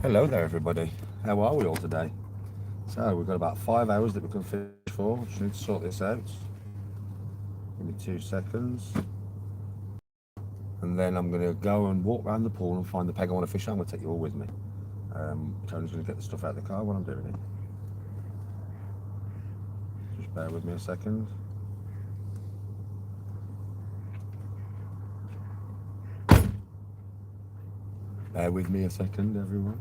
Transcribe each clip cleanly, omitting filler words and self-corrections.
Hello there, everybody. How are we all today? So we've got about 5 hours that we can fish for. Just need to sort this out. Give me 2 seconds, and then I'm going to go and walk around the pool and find the peg I want to fish. I'm going to take you all with me. Tony's going to get the stuff out of the car while I'm doing it. Just bear with me a second. Bear with me a second, everyone.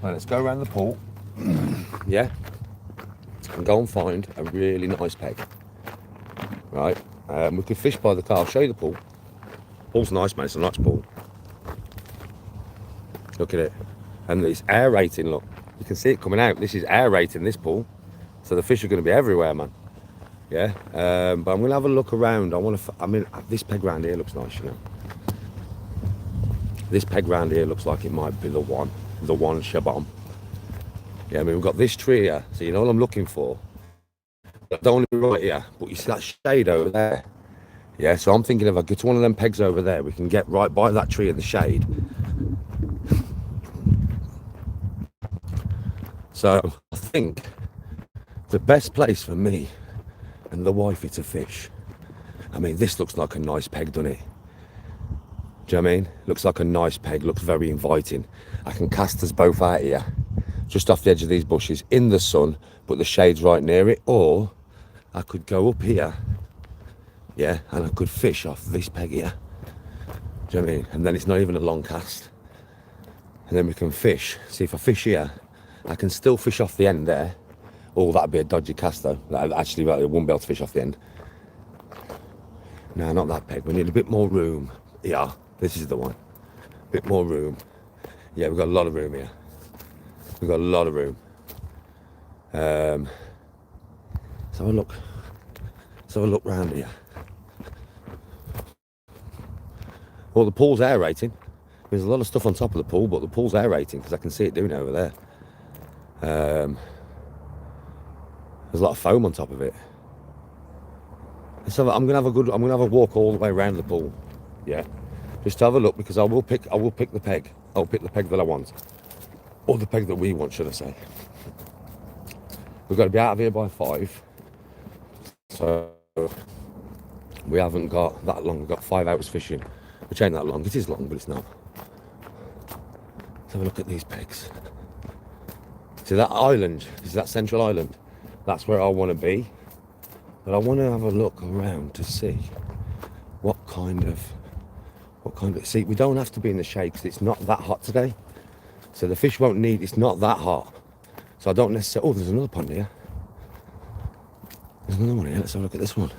Right, let's go around the pool. Yeah, and go and find a really nice peg. Right, we could fish by the car. I'll show you the pool. Pool's nice, mate. It's a nice pool. Look at it, and it's aerating. Look, you can see it coming out. This is aerating, this pool, so the fish are going to be everywhere, man. Yeah, but I'm going to have a look around. I mean, this peg round here looks nice, you know. This peg round here looks like it might be the one Shabam. Yeah, I mean, we've got this tree here, so you know what I'm looking for. I don't want to be right here, but you see that shade over there? Yeah, so I'm thinking if I get to one of them pegs over there, we can get right by that tree in the shade. So I think the best place for me and the wifey to fish, I mean, this looks like a nice peg, doesn't it? Do you know what I mean? Looks like a nice peg, looks very inviting. I can cast us both out here, just off the edge of these bushes, in the sun, but the shade's right near it. Or I could go up here, yeah, and I could fish off this peg here. Do you know what I mean? And then it's not even a long cast. And then we can fish. See, if I fish here, I can still fish off the end there. Oh, that'd be a dodgy cast though. Actually, I wouldn't be able to fish off the end. No, not that peg. We need a bit more room. Yeah. This is the one. Bit more room. Yeah, we've got a lot of room here. We've got a lot of room. Let's have a look. Let's have a look round here. Well, the pool's aerating. There's a lot of stuff on top of the pool, but the pool's aerating because I can see it doing it over there. There's a lot of foam on top of it. So I'm gonna have a walk all the way around the pool. Yeah. Just to have a look, because I will pick the peg. I'll pick the peg that I want. Or the peg that we want, should I say. We've got to be out of here by 5. So we haven't got that long. We've got 5 hours fishing. Which ain't that long. It is long, but it's not. Let's have a look at these pegs. See that island? Is that central island? That's where I want to be. But I want to have a look around to see what kind of, see, we don't have to be in the shade because it's not that hot today. So the fish won't need, it's not that hot. So I don't necessarily, oh, there's another pond here. There's another one here, let's have a look at this one.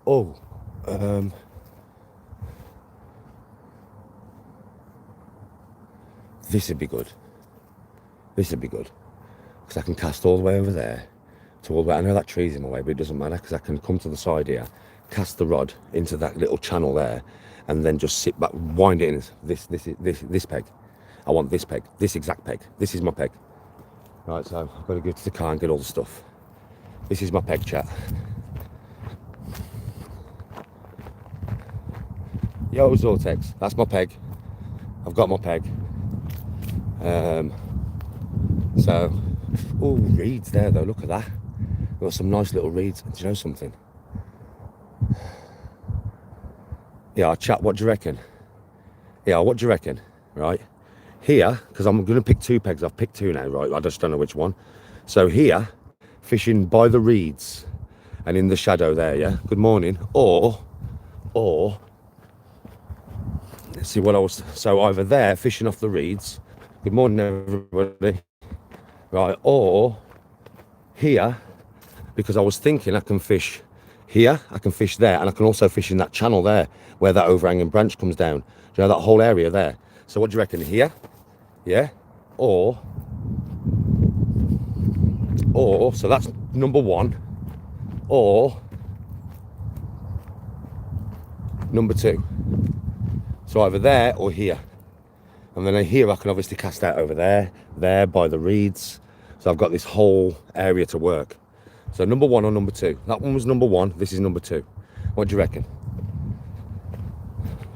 Oh, this would be good. This would be good. Because I can cast all the way over there. To all the way, I know that tree's in my way, but it doesn't matter because I can come to the side here, cast the rod into that little channel there, and then just sit back, wind it in. This peg. I want this peg. This exact peg. This is my peg. Right, so I've got to go to the car and get all the stuff. This is my peg, chat. Yo, Zortex. That's my peg. I've got my peg. So, oh, reeds there though. Look at that. Got some nice little reeds. Do you know something? Yeah, chat, what do you reckon? Yeah, what do you reckon? Right here, because I'm going to pick 2 pegs. I've picked 2 now, right? I just don't know which one. So here, fishing by the reeds and in the shadow there, yeah? Good morning. Or let's see what I was, so either there, fishing off the reeds. Good morning, everybody. Right, or here, because I was thinking I can fish here, I can fish there, and I can also fish in that channel there where that overhanging branch comes down. Do you know that whole area there? So what do you reckon? Here? Yeah? Or so that's number 1. Or number 2. So either there or here. And then here I can obviously cast out over there by the reeds. So I've got this whole area to work. So number one or number two? That one was number one, this is number two. What do you reckon?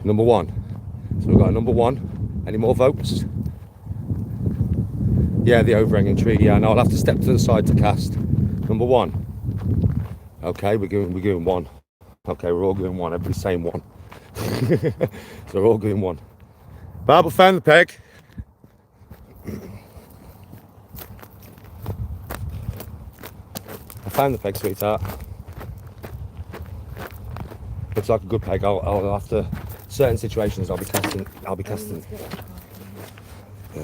Number one. So we've got a number one. Any more votes? Yeah, the overhanging tree. Yeah, no, I'll have to step to the side to cast. Number one. Okay, we're doing one. Okay, we're all doing one. Everybody's saying one. So we're all doing one. Barbara found the peg. I found the peg, sweetheart. Looks like a good peg. I'll after certain situations I'll be casting. Yeah.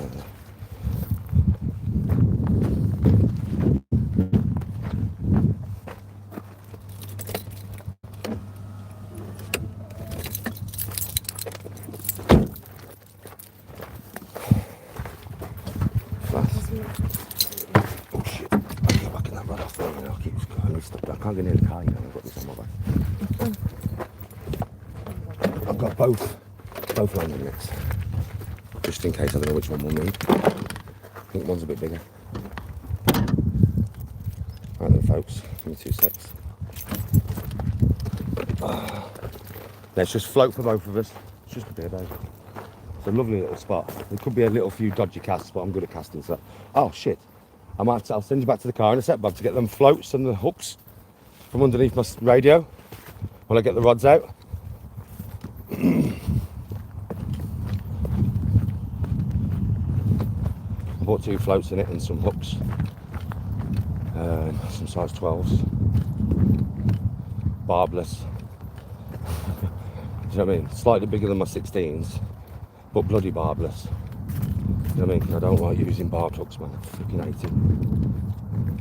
Oh shit! I'll get back in that rod off there and I'll keep going. I can't get near the car, you know. I've got this on my back. I've got both landing nets, just in case. I don't know which one we'll need. I think one's a bit bigger. Right then, folks. Give me 2 secs. Let's just float for both of us. It's just a bit, babe. It's a lovely little spot. There could be a little few dodgy casts, but I'm good at casting, so. Oh shit. I'll send you back to the car in a sec, Bob, to get them floats and the hooks from underneath my radio while I get the rods out. I bought 2 floats in it and some hooks, some size 12s, barbless. Do you know what I mean? Slightly bigger than my 16s, but bloody barbless. You know what I mean? I don't like using barbed hooks, man. I freaking hate it.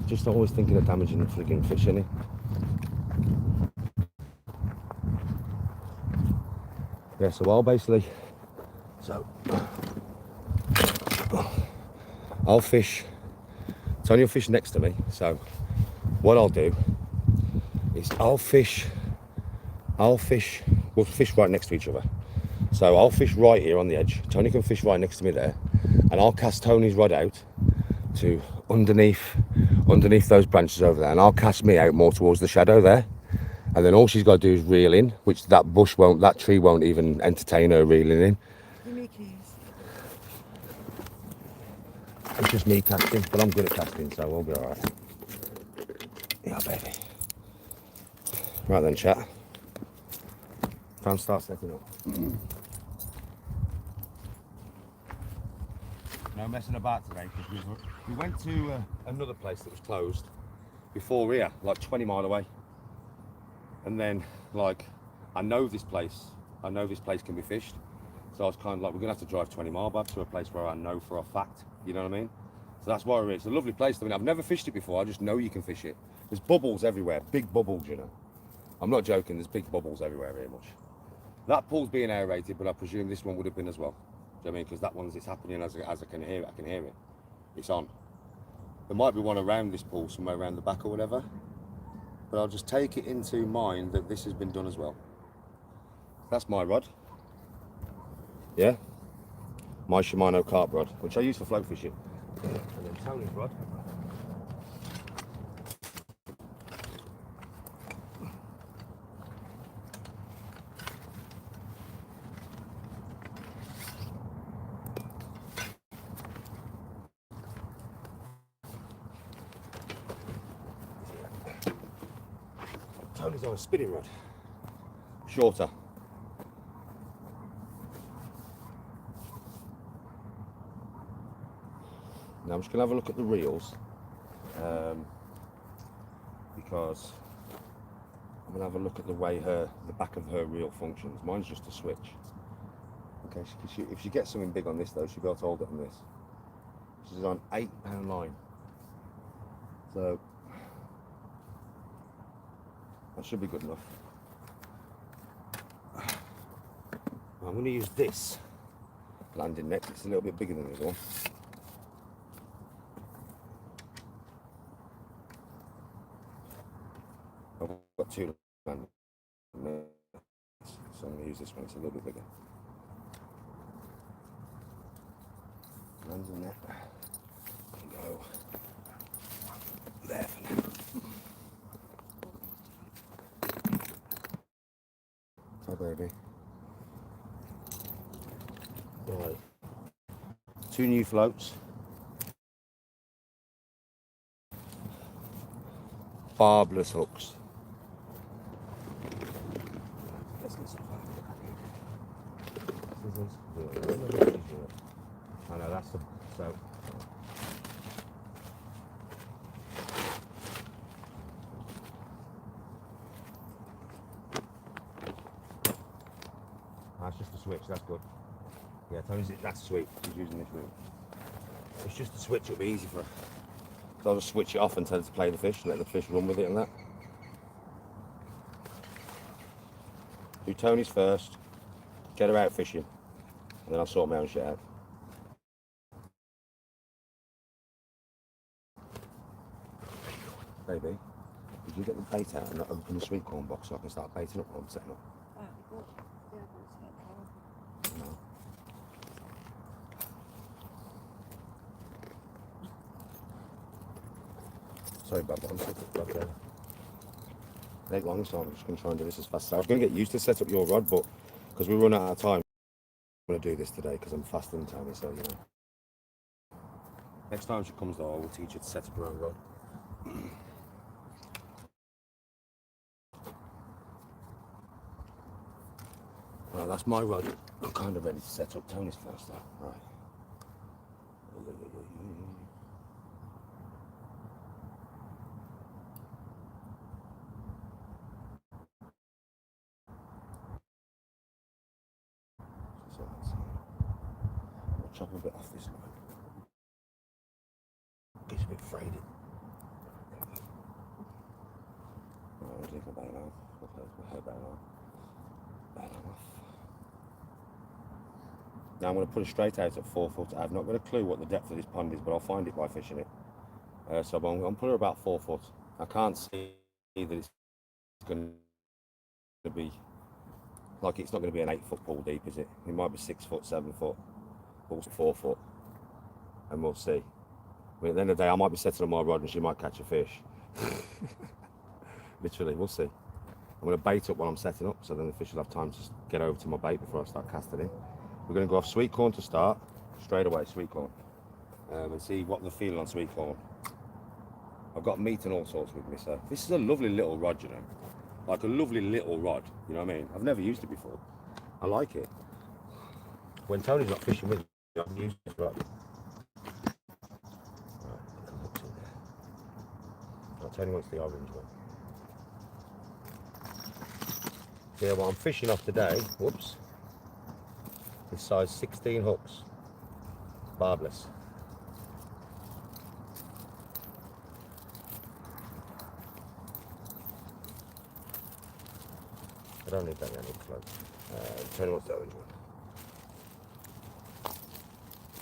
Just always thinking of damaging the freaking fish, innit? Yeah, so I'll fish. Tony will fish next to me. So what I'll do is we'll fish right next to each other. So I'll fish right here on the edge. Tony can fish right next to me there. And I'll cast Tony's rod out to underneath those branches over there. And I'll cast me out more towards the shadow there. And then all she's got to do is reel in, which that tree won't even entertain her reeling in. Give me keys. It's just me casting, but I'm good at casting, so we'll be alright. Yeah, baby. Right then, chat. Time to start setting up. No messing about today, because we went to another place that was closed before here, like 20 mile away. And then, like, I know this place can be fished. So I was kind of like, we're gonna have to drive 20 mile back to a place where I know for a fact, you know what I mean? So that's why we're here. It's a lovely place. I mean, I've never fished it before, I just know you can fish it. There's bubbles everywhere, big bubbles, you know. I'm not joking, there's big bubbles everywhere here much. That pool's being aerated, but I presume this one would have been as well. Do you know what I mean? Because that one's, it's happening as I can hear it. It's on. There might be one around this pool, somewhere around the back or whatever. But I'll just take it into mind that this has been done as well. That's my rod. Yeah? My Shimano carp rod, which I use for float fishing. And then Tony's rod. Tony's on a spinning rod. Shorter. Now I'm just going to have a look at the reels, because I'm going to have a look at the way the back of her reel functions. Mine's just a switch. Okay, if she gets something big on this though, she'll be able to hold it on this. She's on 8-pound line. So that should be good enough. I'm going to use this landing net. It's a little bit bigger than the other one. I've got 2 landing nets, so I'm going to use this one. It's a little bit bigger. Lands in there. Go there for now. Hi, baby. Right. 2 new floats. Barbless hooks. Let's get some scissors. I know that's the so. That's just the switch. That's good. Yeah, Tony's that's sweet. He's using this room. It's just the switch. It'll be easy for her. So I'll just switch it off and tell her to play the fish and let the fish run with it and that. Do Tony's first. Get her out fishing, and then I'll sort my own shit out. Baby, did you get the bait out and not open the sweet corn box so I can start baiting up what I'm setting up? No. Sorry, Bob, I'm set up right there. Take long, so I'm just going to try and do this as fast as I was going to get used to set up your rod, but because we run out of time, I'm going to do this today because I'm fasting, Tony, so you know. Next time she comes though, I will teach her to set up her own rod. Well, that's my rod. I'm kind of ready to set up Tony's first though. Right. So I'll chop a bit off this line. It's a bit frayed. I'll take my bail off. I'll close my hair bail off. Bail off. Now I'm going to put it straight out at 4 foot. I've not got a clue what the depth of this pond is, but I'll find it by fishing it. So I'm going to put her about 4 foot. I can't see that it's going to be, like it's not going to be an 8 foot pool deep, is it? It might be 6 foot, 7 foot, or 4 foot, and we'll see. I mean, at the end of the day, I might be setting on my rod and she might catch a fish. Literally, we'll see. I'm going to bait up while I'm setting up, so then the fish will have time to get over to my bait before I start casting in. We're going to go off sweet corn to start, straight away, sweet corn, and see what they're feeling on sweet corn. I've got meat and all sorts with me, so this is a lovely little rod, you know, like a lovely little rod, you know what I mean? I've never used it before. I like it. When Tony's not fishing with me, I've used this rod. Right, come up to there. Oh, Tony wants the orange one. Yeah, what I'm fishing off today, whoops, is size 16 hooks, barbless. I don't need that many floats. Tony wants the orange one.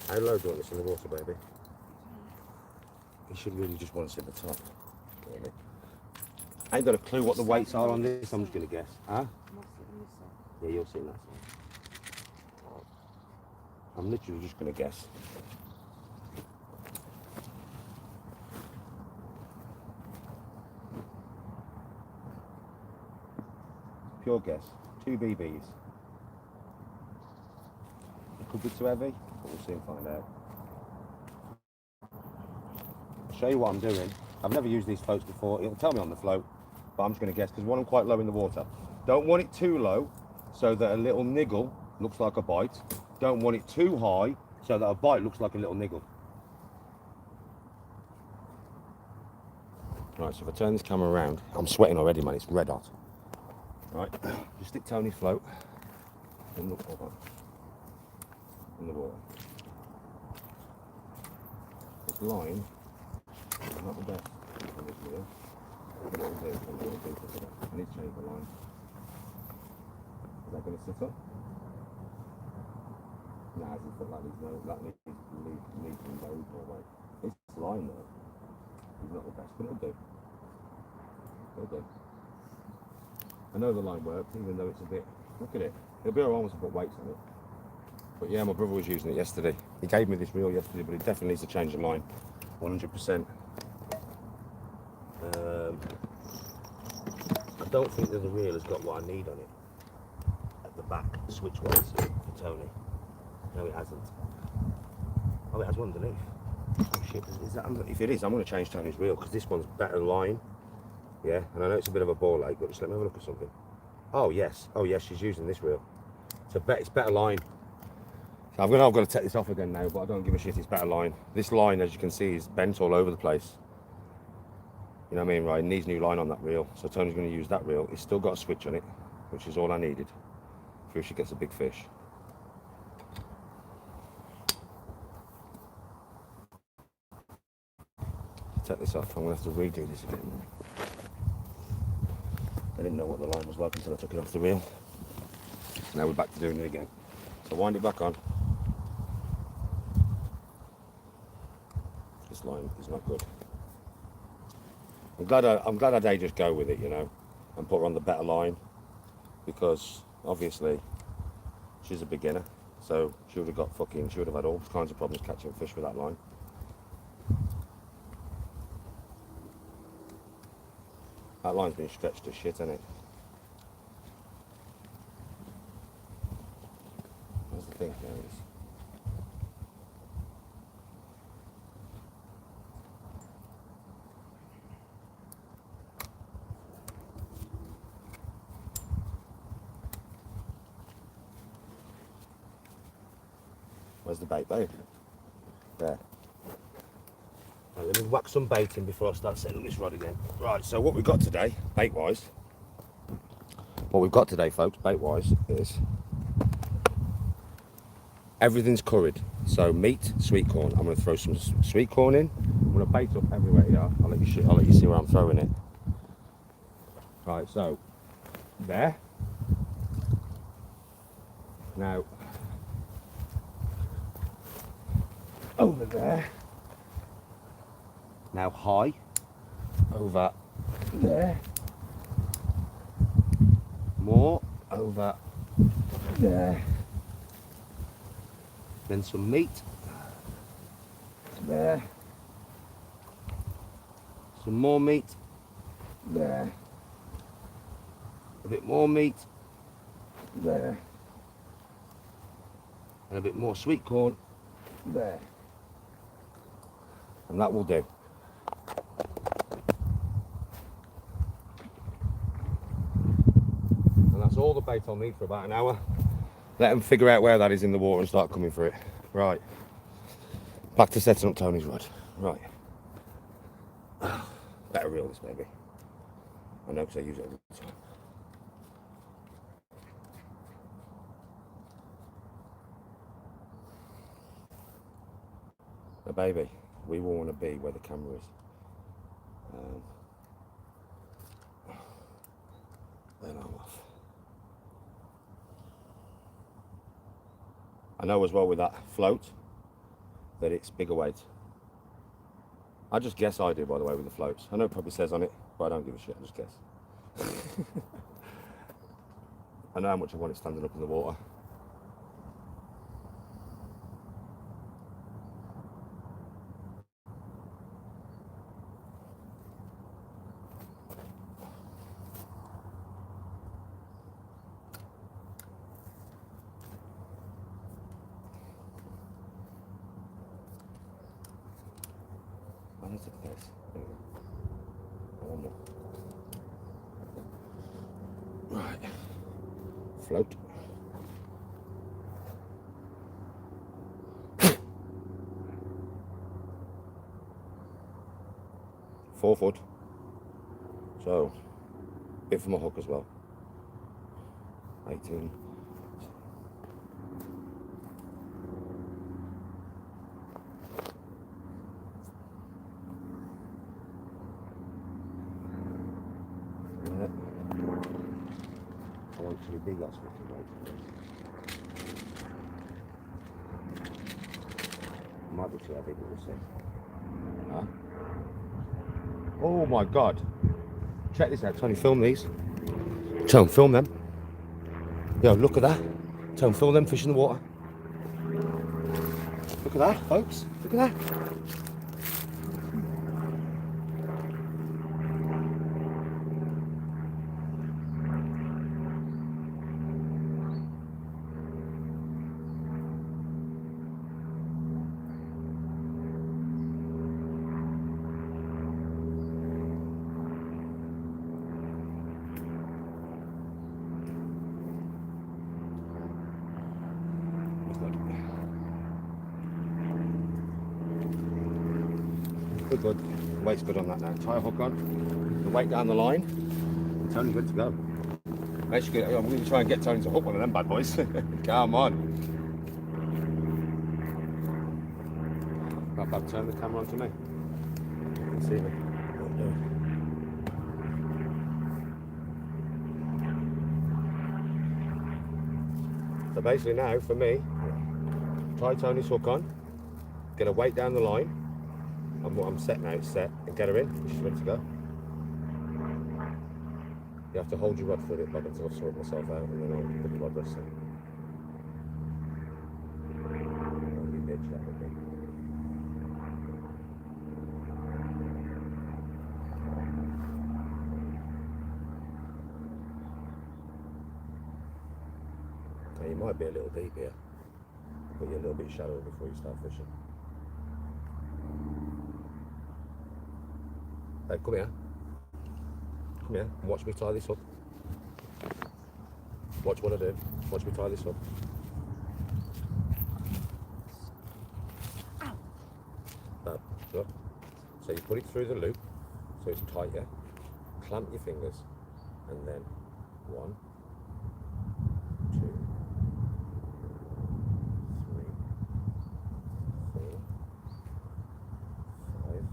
How low do you want this in the water, baby? You should really just want to sit at the top. Really. I ain't got a clue what the weights are on this, I'm just going to guess. Huh? Yeah, you'll see that. I'm literally just going to guess. Pure guess. 2 BBs. It could be too heavy, but we'll soon find out. I'll show you what I'm doing. I've never used these floats before. It'll tell me on the float, but I'm just going to guess because one, I'm quite low in the water. Don't want it too low so that a little niggle looks like a bite. Don't want it too high so that a bite looks like a little niggle. Right, so if I turn this camera around, I'm sweating already, man. It's red hot. Right, just stick Tony's float in the water. This line is not the best on this reel. What it'll do is I need to change the line. Is that going to sit up? Nah, it's not like that needs loads more weight. This line though is not the best, but it'll do. It'll do. I know the line works, even though it's a bit. Look at it. It'll be alright once I put weights on it. But yeah, my brother was using it yesterday. He gave me this reel yesterday, but he definitely needs to change the line, 100%. I don't think that the reel has got what I need on it at the back, switch-wise, for Tony. No, it hasn't. Oh, it has one underneath. Oh shit, is that, if it is, I'm going to change Tony's reel, because this one's better line. Yeah, and I know it's a bit of a ball ache, but just let me have a look at something. Oh yes, she's using this reel. It's better line. So I've got to take this off again now, but I don't give a shit, it's better line. This line, as you can see, is bent all over the place. You know what I mean, right? It needs new line on that reel. So Tony's going to use that reel. It's still got a switch on it, which is all I needed for if she gets a big fish. Take this off, I'm going to have to redo this again. I didn't know what the line was like until I took it off the reel. Now we're back to doing it again. So wind it back on. This line is not good. I'm glad I did just go with it, you know, and put her on the better line, because obviously she's a beginner, so she would have had all kinds of problems catching fish with that line. That line's been stretched to shit, hasn't it? That's the thing, guys. Where's the bait, babe? There. Right, let me whack some bait in before I start setting this rod again. Right, so what we've got today, bait-wise, folks, bait-wise, is everything's curried. So meat, sweet corn. I'm going to throw some sweet corn in. I'm going to bait up everywhere here. I'll let you see where I'm throwing it. Right, so there. Now over there. Now high over there. More over there. Then some meat there. Some more meat there. A bit more meat there. And a bit more sweet corn there. And that will do. And that's all the bait I'll need for about an hour. Let them figure out where that is in the water and start coming for it. Right. Back to setting up Tony's rod. Right. Better reel this baby. I know because I use it all the time. Now baby, we will want to be where the camera is. Then I'm off. I know as well with that float that it's bigger weight. I just guess I do, by the way, with the floats. I know it probably says on it, but I don't give a shit, I just guess. I know how much I want it standing up in the water. That's a place. One more. Right. Float. Four foot. So, bit from a hook as well. 18. Actually big, that's what might be too heavy, but we'll see. Huh? Oh my god. Check this out, Tony, film these. Tone, film them. Yo, look at that. Tone, film them fish in the water. Look at that, folks. Look at that. Good. The weight's good on that now. Tie a hook on. The weight down the line. Tony's good to go. Basically, I'm going to try and get Tony to hook one of them bad boys. Come on. Right, Bob, turn the camera on to me. You can see me. So basically now, for me, tie Tony's hook on, get her weight down the line. I'm set now, it's set, and get her in, she's ready to go. You have to hold your rod for a bit, Bob, until I've sorted myself out, and then I'll put the rod rest in. Oh, you bitch, that would be. Now, you might be a little deep here, but you're a little bit shallower before you start fishing. Hey, come here. Come here and watch me tie this hook. Watch what I do. Watch me tie this hook. Now, look. So you put it through the loop, so it's tight, yeah? Clamp your fingers, and then 1, 2, 3, 4, 5.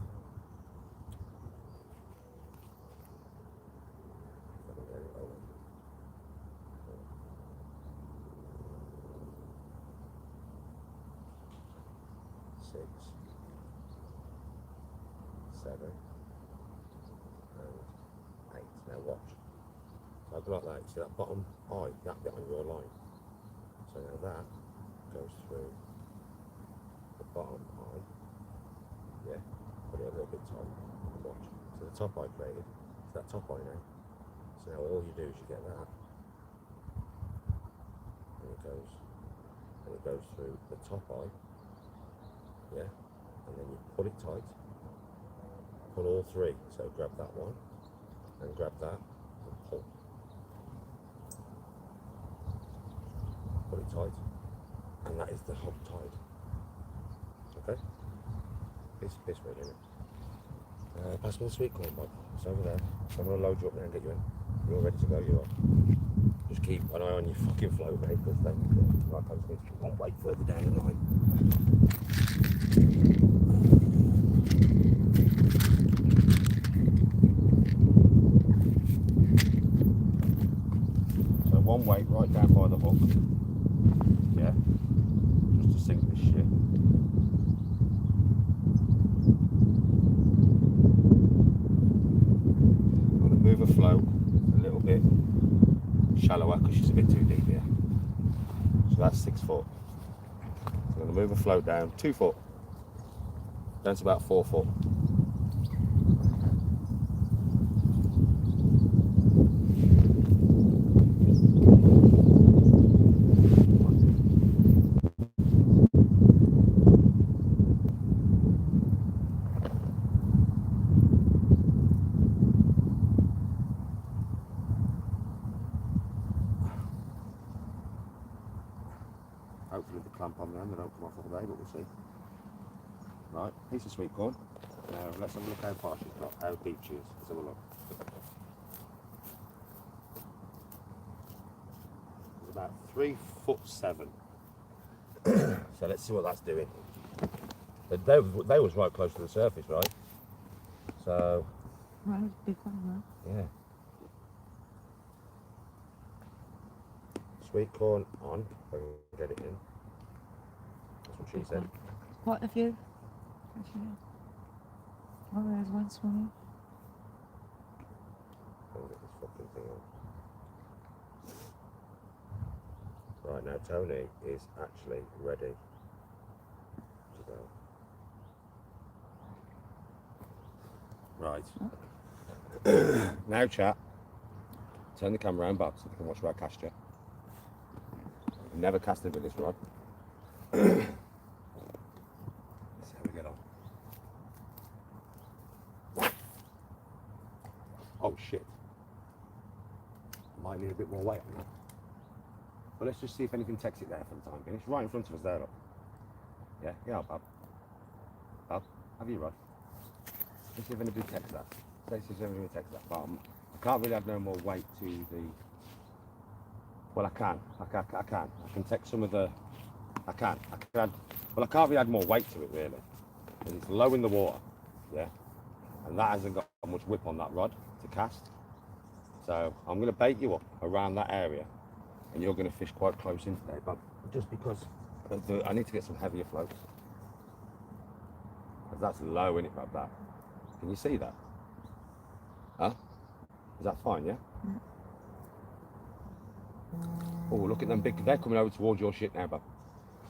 Six, 7, and 8. Now watch. So I go like that. See that bottom eye, that bit on your line. So now that goes through the bottom eye. Yeah. Put it a little bit tight. Watch. So the top eye created. It's that top eye now. So now all you do is you get that, and it goes through the top eye. Yeah, and then you pull it tight, pull all 3, so grab that one, and grab that, and pull. Pull it tight, and that is the hook tied. Okay? Piece really, isn't it? Pass me the sweet corn, Bob. It's over there. So I'm going to load you up there and get you in. You're ready to go, you are. Just keep an eye on your fucking float, mate, because then, like I was going to keep one weight further down the line. So one weight right down by the hook. Yeah. Just to sink this shit. I'm going to move her float a little bit shallower because she's a bit too deep here. So that's 6 foot. So I'm going to move her float down 2 foot. Down to about 4 foot. Hopefully the clamp on them, they don't come off all day, but we'll see. Right, piece of sweet corn. Now let's have a look how far she's got, how deep she is. Let's have a look. It's about 3'7". So let's see what that's doing. But they was right close to the surface, right? So Right, big one, yeah. Sweet corn on, if I can get it in. That's what she said. Quite a few. Actually. Oh, there's one swimming. I'll get this fucking thing on. Right now, Tony is actually ready Right. Now, chat. Turn the camera around, Bob, so you can watch where I cast you. I've never casted with this rod. Let's see how we get on. Oh shit. Might need a bit more weight on that. But let's just see if anything takes it there for the time being. It's right in front of us there, look. Yeah, Bob. Bob, have you rod? Let's see if anybody takes that. Let's see if anybody takes that. But I can't really have no more weight to the... Well, I can. I can take some of the... I can add... Well, I can't really add more weight to it, really. Because it's low in the water, yeah? And that hasn't got much whip on that rod to cast. So I'm going to bait you up around that area. And you're going to fish quite close in today, but just because I need to get some heavier floats. Because that's low, isn't it, Bob, that? Can you see that? Huh? Is that fine, yeah? Oh, look at them big... They're coming over towards your shit now, Bob.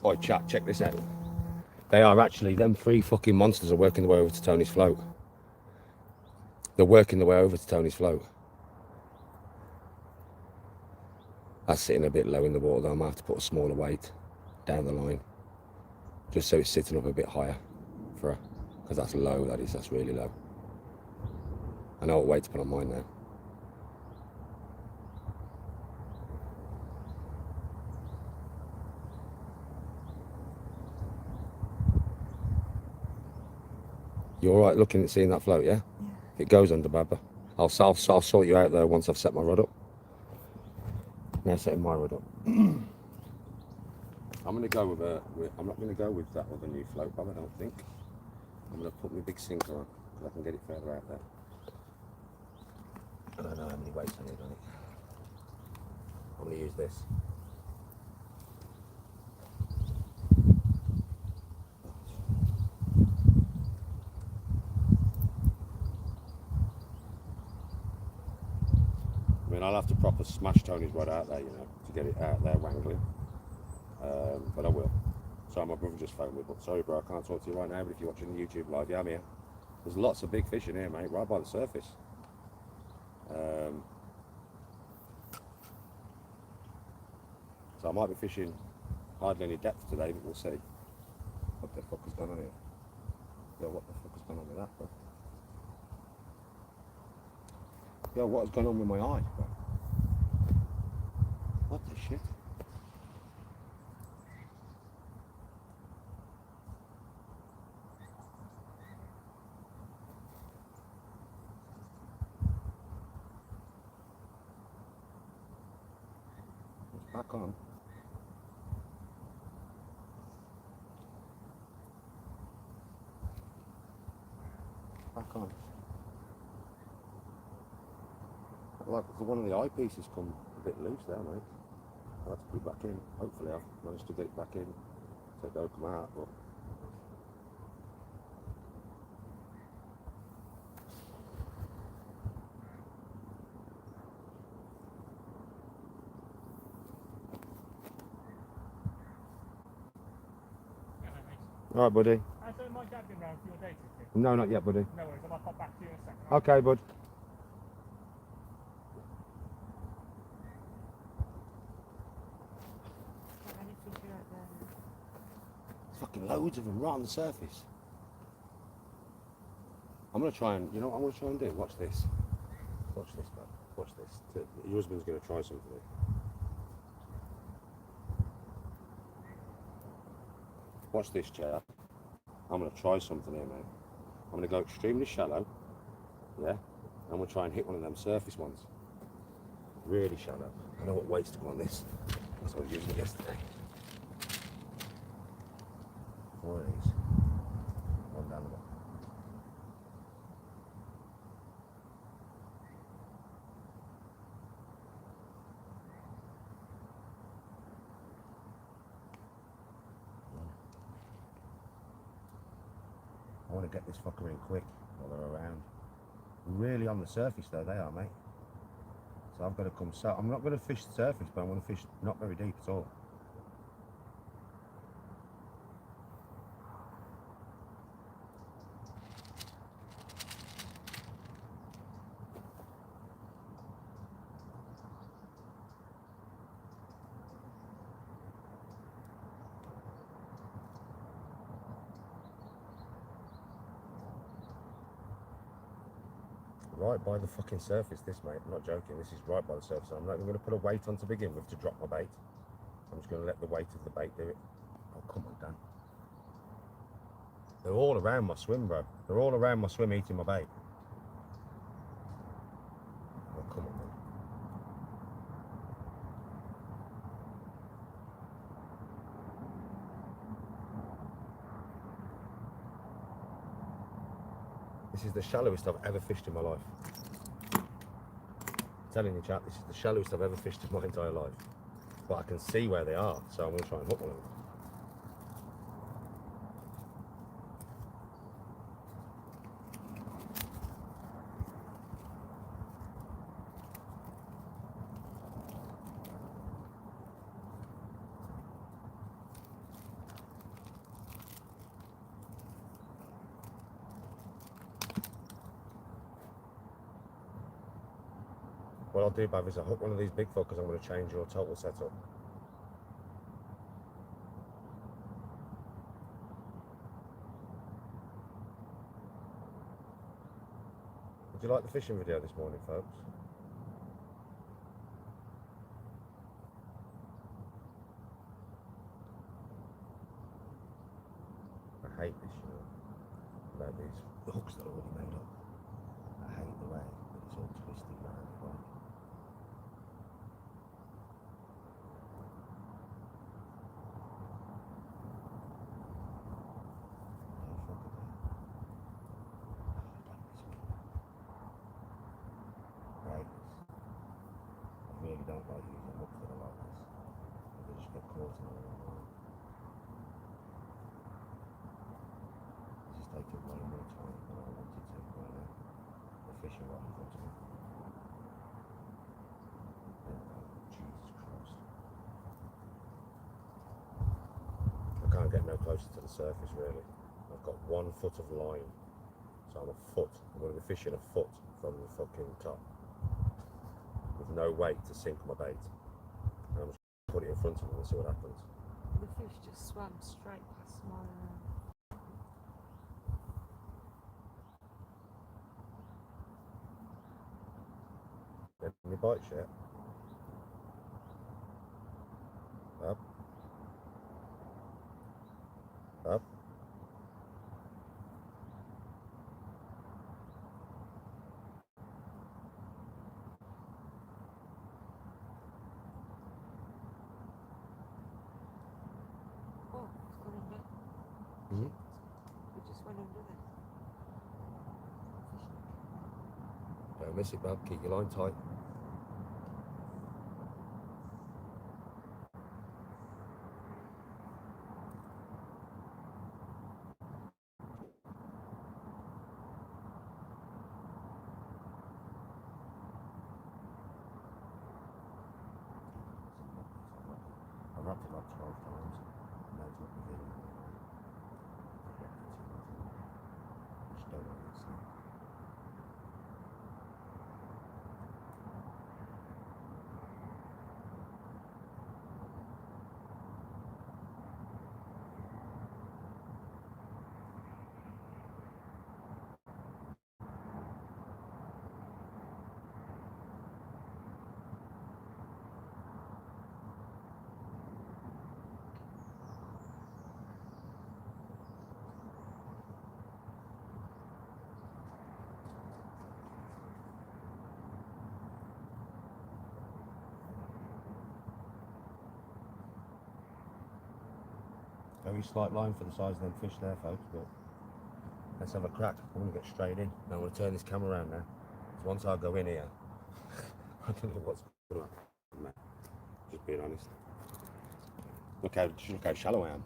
Oi, chat, check this out. They are actually... Them three fucking monsters are working their way over to Tony's float. They're working their way over to Tony's float. That's sitting a bit low in the water, though. I might have to put a smaller weight down the line. Just so it's sitting up a bit higher for her. Because that's low, that is. That's really low. I know what weight to put on mine now. You all right looking at seeing that float, yeah? Yeah. If it goes under, Baba, I'll sort you out there once I've set my rod up. Now setting my rod up. I'm going to go with I'm not going to go with that other new float, Baba, I don't think. I'm going to put my big sinker on, because I can get it further out there. I don't know how many weights I need on it. I'm going to use this. I mean, I'll have to proper smash Tony's rod out there, you know, to get it out there wrangling. But I will. Sorry, my brother just phoned me, but sorry, bro, I can't talk to you right now, but if you're watching the YouTube live, yeah, I'm here. There's lots of big fish in here, mate, right by the surface. So I might be fishing hardly any depth today, but we'll see. What the fuck has gone on here? Yo, what the fuck has gone on with that, bro? Yo, what has gone on with my eye, bro? What the shit? It's back on. Back on. Like one of the eyepieces come a bit loose there, mate. I'll have to put it back in. Hopefully I've managed to get it back in so it don't come out, but... Alright, buddy. So my dad been round for your dating thing? No, not yet, buddy. No worries, I might pop back to you in a second. Okay, bud. How many fish are out there now? Fucking loads of them right on the surface. I'm gonna try and, you know what I'm gonna try and do? Watch this. Watch this, bud. Watch this. Your husband's gonna try something. Watch this, chap. I'm gonna try something here, mate. I'm gonna go extremely shallow. Yeah? I'm gonna try and hit one of them surface ones. Really shallow. I know what weights to go on this. That's what I was using it yesterday. 4 of these. One down the bottom. I want to get this fucker in quick while they're around. Really on the surface though, they are, mate. So I've got to come so I'm not going to fish the surface, but I want to fish not very deep at all. right by the fucking surface, this, mate. I'm not joking. This is right by the surface. I'm not even going to put a weight on to begin with to drop my bait. I'm just going to let the weight of the bait do it. Oh, come on, Dan. They're all around my swim, bro. They're all around my swim eating my bait. Oh, come on, man. This is the shallowest I've ever fished in my life. I'm telling you, chap, this is the shallowest I've ever fished in my entire life. But I can see where they are, so I'm going to try and hook one of them. What I'll do, Bav, is I'll hook one of these big fuckers. I'm going to change your total setup. Did you like the fishing video this morning, folks? I hate this, you know, about these hooks that are already made up. I hate the way that it's all twisted around. Like, oh, fuck it, man. Right, I really don't like using hooks that are like this. They just get caught in the wrong line. This is taking way more time than I wanted to right now. The fishing rod in front of me. Oh, Jesus Christ. I can't get no closer to the surface really. I've got 1 foot of line. So I'm a foot. I'm going to be fishing a foot from the fucking top. With no weight to sink my bait. And I'm just going to put it in front of me and see what happens. The fish just swam straight past my. Any bites yet? Up. Up. Oh, it's gone under. Mm-hmm. We just went under there. Don't miss it, bub. Keep your line tight. I've wrapped it up 12 times. No, it's not within. Just don't want it to. Very slight line for the size of them fish there, folks, but let's have a crack. I'm going to get straight in. Now I'm going to turn this camera around now. So once I go in here, I don't know what's going to happen, man. Just being honest. Look how shallow I am.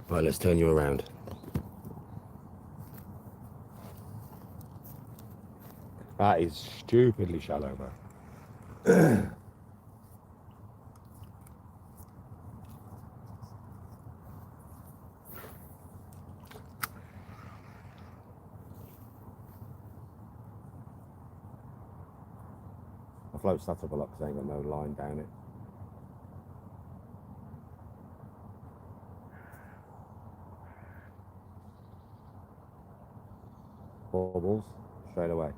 Right, let's turn you around. That is stupidly shallow, man. I float sat up a lot because I ain't got no line down it. Bubbles straight away.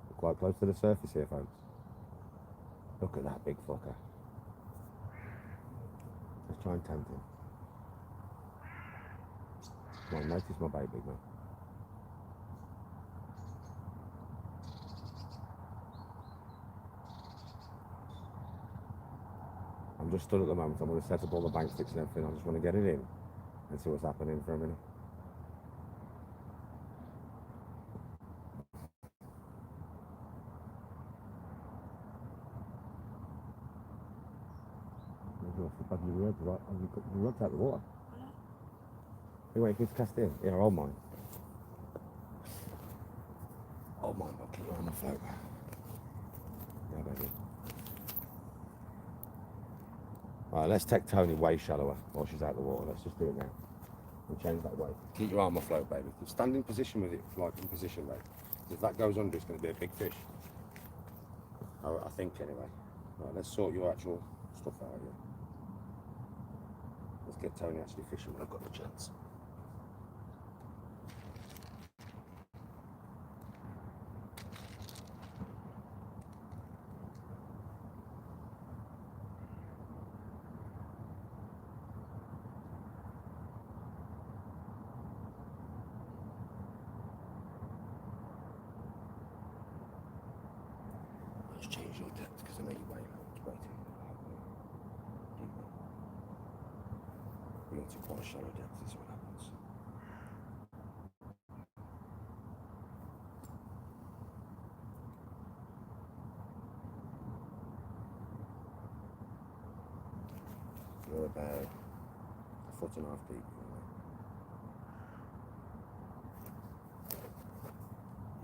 We're quite close to the surface here, folks. Look at that big fucker. Let's try and tempt him. Come on, notice my baby, man. I'm just stood at the moment. I'm going to set up all the bank sticks and everything. I just want to get it in and see what's happening for a minute. You rubbed out the water. You wait, it's cast in. Yeah, hold mine. Hold mine, but keep it on the float. Yeah, baby. Alright, let's take Tony way shallower while she's out of the water. Let's just do it now. And change that way. Keep your arm afloat, baby. Stand in position with it, like in position, babe. If that goes under, it's going to be a big fish. I think, anyway. Right, let's sort your actual stuff out here. Let's get Tony actually fishing when I've got the chance. Let's change your depth because I know you're way low. It's way too deep. Bring it to quite shallow depth, this is what happens. You're about 1.5 feet deep.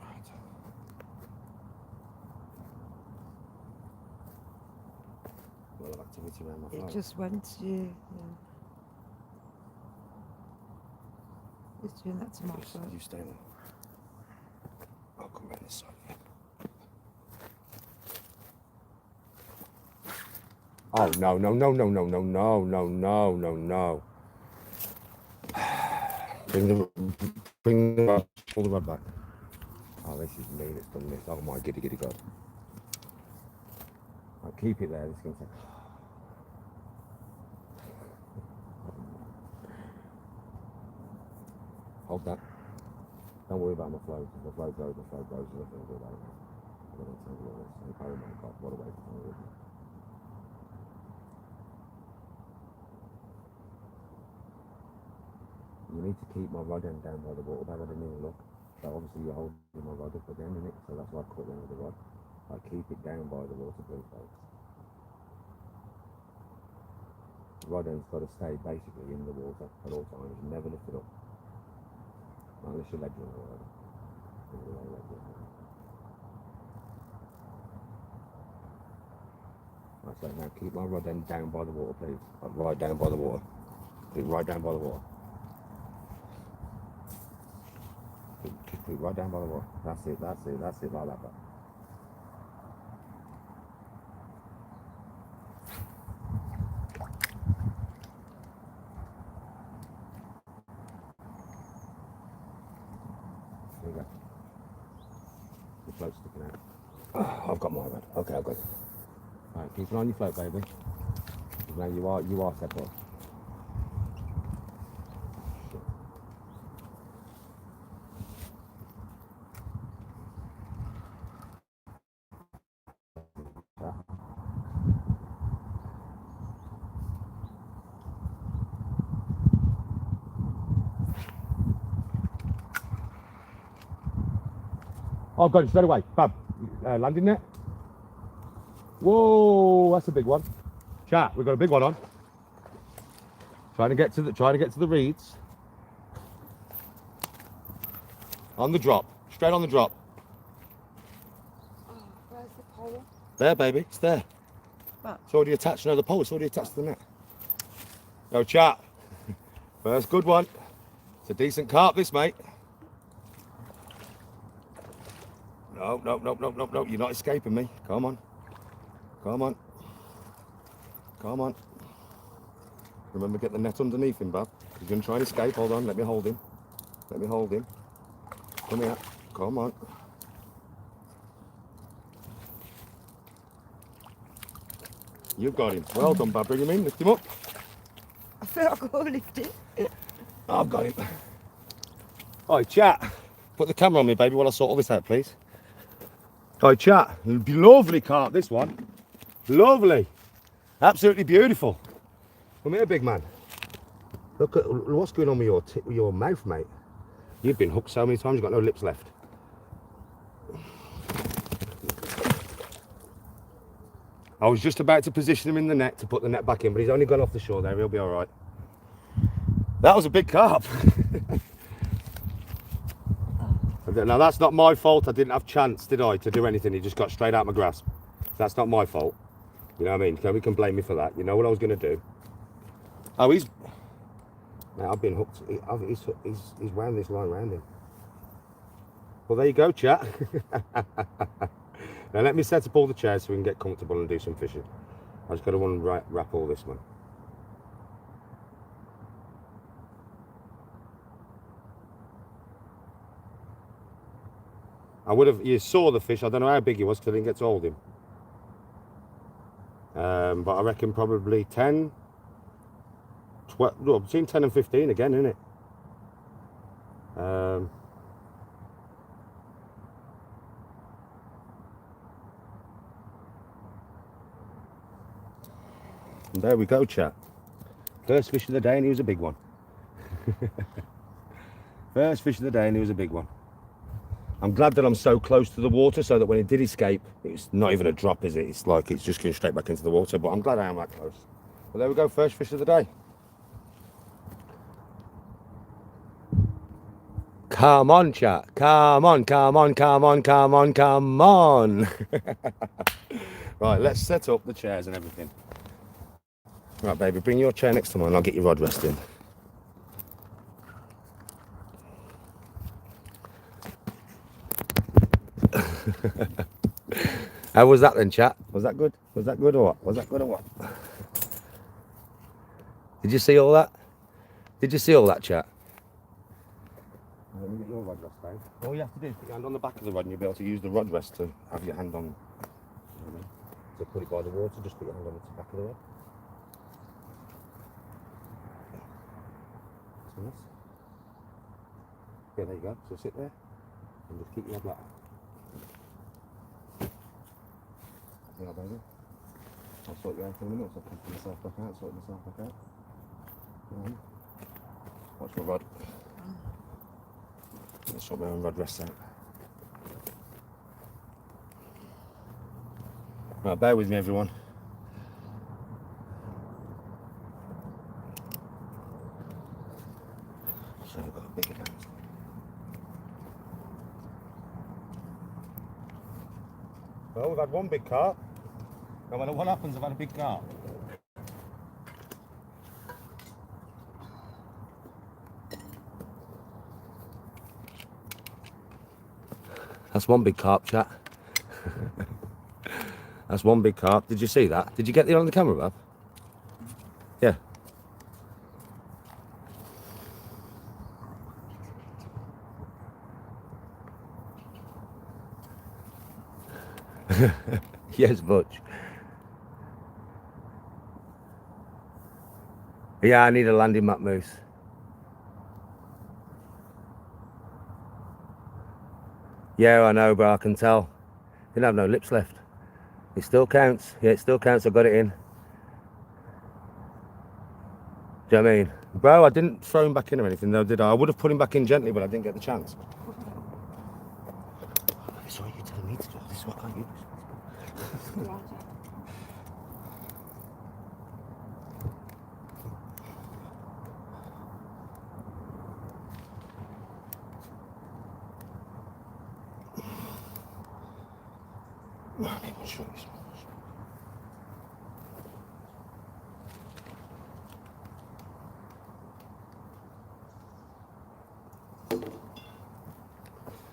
Right. A lot of activity around my It float. just went to you. Yeah. It's doing that to my Just- foot. You stay there. I'll come around this side. Oh no no no no no no no no no no no. Bring the rod, pull the rod back. Oh, this is me that's done this. Oh my giddy giddy god. I'll keep it there. This is gonna take. Hold that. Don't worry about my float. If my float goes, my float goes. There's nothing to do about it. I don't tangle all this. Oh my god, what a waste of time. You need to keep my rod end down by the water, but I didn't even look. So obviously you're holding my rod up again, innit? So that's why I cut the end of the rod. I keep it down by the water, please, folks. The rod end's got to stay basically in the water at all times, never lift it up. Unless your legs are in the water. Right, so now keep my rod end down by the water, please. Right down by the water. Keep it right down by the water. Keep it right down by the water. That's it, like that. There you go. The float's sticking out. Oh, I've got my rod. Okay, I've got it. Right, keep an eye on your float, baby. Now you are set up. Shit. Oh, I've got it straight away. Bam. Landing net. Whoa, that's a big one. Chat, we've got a big one on. Trying to get to the reeds. On the drop. Straight on the drop. Oh, where's the pole? There, baby. It's there. What? It's already attached. No, the pole. It's already attached to the net. Yo, chat. First good one. It's a decent carp, this, mate. No. You're not escaping me. Come on. Come on. Come on. Remember, get the net underneath him, Bob. He's going to try and escape. Hold on, let me hold him. Let me hold him. Come here. Come on. You've got him. Well done, Bob. Bring him in. Lift him up. I feel like I can't lift it. I've got him. Hi, chat. Put the camera on me, baby, while I sort all this out, please. Hi, chat. Lovely carp, this one. Lovely. Absolutely beautiful. Come here, big man. Look at what's going on with your mouth, mate. You've been hooked so many times, you've got no lips left. I was just about to position him in the net to put the net back in, but he's only gone off the shore there. He'll be all right. That was a big carp. Now, that's not my fault. I didn't have chance, did I, to do anything. He just got straight out my grasp. That's not my fault. You know what I mean? Nobody can blame me for that. You know what I was going to do. Oh, he's... Now, I've been hooked. He's wound this line round him. Well, there you go, chat. Now, let me set up all the chairs so we can get comfortable and do some fishing. I just got to want to wrap all this, man. You saw the fish. I don't know how big he was because I didn't get to hold him. But I reckon probably 10, 12, no, between 10 and 15 again, isn't it? And there we go, chat. First fish of the day and he was a big one. First fish of the day and he was a big one. I'm glad that I'm so close to the water so that when it did escape, it's not even a drop, is it? It's like it's just going straight back into the water, but I'm glad I am that close. Well, there we go, first fish of the day. Come on, chat. Come on, come on, come on, come on, come on. Right, let's set up the chairs and everything. Right, baby, bring your chair next to mine. I'll get your rod resting. How was that then, chat? Was that good? Was that good or what? Was that good or what? Did you see all that? Did you see all that, chat? Let me get your rod rest down. All you have to do is put your hand on the back of the rod and you'll be able to use the rod rest to have your hand on. To put it by the water, just put your hand on the back of the rod. Yeah, there you go. So sit there and just keep your head like that. Yeah, baby. I'll sort you out for a minute, so I can put myself back out, sort myself back out. Watch my rod. Let's sort my own rod rest out. Right, bear with me, everyone. So I've got a bigger dance. Well, we've had one big carp. No matter what happens, I've had a big carp. That's one big carp, chat. That's one big carp. Did you see that? Did you get it on the camera, Bob? Yeah. Yes, Butch. Yeah, I need a landing map, Moose. Yeah, I know, bro. I can tell. Didn't have no lips left. It still counts. Yeah, it still counts. I got it in. Do you know what I mean? Bro, I didn't throw him back in or anything, though, did I? I would have put him back in gently, but I didn't get the chance. This is what you're telling me to do. This is what I can't use.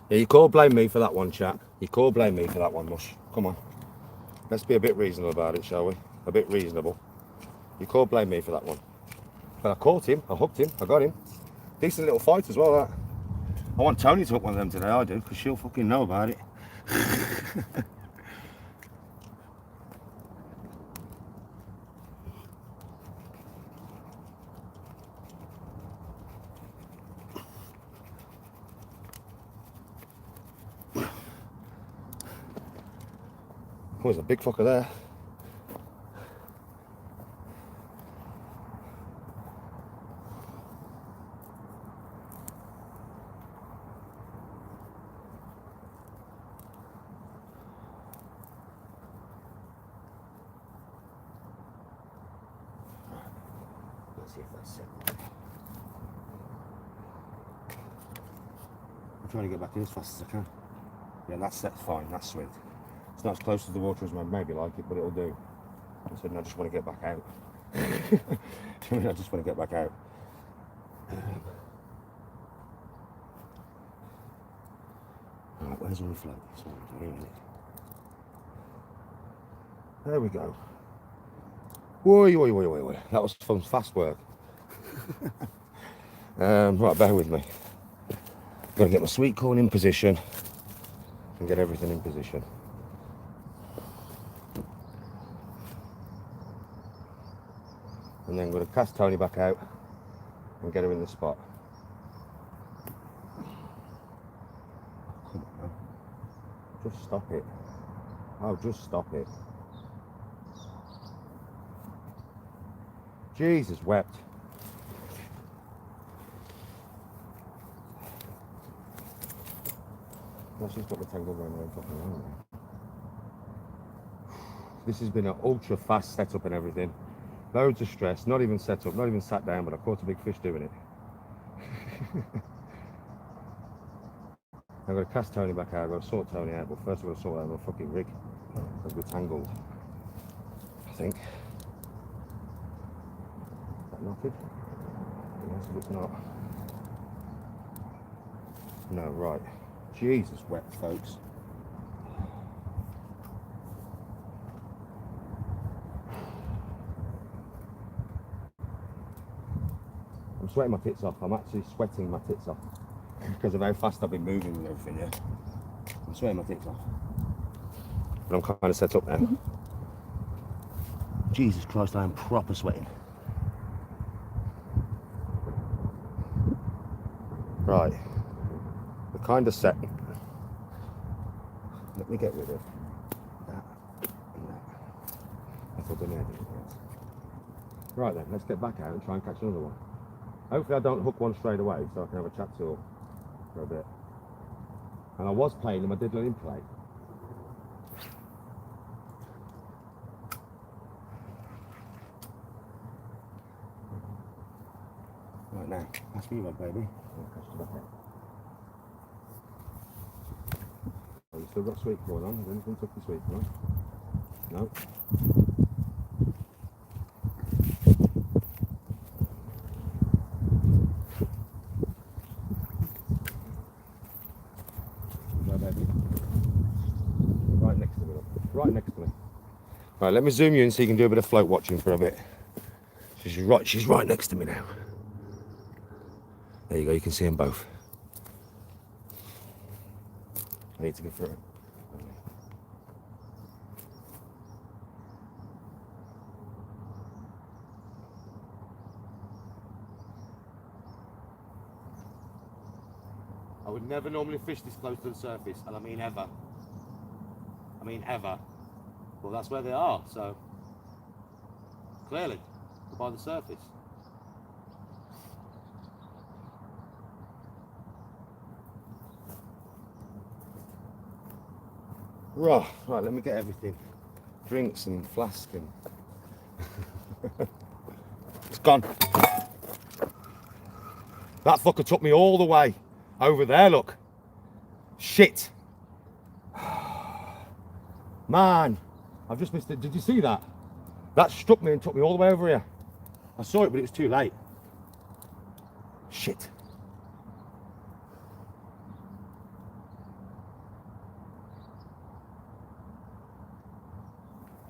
Yeah, you can't blame me for that one, chat. You can't blame me for that one, Mush. Come on. Let's be a bit reasonable about it, shall we? A bit reasonable. You can't blame me for that one. But I caught him, I hooked him, I got him. Decent little fight as well, that. I want Tony to hook one of them today, I do, because she'll fucking know about it. Oh, there's a big fucker there. Let's see if that's set. I'm trying to get back in as fast as I can. Yeah, that's set fine, that's sweet. It's not as close to the water as I maybe like it, but it'll do. I said, no, I just want to get back out. I just want to get back out. Right, where's all the float? There we go. Oi. That was some fast work. Right, bear with me. Got to get my sweet corn in position and get everything in position. And then I'm going to cast Tony back out and get her in the spot. Come on now. Just stop it. Oh, just stop it. Jesus wept. Well, she's got the tangle going around fucking around now. This has been an ultra fast setup and everything. Loads of stress, not even set up, not even sat down, but I caught a big fish doing it. I'm going to cast Tony back out, I've got to sort Tony out, but first I've got to sort out my fucking rig, because we're tangled, I think. Is that knotted? Yes, if it's not. No, right. Jesus wept, folks. I'm sweating my tits off. I'm actually sweating my tits off because of how fast I've been moving and everything, yeah. I'm sweating my tits off. But I'm kind of set up now. Jesus Christ, I am proper sweating. Right. We're kind of set. Let me get rid of that and that. I thought I didn't have anything else. Right then, let's get back out and try and catch another one. Hopefully I don't hook one straight away so I can have a chat to her for a bit. And I was playing him, I did let him play. Right now, that's me, my baby. I'll catch the back out. Oh, you still got sweet corn on? Has anything took the sweet corn? No. Right next to me, look. Right next to me. Right, let me zoom you in so you can do a bit of float watching for a bit. She's right next to me now. There you go, you can see them both. I need to go through it. I would never normally fish this close to the surface, and I mean ever. I mean ever. Well, that's where they are, so clearly, they're by the surface. Right, let me get everything. Drinks and flask and... It's gone. That fucker took me all the way over there, look. Shit. Man, I've just missed it. Did you see that? That struck me and took me all the way over here. I saw it, but it was too late. Shit.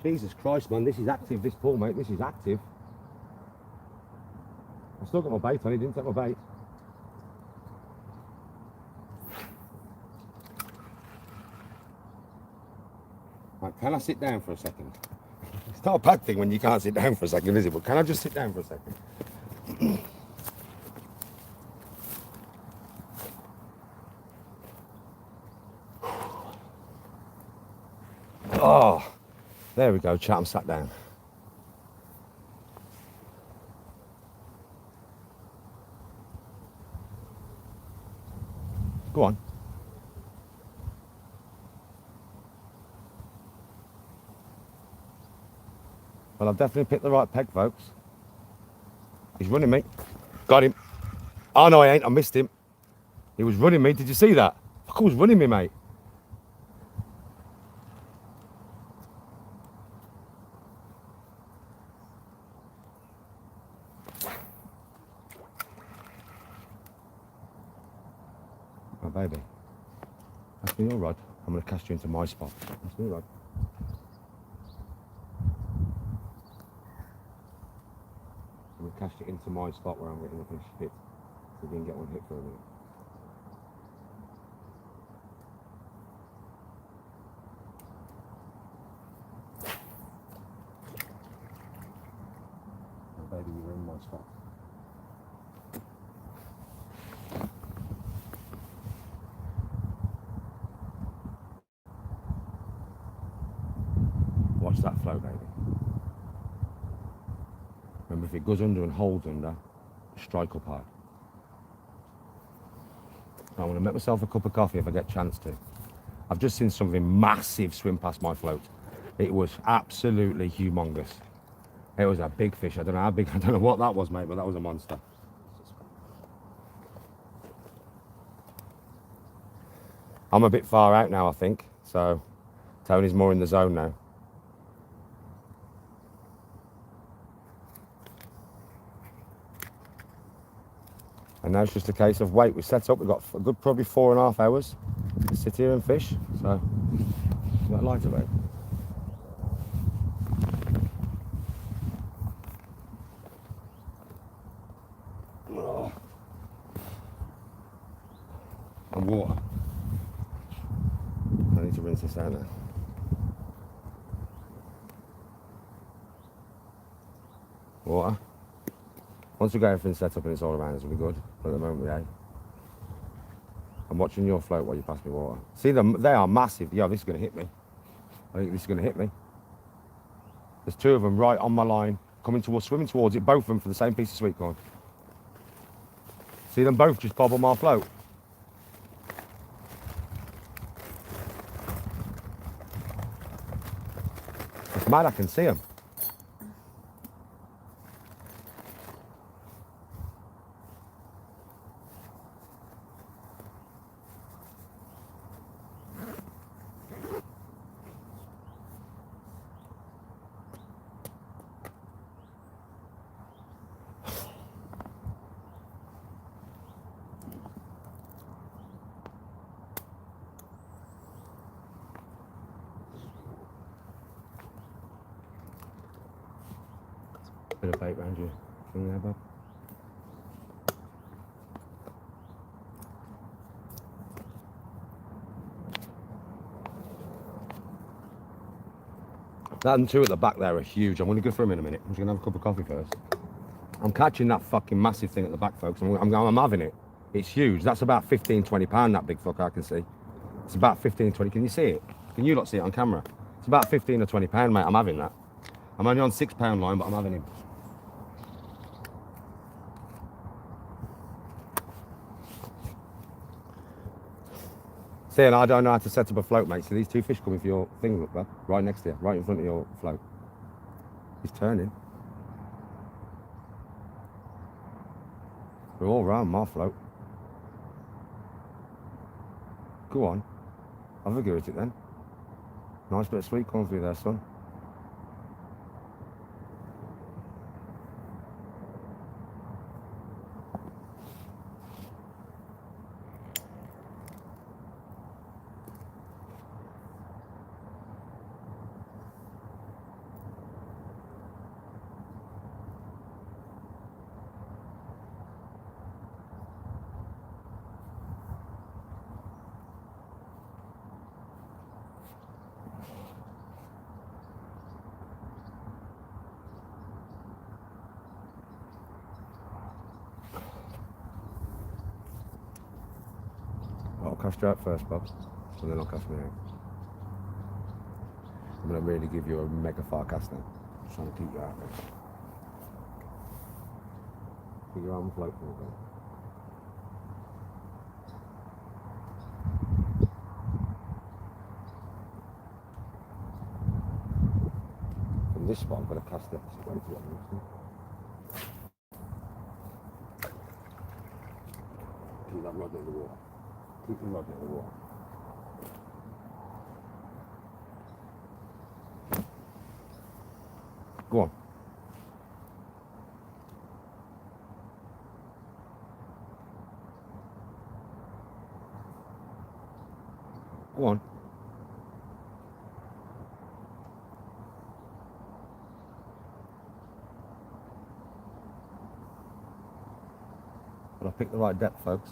Jesus Christ, man, this is active, this pool, mate, this is active. I still got my bait on, he didn't take my bait. Right, can I sit down for a second? It's not a bad thing when you can't sit down for a second, is it? But can I just sit down for a second? Oh, there we go, chat, I'm sat down. Go on. Well, I've definitely picked the right peg, folks. He's running me. Got him. Oh, no, I ain't. I missed him. He was running me. Did you see that? Fuck, was running me, mate. Oh, baby. That's me your rod. I'm going to cast you into my spot. That's me rod. I'm going to cast it into my spot where I'm getting a fish hit. So you can get one hit for a minute. Oh, baby, you're in my spot. Watch that flow, baby. Remember, if it goes under and holds under, strike up hard. I want to make myself a cup of coffee if I get a chance to. I've just seen something massive swim past my float. It was absolutely humongous. It was a big fish. I don't know how big, I don't know what that was, mate, but that was a monster. I'm a bit far out now, I think, so Tony's more in the zone now. And now it's just a case of wait. We set up, we've got a good probably 4.5 hours to sit here and fish. So, got a lighter, mate. Oh. And water. I need to rinse this out now. Water. Once we get everything set up and it's all around us, we'll be good. But at the moment, we ain't. I'm watching your float while you pass me water. See them? They are massive. Yeah, this is going to hit me. I think this is going to hit me. There's two of them right on my line, coming towards, swimming towards it, both of them for the same piece of sweet corn. See them both just bob on my float. It's mad, I can see them. Bit of bait round you. Thing there, bub. That and two at the back there are huge. I'm going to go for them in a minute. I'm just going to have a cup of coffee first. I'm catching that fucking massive thing at the back, folks. I'm having it. It's huge. That's about 15, 20 pound, that big fuck I can see. It's about 15, 20. Can you see it? Can you not see it on camera? It's about 15 or 20 pound, mate. I'm having that. I'm only on 6 pound line, but I'm having him. See, and I don't know how to set up a float, mate. So these two fish coming for your thing, look, bud. Right next to you, right in front of your float. He's turning. They're all round my float. Go on. Have a go at it then. Nice bit of sweet corn for you there, son. Cast you out first, Bob, and then I'll cast me out. I'm going to really give you a mega far cast now. Just trying to keep you out there. Keep your arm float for me, Bob. From this spot, I'm going to cast the opposite way to what I'm used to. Keep that rod near the water. Keep the rod near the water. Go on. Go on. But I picked the right depth, folks.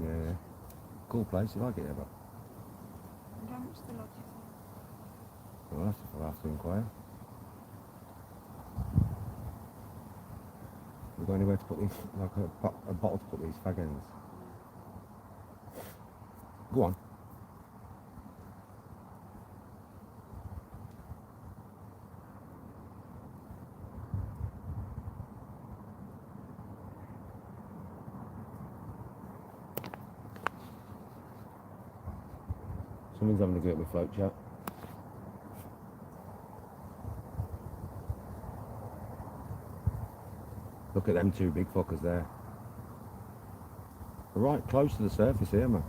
Yeah. Cool place, you like it ever? And how much the lodge is Well, that's what I'll have to inquire. We've got anywhere to put these, like a bottle to put these fag ends. Go on. Someone's having a go at my float, chat. Look at them two big fuckers there. They're right close to the surface here, man.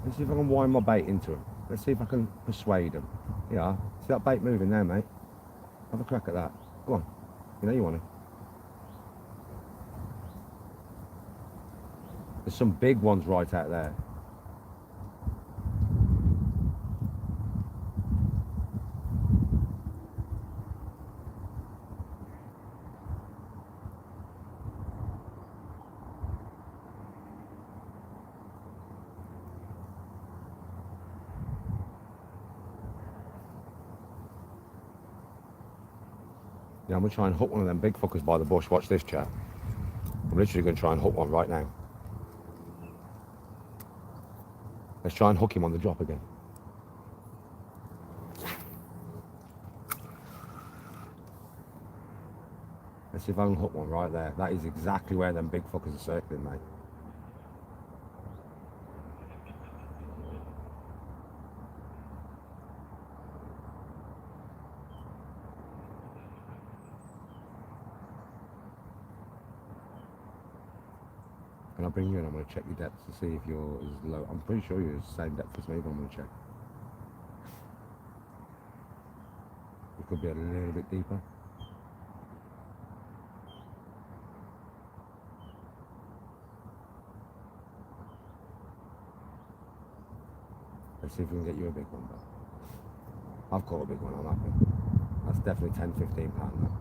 Let's see if I can wind my bait into them. Let's see if I can persuade them. Yeah, see that bait moving there, mate? Have a crack at that. Go on. You know you want to. There's some big ones right out there. Yeah, I'm going to try and hook one of them big fuckers by the bush. Watch this, chap. I'm literally going to try and hook one right now. Let's try and hook him on the drop again. Let's see if I can hook one right there. That is exactly where them big fuckers are circling, mate. Can I bring you in? I'm going to check your depth to see if you're as low. I'm pretty sure you're the same depth as me, but I'm going to check. It could be a little bit deeper. Let's see if we can get you a big one, though. I've caught a big one, I'm happy. That's definitely 10, 15 pounds now.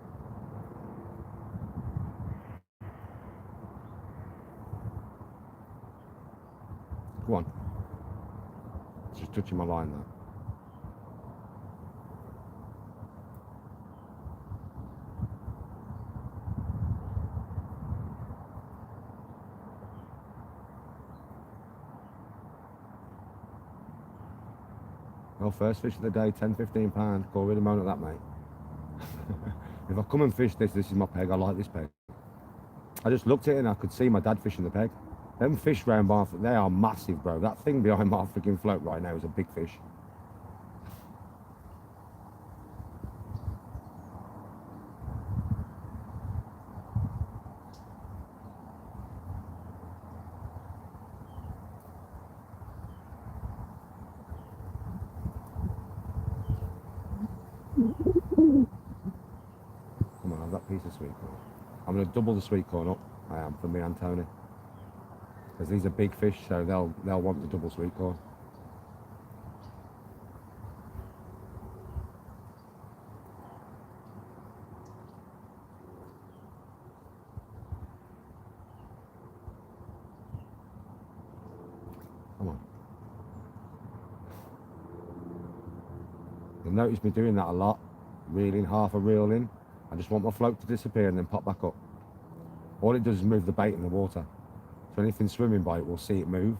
Go on. It's just touching my line now. Well, first fish of the day, 10, 15 pounds. Call really moan at that, mate. If I come and fish this is my peg. I like this peg. I just looked at it and I could see my dad fishing the peg. Them fish round by, they are massive, bro. That thing behind my freaking float right now is a big fish. Come on, have that piece of sweet corn. I'm going to double the sweet corn up. I am, for me and Tony. Because these are big fish, so they'll want the double sweet corn. Come on. You'll notice me doing that a lot. Reeling half a reel in. I just want my float to disappear and then pop back up. All it does is move the bait in the water. So anything swimming by it will see it move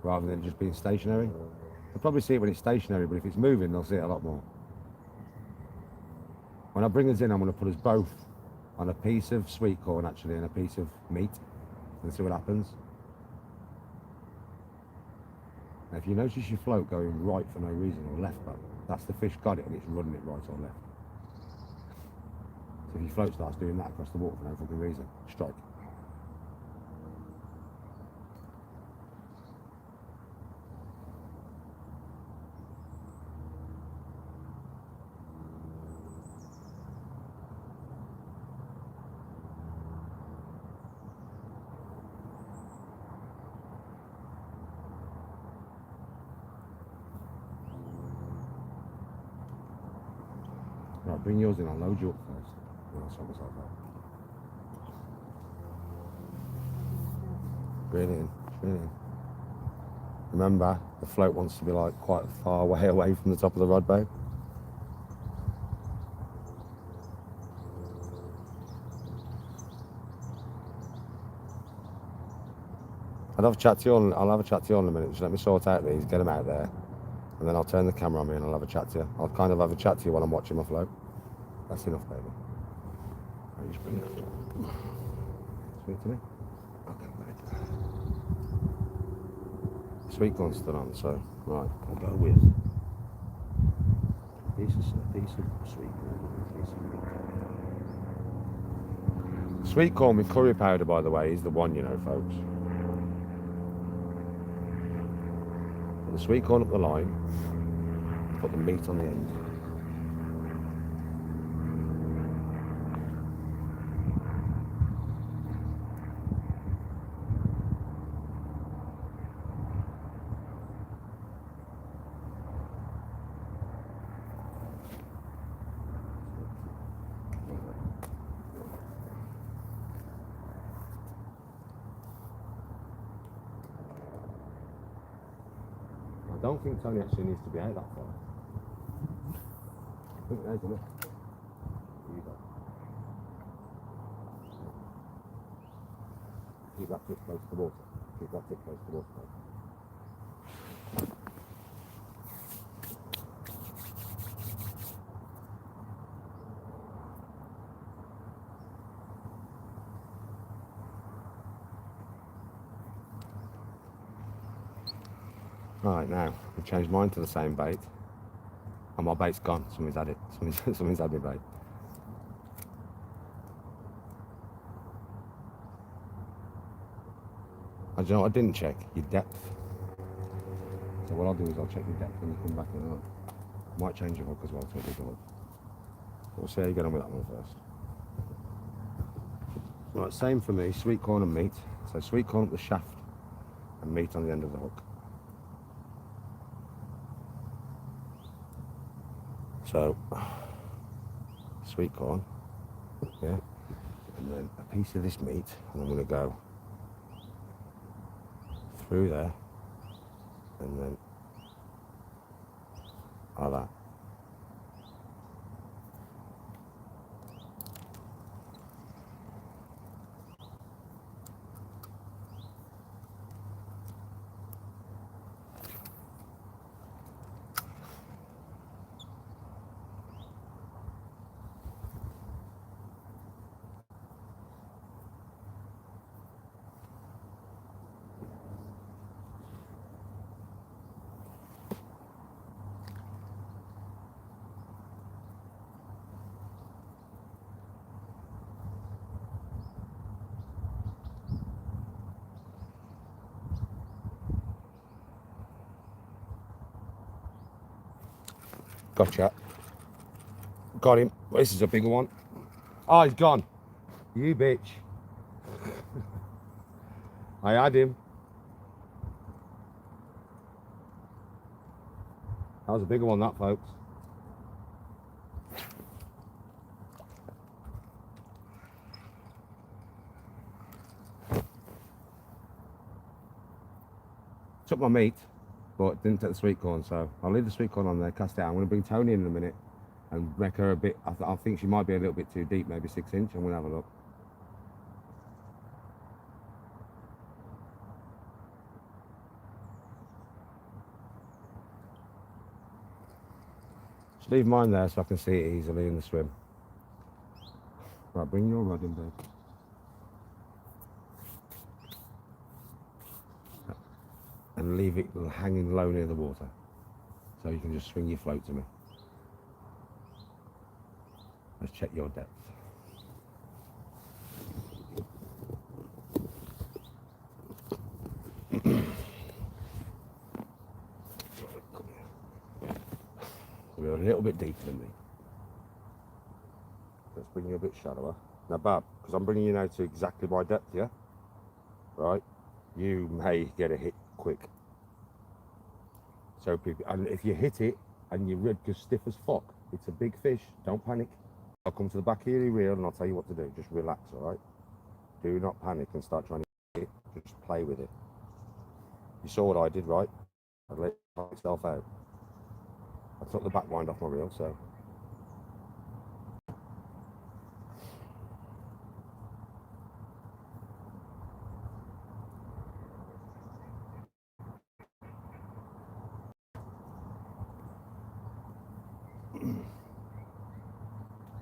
rather than just being stationary. They'll probably see it when it's stationary, but if it's moving, they'll see it a lot more. When I bring us in, I'm going to put us both on a piece of sweet corn actually and a piece of meat and see what happens. Now, if you notice your float going right for no reason or left, that's the fish got it and it's running it right or left. So if your float starts doing that across the water for no fucking reason, strike. Right, bring yours in, I'll load you up first. Then I'll sort myself out. Bring it in, bring it in. Remember, the float wants to be like quite far way away from the top of the rod, babe. I'll have a chat to you in a minute. Just let me sort out these, get them out there. And then I'll turn the camera on me and I'll have a chat to you. I'll kind of have a chat to you while I'm watching my float. That's enough, baby. Right, just bring it up. Speak to me. Okay, mate. Sweet corn's still on, so right, I'll go with a piece of sweet corn. Sweet corn with curry powder, by the way, is the one, you know, folks. Put the sweet corn up the line, put the meat on the end. I don't think Tony actually needs to be out that far. I think there's enough. Here you go. Keep that tip close to the water. Keep that tip close to the water. Right, now, I've changed mine to the same bait. And my bait's gone. Somebody's had it. Somebody's had my bait. And you know what I didn't check? Your depth. So what I'll do is I'll check your depth when you come back in. Might change your hook as well to a bigger hook. We'll see how you get on with that one first. Right, same for me, sweet corn and meat. So sweet corn up the shaft and meat on the end of the hook. So, sweet corn, yeah, and then a piece of this meat, and I'm going to go through there, and then like that. Gotcha. Got him. This is a bigger one. Oh, he's gone. You bitch. I had him. That was a bigger one, that, folks. Took my meat, but didn't take the sweet corn, so I'll leave the sweet corn on there, cast it out. I'm going to bring Tony in a minute, and make her a bit. I think she might be a little bit too deep, maybe 6 inch. I'm gonna have a look. Just leave mine there so I can see it easily in the swim. Right, bring your rod in, babe. And leave it hanging low near the water, so you can just swing your float to me. Let's check your depth. We're a little bit deeper than me. Let's bring you a bit shallower. Now, Bab, because I'm bringing you now to exactly my depth, yeah? Right? You may get a hit quick. So, and if you hit it and your rib goes stiff as fuck, it's a big fish, don't panic. I'll come to the back of your reel and I'll tell you what to do. Just relax, all right? Do not panic and start trying to hit it. Just play with it. You saw what I did, right? I let myself out. I took the back wind off my reel, so.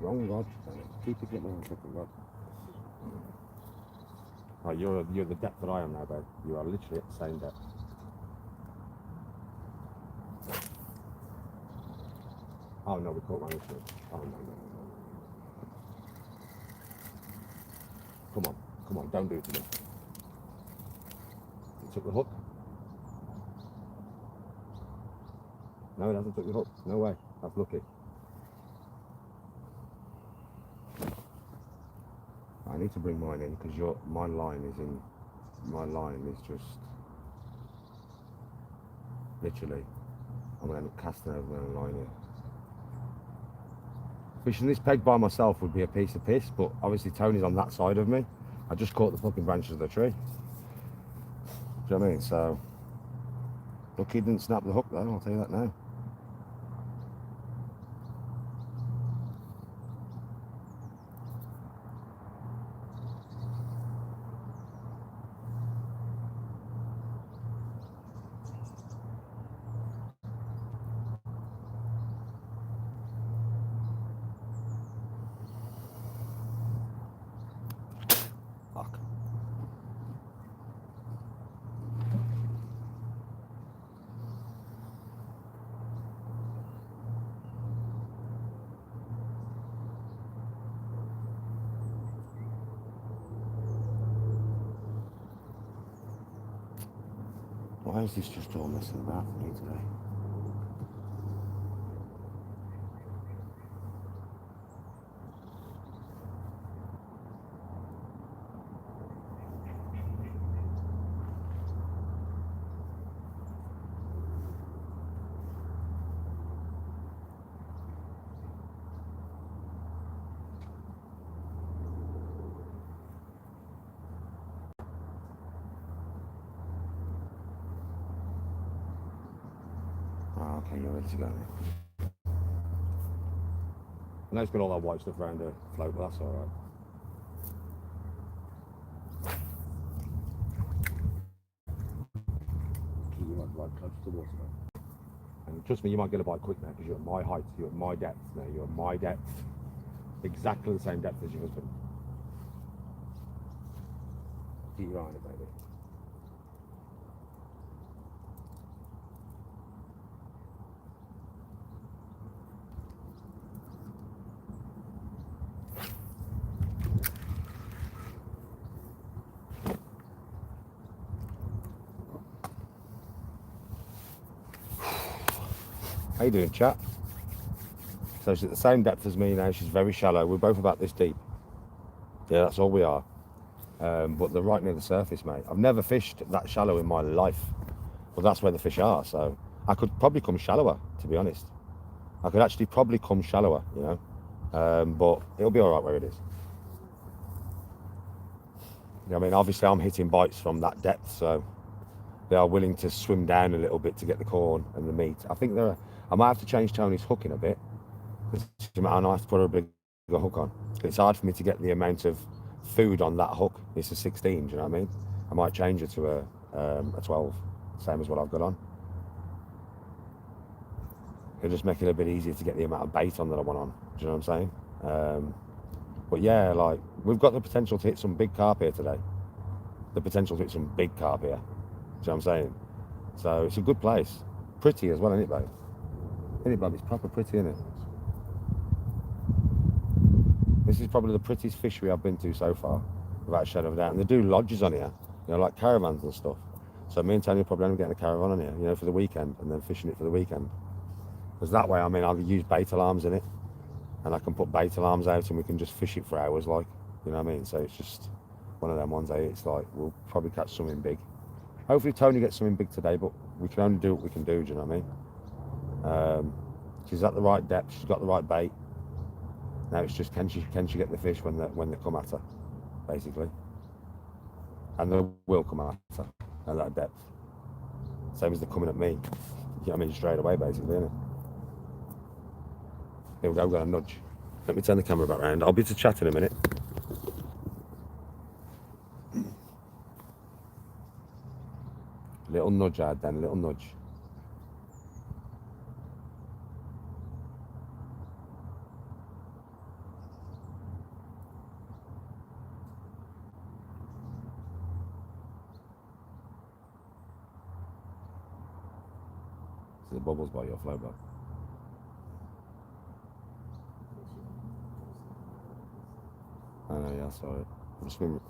Wrong rod. Keep picking up my own fucking rod. Right, you're the depth that I am now, babe. You are literally at the same depth. Oh no, we caught one issue. Oh no. Come on, don't do it to me. You took the hook? No, it hasn't took the hook. No way. That's lucky. I need to bring mine in because my line is just literally. I'm gonna end up casting over my own line here. Fishing this peg by myself would be a piece of piss, but obviously Tony's on that side of me. I just caught the fucking branches of the tree. Do you know what I mean? So lucky he didn't snap the hook though, I'll tell you that now. Fuck. Why is this just all messing about for me today? Oh, okay, you're ready to go now. I know it's got all that white stuff around the float, but that's alright. Keep your rod right close to the water though. And trust me, you might get a bite quick now because you're at my height, you're at my depth now, you're at my depth. Exactly the same depth as your husband. Keep your eye on it, baby. How you doing, chap? So she's at the same depth as me now. She's very shallow. We're both about this deep. Yeah, that's all we are. But they're right near the surface, mate. I've never fished that shallow in my life. But that's where the fish are. So I could probably come shallower, to be honest. I could actually probably come shallower, you know. But it'll be all right where it is. You know, I mean, obviously I'm hitting bites from that depth, so they are willing to swim down a little bit to get the corn and the meat. I think I might have to change Tony's hooking a bit. No matter how nice to put a bigger hook on. It's hard for me to get the amount of food on that hook. It's a 16, do you know what I mean? I might change it to a 12, same as what I've got on. It'll just make it a bit easier to get the amount of bait on that I want on. Do you know what I'm saying? But yeah, like, we've got the potential to hit some big carp here today. The potential to hit some big carp here. Do you know what I'm saying? So it's a good place. Pretty as well, isn't it, babe? Isn't it, babe? It's proper pretty, isn't it? This is probably the prettiest fishery I've been to so far, without a shadow of a doubt. And they do lodges on here, you know, like caravans and stuff. So me and Tony are probably only getting a caravan on here, you know, for the weekend, and then fishing it for the weekend. Because that way, I mean, I'll use bait alarms in it, and I can put bait alarms out, and we can just fish it for hours, like, you know what I mean? So it's just one of them ones. It's like we'll probably catch something big. Hopefully, Tony gets something big today, but we can only do what we can do. Do you know what I mean? She's at the right depth. She's got the right bait. Now it's just can she get the fish when they come at her, basically, and they will come at her at that depth. Same as they're coming at me. You know what I mean? Straight away, basically, isn't it? Here we go. We've got a nudge. Let me turn the camera back round. I'll be to chat in a minute. Little nudge I had then. A little nudge. The bubbles by your flow boat. I know, yeah, sorry. I'm swimming.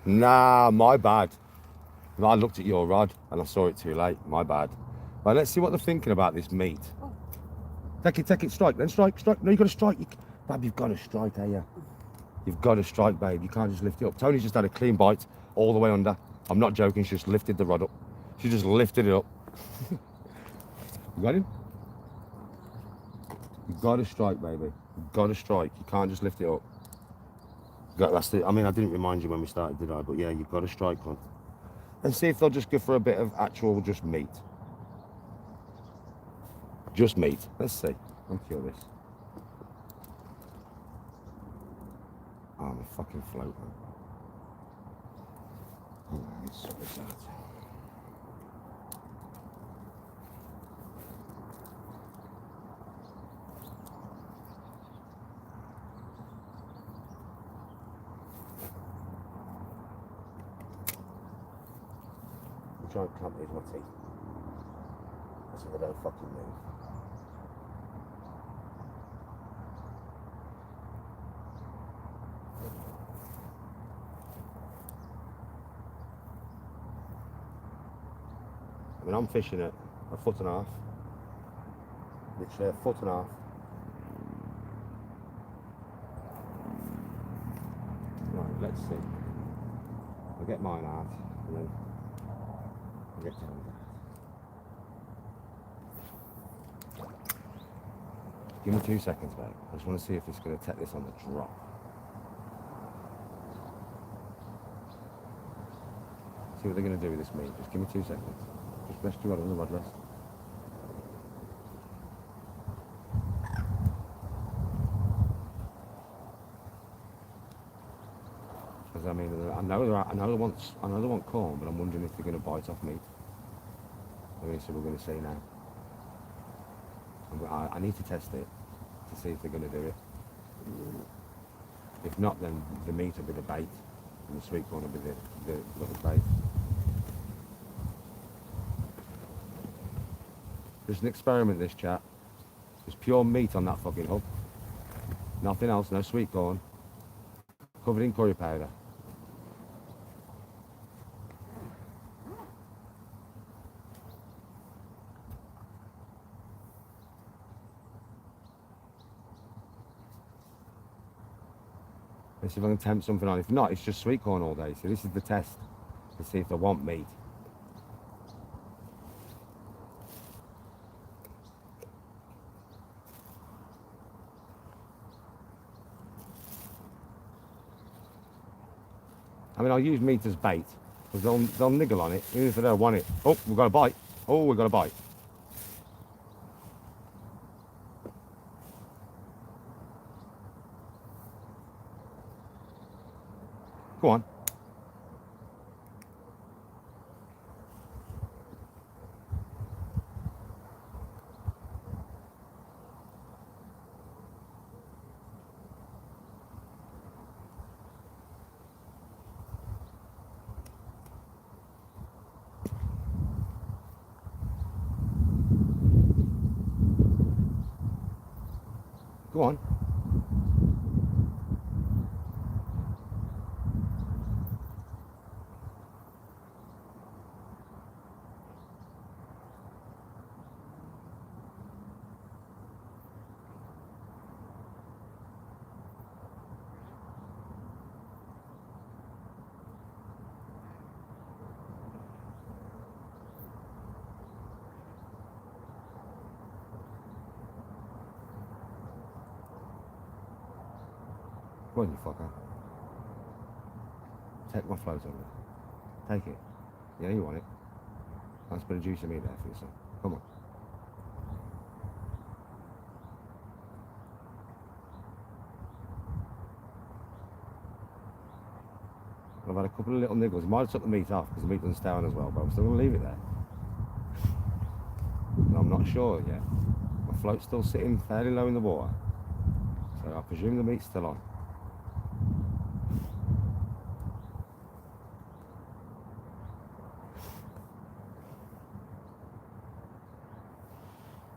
Nah, my bad. I looked at your rod and I saw it too late. My bad. Right, let's see what they're thinking about this meat. Oh. Take it, strike. Then strike. No, you've got to strike. Babe, you've got to strike, hey, yeah. You've got to strike, babe. You can't just lift it up. Tony's just had a clean bite all the way under. I'm not joking. She just lifted the rod up. She just lifted it up. You got him? You got to strike, baby. You got to strike. You can't just lift it up. I mean, I didn't remind you when we started, did I? But yeah, you've got to strike one. And see if they'll just go for a bit of actual just meat. Just meat. Let's see. I'm curious. Oh, I'm a fucking float, man. Oh, let's sort this out. Try and clamp these with my teeth. So they don't fucking move. I mean, I'm fishing at 1.5 foot. Literally 1.5 foot. Right, let's see. I'll get mine out and then get down there. Give me 2 seconds, mate. I just want to see if it's going to take this on the drop. See what they're going to do with this meat. Just give me 2 seconds. Just rest your rod on the rod rest. Because I mean, I know they want corn, but I'm wondering if they're going to bite off meat. So we're going to see now. I need to test it to see if they're going to do it. If not, then the meat will be the bait, and the sweet corn will be the little bait. Just an experiment, this chat. Just pure meat on that fucking hook. Nothing else, no sweet corn. Covered in curry powder. Let's see if I can tempt something on. If not, it's just sweet corn all day. So this is the test to see if they want meat. I mean, I'll use meat as bait because they'll niggle on it even if they don't want it. Oh, we've got a bite. Oh, we've got a bite. Go on. Go on. Go on, you fucker. Take my float over. Take it. Yeah, you want it. Nice bit of juice of meat there for you, son. Come on. I've had a couple of little niggles. Might have took the meat off because the meat doesn't stay on as well, but I'm still going to leave it there. But I'm not sure yet. My float's still sitting fairly low in the water, so I presume the meat's still on.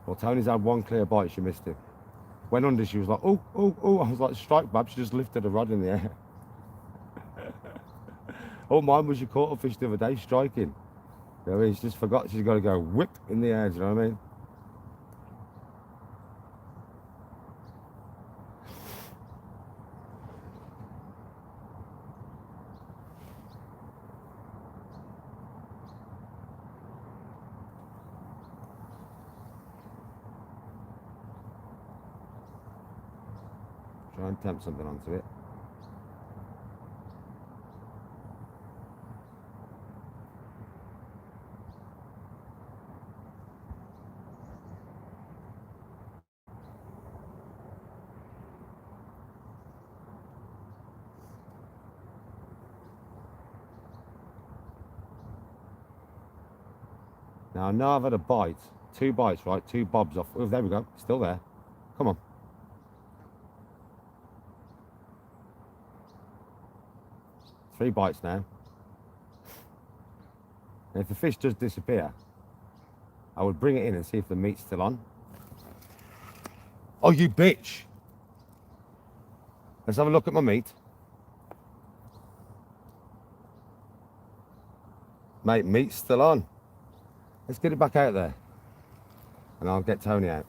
Well, Tony's had one clear bite, she missed it. Went under, she was like, oh, oh, oh. I was like, strike, Bab. She just lifted a rod in the air. Oh, mine was your caught a fish the other day, striking. You know what I mean? She just forgot she's got to go whip in the air, do you know what I mean? Try and tempt something onto it. Now I know I've had a bite, 2 bites, right? 2 bobs off. Oh, there we go, still there. Come on. Three bites now. And if the fish does disappear, I would bring it in and see if the meat's still on. Oh, you bitch! Let's have a look at my meat. Mate, meat's still on. Let's get it back out there. And I'll get Tony out.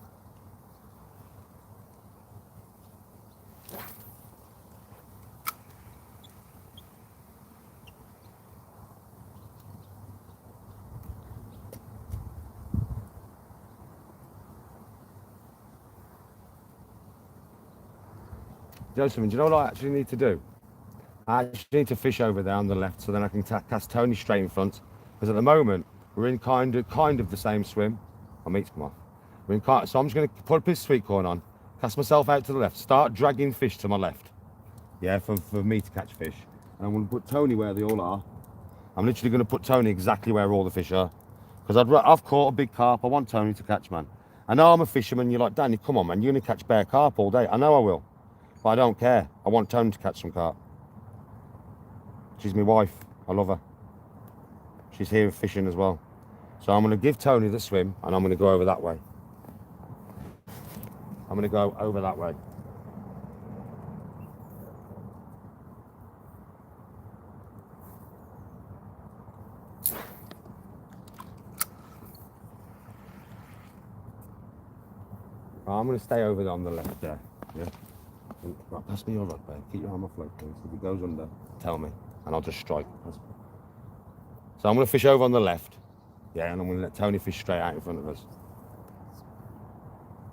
Joseph, do you know what I actually need to do? I actually need to fish over there on the left so then I can cast Tony straight in front. Because at the moment, we're in kind of the same swim. My meat's come off. We're in so I'm just going to put up his sweet corn on, cast myself out to the left, start dragging fish to my left. Yeah, for me to catch fish. And I'm going to put Tony where they all are. I'm literally going to put Tony exactly where all the fish are. Because I've caught a big carp. I want Tony to catch, man. I know I'm a fisherman. You're like, Danny, come on, man. You're going to catch bare carp all day. I know I will. But I don't care. I want Tony to catch some carp. She's my wife. I love her. She's here fishing as well. So I'm going to give Tony the swim and I'm going to go over that way. I'm going to go over that way. I'm going to stay over there on the left there. Yeah. Right, pass me your rod, babe. Keep your arm off float, please. If it goes under, tell me, and I'll just strike. So I'm going to fish over on the left. Yeah, and I'm going to let Tony fish straight out in front of us.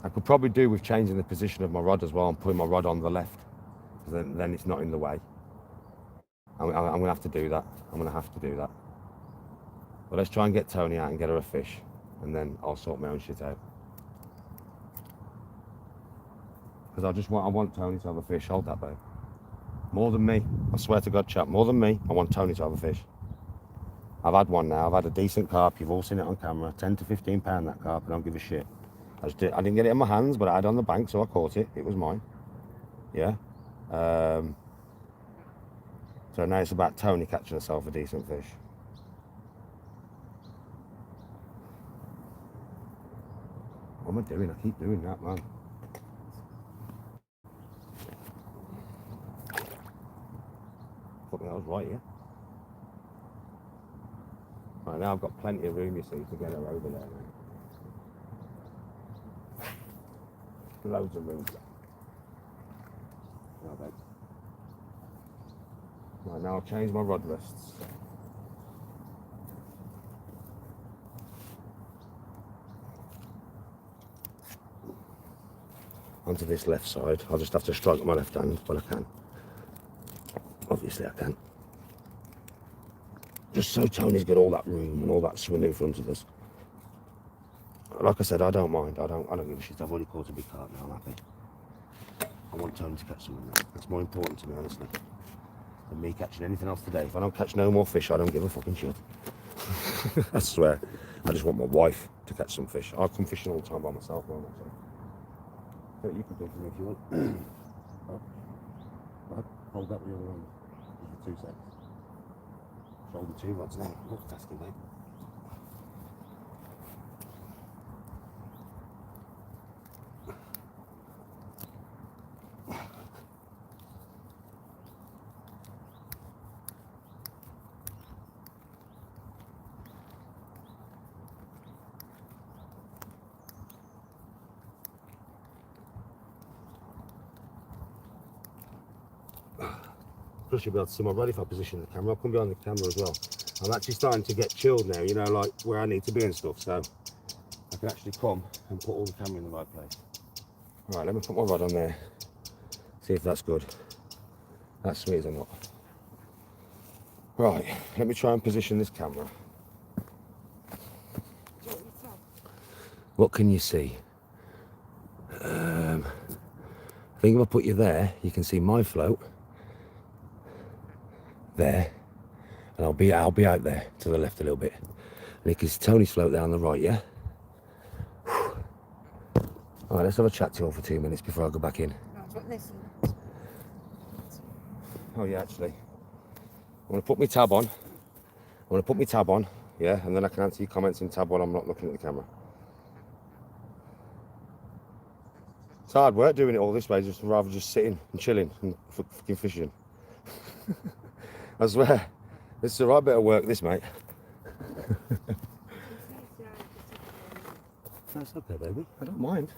I could probably do with changing the position of my rod as well and putting my rod on the left. Because then it's not in the way. I'm going to have to do that. I'm going to have to do that. But let's try and get Tony out and get her a fish. And then I'll sort my own shit out. Because I want Tony to have a fish. Hold that, babe. More than me. I swear to God, chap. More than me. I want Tony to have a fish. I've had one now. I've had a decent carp. You've all seen it on camera. 10 to 15 pound that carp. I don't give a shit. I didn't get it in my hands, but I had it on the bank, so I caught it. It was mine. Yeah. So now it's about Tony catching herself a decent fish. What am I doing? I keep doing that, man. Fuck me, I was right here. Right, now I've got plenty of room, you see, to get her over there now. Loads of room. Right, now I'll change my rod rests. Onto this left side. I'll just have to strike with my left hand, but I can. Obviously I can. Just so Tony's got all that room and all that swing in front of us. Like I said, I don't mind. I don't give a shit. I've already caught a big carp now. I'm happy. I want Tony to catch something now. That's more important to me, honestly, than me catching anything else today. If I don't catch no more fish, I don't give a fucking shit. I swear. I just want my wife to catch some fish. I come fishing all the time by myself, won't I? So you can do for me if you want. Hold that with your other hand. Just for 2 seconds. Shoulder 2 rods now. Multitasking, mate. Plus you'll be able to see my rod if I position the camera. I'll come behind the camera as well. I'm actually starting to get chilled now, you know, like where I need to be and stuff, so I can actually come and put all the camera in the right place. Right, let me put my rod on there, see if that's good. That's sweet as a nut. Right, let me try and position this camera. What can you see? I think if I put you there, you can see my float. There, and I'll be out there to the left a little bit, and you can see Tony's float there on the right. Yeah. All right, let's have a chat to you all for 2 minutes before I go back in. Oh yeah, actually, I'm gonna put my tab on. Yeah, and then I can answer your comments in tab while I'm not looking at the camera. It's hard work doing it all this way, just rather just sitting and chilling and fucking fishing. I swear, this is a right bit of work, this, mate. That's okay, baby. I don't mind.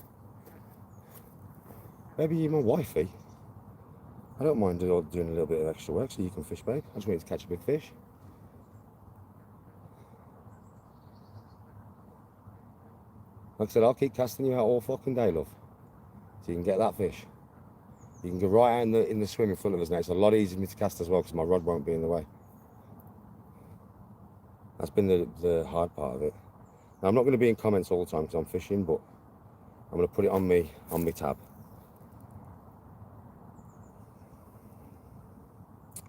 Maybe you're my wifey. I don't mind doing a little bit of extra work so you can fish, babe. I just want you to catch a big fish. Like I said, I'll keep casting you out all fucking day, love. So you can get that fish. You can go right out in the swim in front of us now. It's a lot easier for me to cast as well because my rod won't be in the way. That's been the hard part of it. Now, I'm not going to be in comments all the time because I'm fishing, but I'm going to put it on me tab.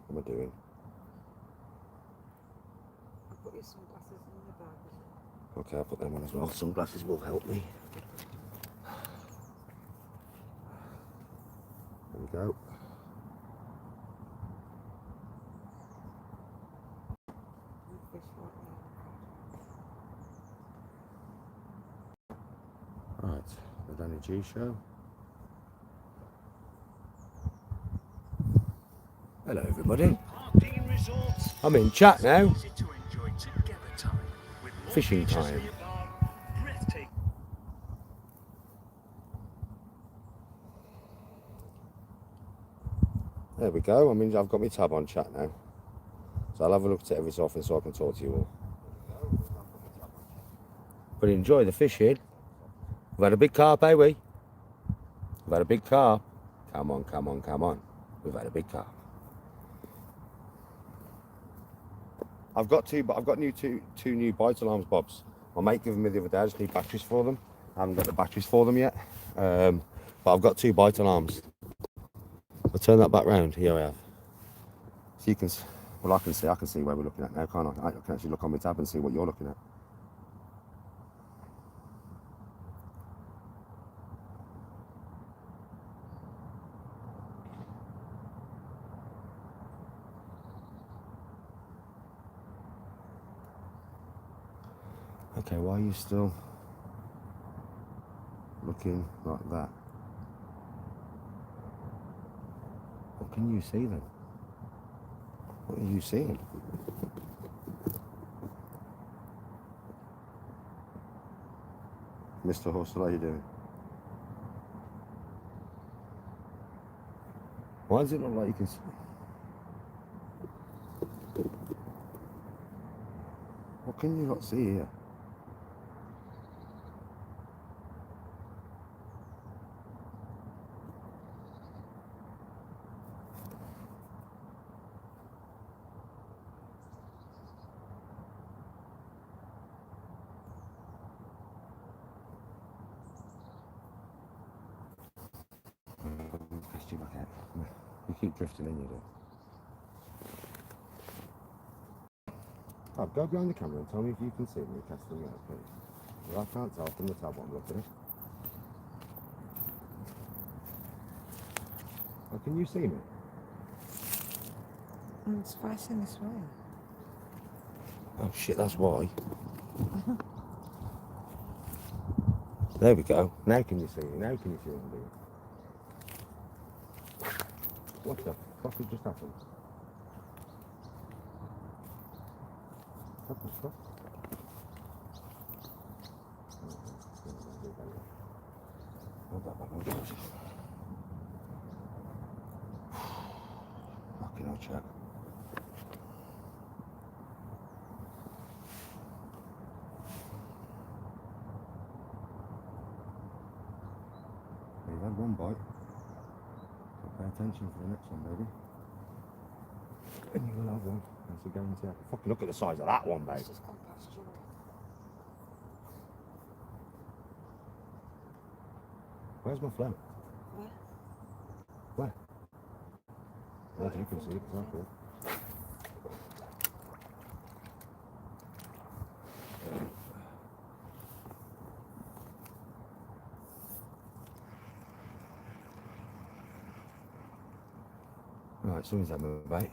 What am I doing? I'll put your sunglasses in the bag as well. Okay, I'll put them on as well. Sunglasses will help me. There we go. Right, the Danny G show. Hello everybody. I'm in chat now. Fishing time. There we go. I mean, I've got my tab on chat now. So I'll have a look at it every so often so I can talk to you all. But enjoy the fishing. We've had a big carp, eh, we? We've had a big carp. Come on, come on, come on. We've had a big carp. I've got two new bite alarms, Bobs. My mate gave them me the other day. I just need batteries for them. I haven't got the batteries for them yet. But I've got 2 bite alarms. I'll turn that back round. Here I have. So you can, well, I can see where we're looking at now, can't I? I can actually look on my tab and see what you're looking at. Okay, why are you still looking like that? What can you see then? What are you seeing? Mr. Horsell, how are you doing? Why does it look like you can see? What can you not see here? Cast you back out. You keep drifting in, you do. Oh, go behind the camera and tell me if you can see me casting me out, please. Well, I can't tell from the tab what I'm looking at. Oh, can you see me? It's facing this way. Oh shit, that's why. There we go. Now can you see me? Now can you see what I'm doing? What the fuck has just happened? What the fuck? Fucking hell, chap. You've had one bite. So pay attention for the next one, baby. And you will have one. That's a guarantee. Fucking look at the size of that one, babe. It's just gone past you. Where's my flow? Where? Where? Well, you can see it, because I could. Right, so is that move, mate?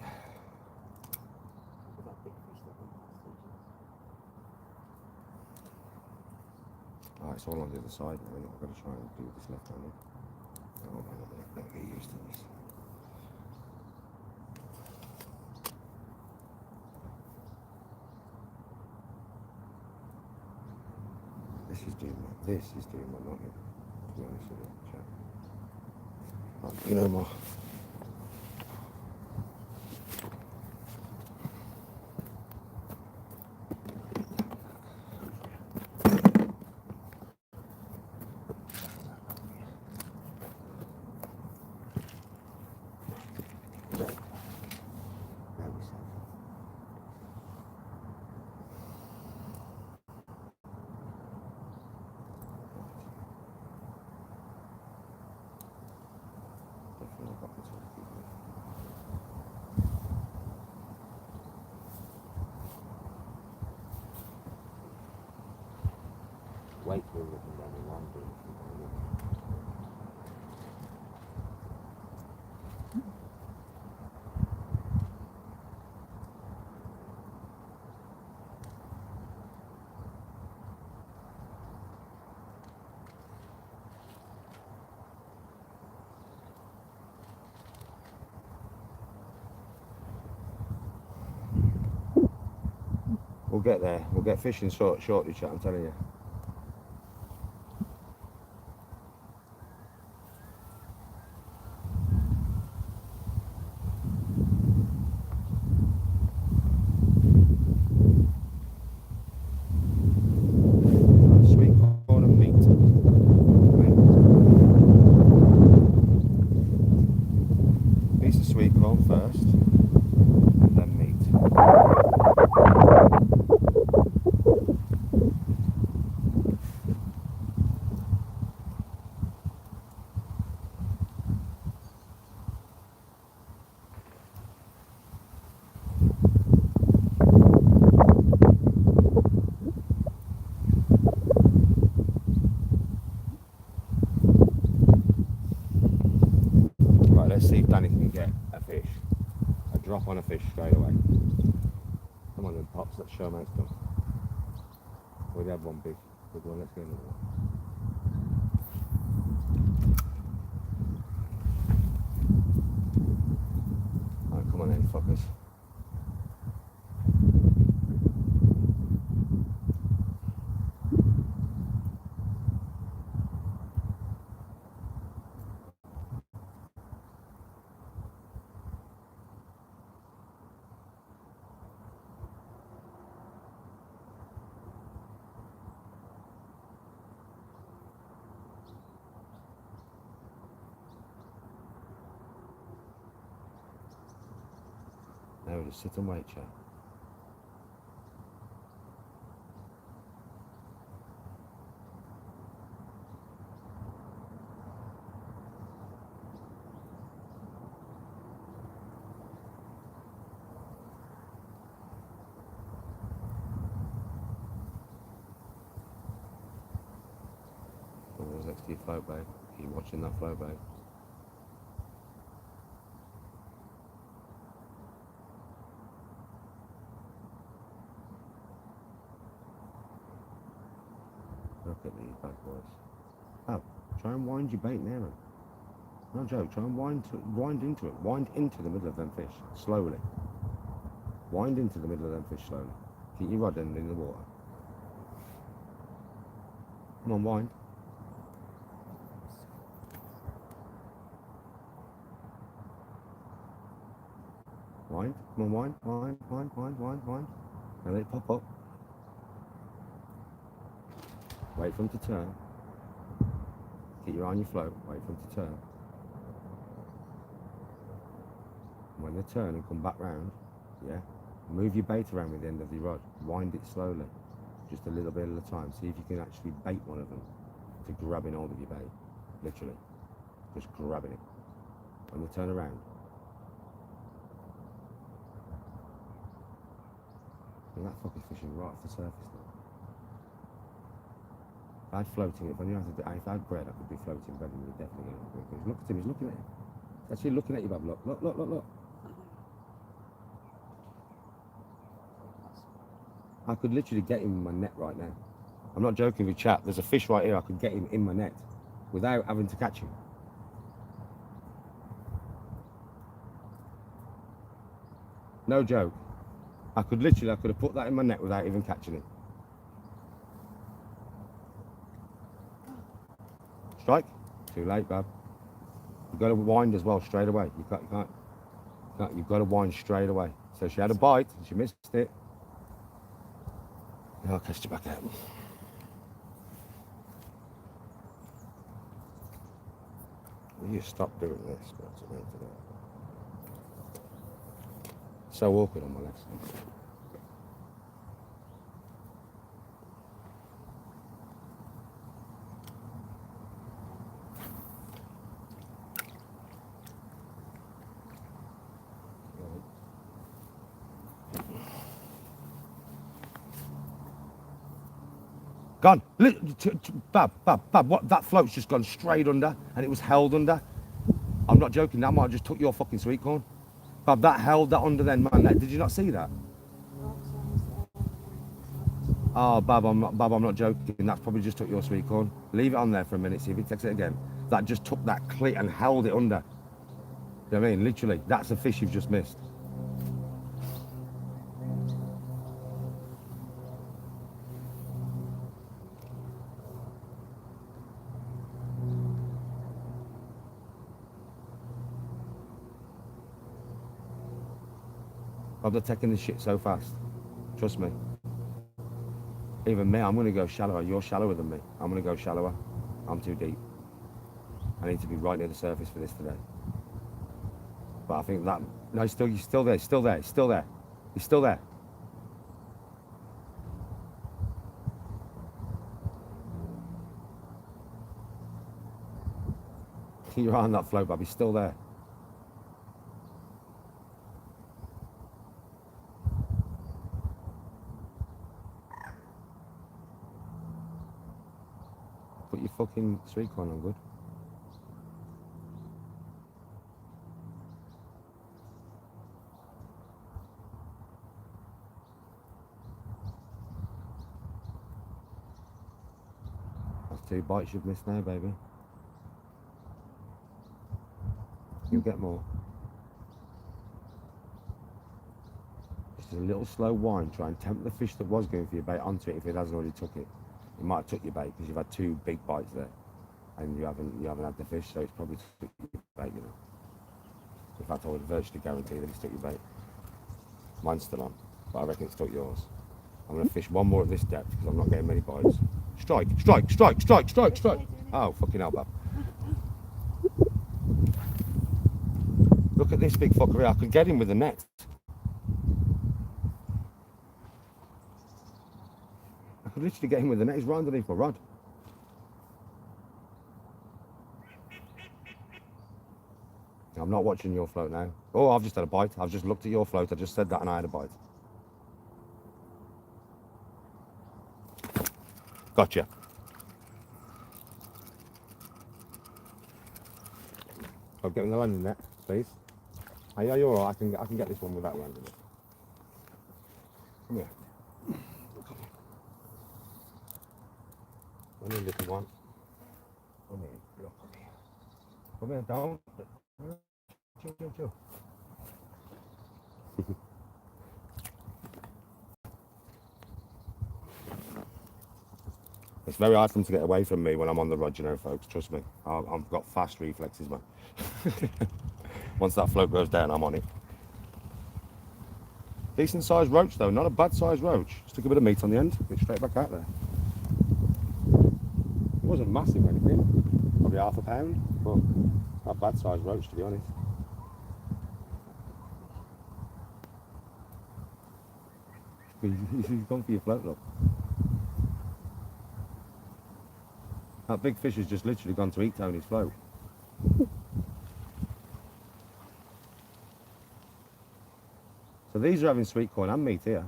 Alright, it's all on the other side now. I've got to try and do this left-handed. Oh, hang on a minute. Let me get used to this. This is doing my noggin. To be honest with you, chap. You know my... Wait for looking down the line, doing We'll get there. We'll get fishing shortly, chat, I'm telling you. Sweet corn and meat. Right. Piece of sweet corn first, and then meat. fish straight away. Come on then, Pops, let's show them how it's done. We had one big one, let's get another one. Alright, come on then, fuckers. Now we just sit and wait, chat. Oh, there's next to your float, babe. Keep watching that float, babe. Look at these bad boys. Oh, try and wind your bait near them. No joke, try and wind into it. Wind into the middle of them fish, slowly. Wind into the middle of them fish slowly. Keep your rod end in the water. Come on, wind. Wind, come on, wind. And let it pop up. Wait for them to turn. Keep your eye on your float, wait for them to turn. When they turn and come back round, yeah, move your bait around with the end of your rod. Wind it slowly, just a little bit at a time. See if you can actually bait one of them to grabbing hold of your bait. Literally, just grabbing it. When they turn around. And that fucking fishing right off the surface now. If I had floating, if I knew how to do, if I had bread, I could be floating bread and we'd definitely get it. Look at him, he's looking at you. He's actually looking at you, Bob. Look. I could literally get him in my net right now. I'm not joking with chat. There's a fish right here. I could get him in my net without having to catch him. No joke. I could have put that in my net without even catching it. Strike? Too late, Bob. You've got to wind as well straight away. You've got to wind straight away. So she had a bite, she missed it. I'll catch you back out. Will you stop doing this? What's it meant to do? So awkward on my legs. Gone. Bab, what? That float's just gone straight under and it was held under. I'm not joking, that might have just took your fucking sweet corn. Bab, that held that under then, man. Did you not see that? Oh, Bab, I'm not joking. That's probably just took your sweet corn. Leave it on there for a minute, see if it takes it again. That just took that clit and held it under. You know what I mean? Literally, that's a fish you've just missed. Bob, they're taking this shit so fast. Trust me. Even me, I'm going to go shallower. You're shallower than me. I'm going to go shallower. I'm too deep. I need to be right near the surface for this today. But I think that... No, he's still there. He's still there. Keep your eye on that float, Bob. He's still there. Put your fucking sweet corn on good. 2 bites you've missed now, baby. You'll get more. Just a little slow wind. Try and tempt the fish that was going for your bait onto it if it hasn't already took it. It might have took your bait because you've had 2 big bites there, and you haven't had the fish, so it's probably took your bait, you know. In fact, I would virtually guarantee that it's took your bait. Mine's still on, but I reckon it's took yours. I'm going to fish one more at this depth because I'm not getting many bites. Strike, strike, strike, strike, strike, strike. Oh, fucking hell, Bob. Look at this big fucker here. I could get him with a net. I could literally get him with the net. He's right underneath my rod. I'm not watching your float now. Oh, I've just had a bite. I've just looked at your float. I just said that and I had a bite. Gotcha. Oh, get me the landing net, please. Oh, yeah, you're alright. I can get this one without landing it. Come here. Come here. Come here, little one. Come here. Look, come here. Come here, down. Chill, chill, chill. It's very hard for them to get away from me when I'm on the rod, you know, folks. Trust me. I've got fast reflexes, man. Once that float goes down, I'm on it. Decent sized roach, though. Not a bad sized roach. Stick a bit of meat on the end. Get straight back out there. It wasn't massive or anything. Probably half a pound. But not a bad sized roach, to be honest. He's gone for your float, look. That big fish has just literally gone to eat Tony's float. So these are having sweet corn and meat here.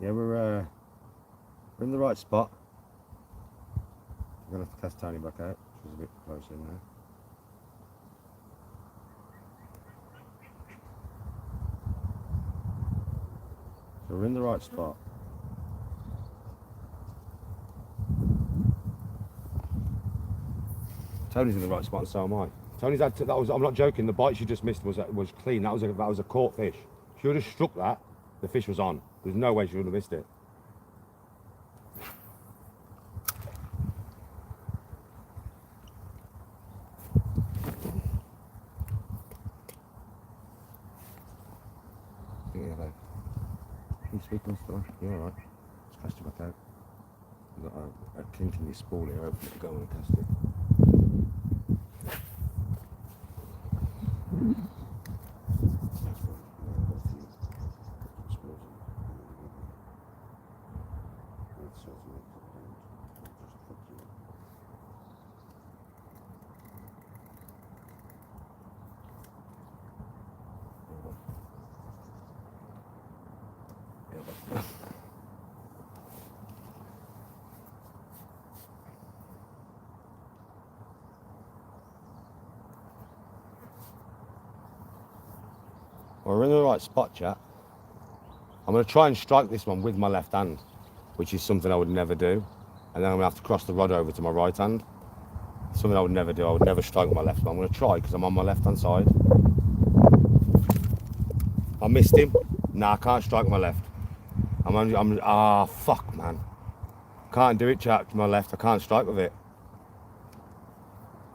Yeah, we're in the right spot. I'm gonna have to cast Tony back out. She's a bit closer in now. So we're in the right spot. Tony's in the right spot, and so am I. Tony's had that was. I'm not joking. The bite she just missed was clean. That was a caught fish. She would have struck that. The fish was on. There's no way she would have missed it. Yeah, babe. Can you speak on stuff? You're alright. Just cast it back out. You've got a kink in your spool here. Hopefully you go and cast it. Well, we're in the right spot, chat. I'm going to try and strike this one with my left hand, which is something I would never do. And then I'm going to have to cross the rod over to my right hand. Something I would never do. I would never strike with my left, but I'm going to try because I'm on my left hand side. I missed him. Nah, I can't strike with my left. Fuck, man. Can't do it, chat, with my left. I can't strike with it.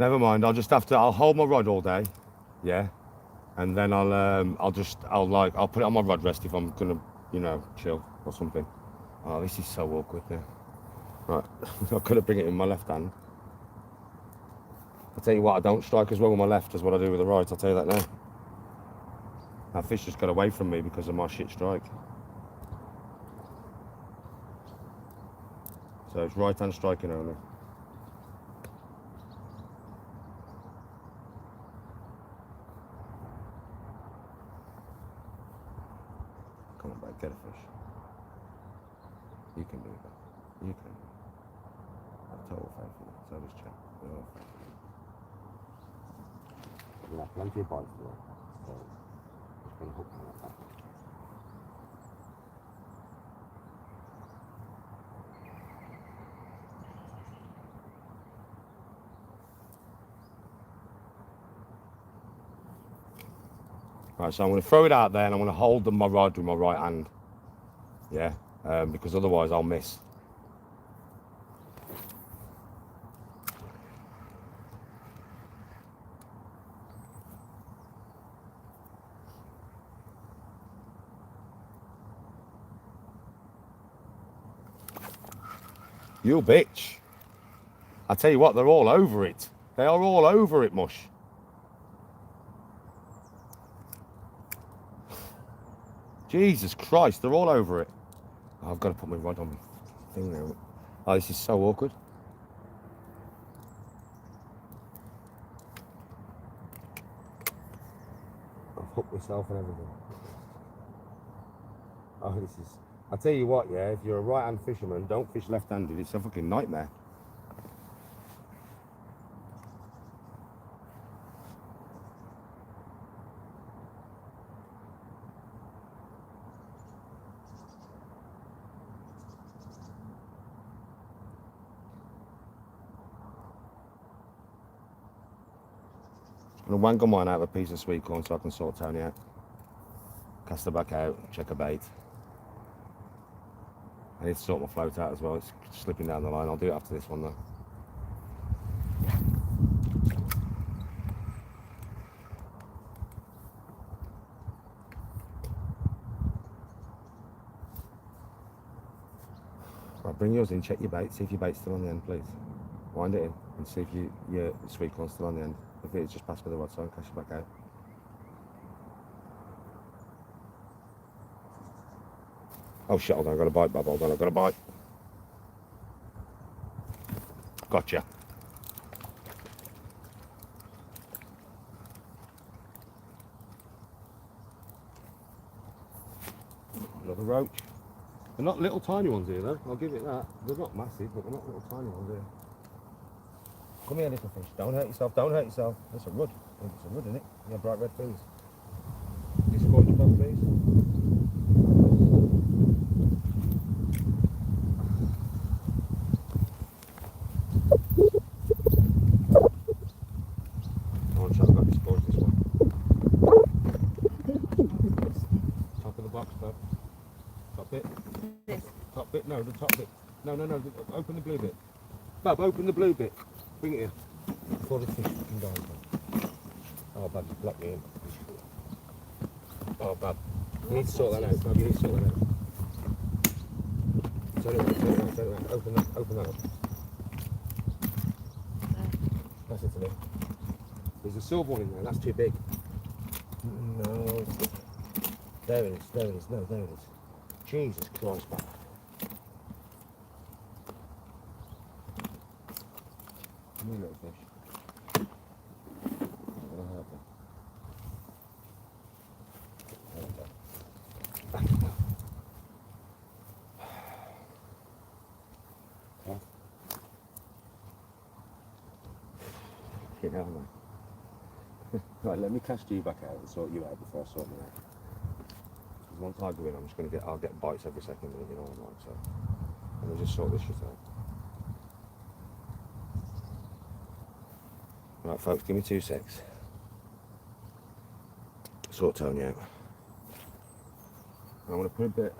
Never mind. I'll hold my rod all day. Yeah. And then I'll put it on my rod rest if I'm gonna, you know, chill or something. Oh, this is so awkward now. Right, I've got to bring it in my left hand. I'll tell you what, I don't strike as well with my left as what I do with the right, I'll tell you that now. That fish just got away from me because of my shit strike. So it's right hand striking only. Come on, babe. Get a fish. You can do it, Beth. You can. I've total faith in you. So does Chen. We're all faith in you. We'll have plenty of bites today. So, it's going to hook me like that. Right, so I'm going to throw it out there and I'm going to hold my rod with my right hand. Yeah, because otherwise I'll miss. You bitch. I tell you what, they're all over it. They are all over it, Mush. Jesus Christ, they're all over it. Oh, I've got to put my rod on my thing now. Oh, this is so awkward. I've hooked myself and everything. Oh, this is... I tell you what, yeah, if you're a right-hand fisherman, don't fish left-handed. It's a fucking nightmare. I'm going to wangle mine out of a piece of sweet corn so I can sort Tony out. Cast her back out, check her bait. I need to sort my float out as well. It's slipping down the line. I'll do it after this one though. Right, bring yours in, check your bait, see if your bait's still on the end, please. Wind it in and see if your sweet corn's still on the end. If it's just passed with the rod side, cast it back out. Oh shit, hold on, I've got a bite, Bob, hold on, I've got a bite. Gotcha. Another roach. They're not little tiny ones here though, I'll give it that. They're not massive, but they're not little tiny ones here. Come here, little fish. Don't hurt yourself, don't hurt yourself. That's a rudd. I think it's a rudd, isn't it? Yeah, bright red fins. You scorch your bum, please. Come on, Chuck, I've got to scorch this one. Top of the box, Bob. Top bit. This. Top bit, no, the top bit. No, open the blue bit. Bob, open the blue bit. Bring it in. Before the fish fucking dies, Bob. Oh, Bob, you blocked me in. Oh, Bob. You need to sort that out, Bob, you need to sort that out. Turn it around, turn it around. Open that up. Pass it to me. There's a silver one in there, that's too big. No. There it is, no, there it is. Jesus Christ, Bob. Come here, little fish. I'm gonna hurt them. There we go. You know, man. Right, let me cast you back out and sort you out before I sort me out. Because once I go in, I'll get bites every second minute, you know what I'm like, so. Let me just sort this shit out. Right, folks, give me 2 secs. Sort Tony out. I'm going to put a bit,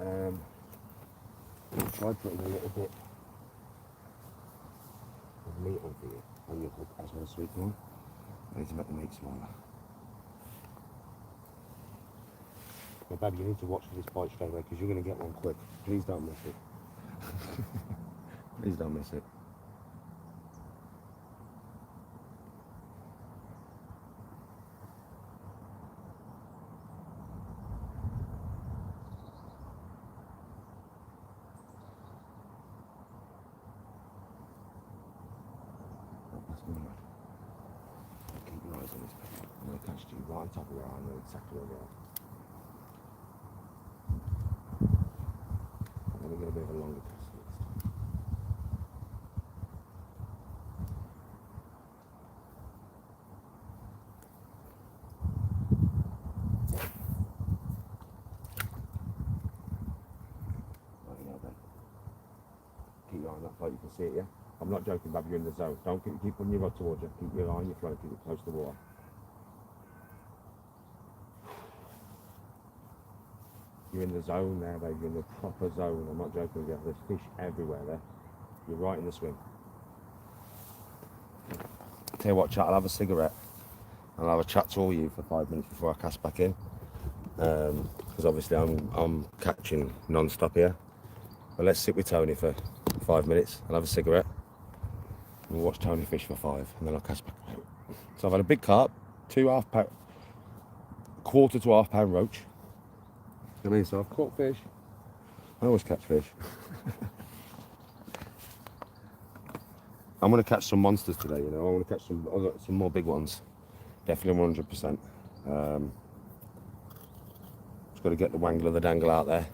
try putting a little bit of meat on for you, on your hook as well as sweet corn. I need to make the meat smaller. But baby, you need to watch for this bite straight away because you're going to get one quick. Please don't miss it. Please don't miss it. Keep your eyes on this baby. I'm going to catch you right on top of your arm, know exactly where we are. on that float, you can see it, yeah? I'm not joking, Bab, you're in the zone. Don't keep putting your rod towards you. Keep your eye on your float, keep it close to the water. You're in the zone there, baby. You're in the proper zone. I'm not joking with you. There's fish everywhere there. You're right in the swim. Tell you what, chat, I'll have a cigarette. And I'll have a chat to all you for 5 minutes before I cast back in. Because obviously I'm catching non-stop here. But let's sit with Tony for 5 minutes. I'll have a cigarette. And we'll watch Tony fish for 5. And then I'll cast back out. So I've had a big carp, 2 half-pound, quarter to half-pound roach. I mean, so I've caught fish. I always catch fish. I'm going to catch some monsters today, you know. I want to catch some more big ones. Definitely 100%. Just got to get the wangle of the dangle out there.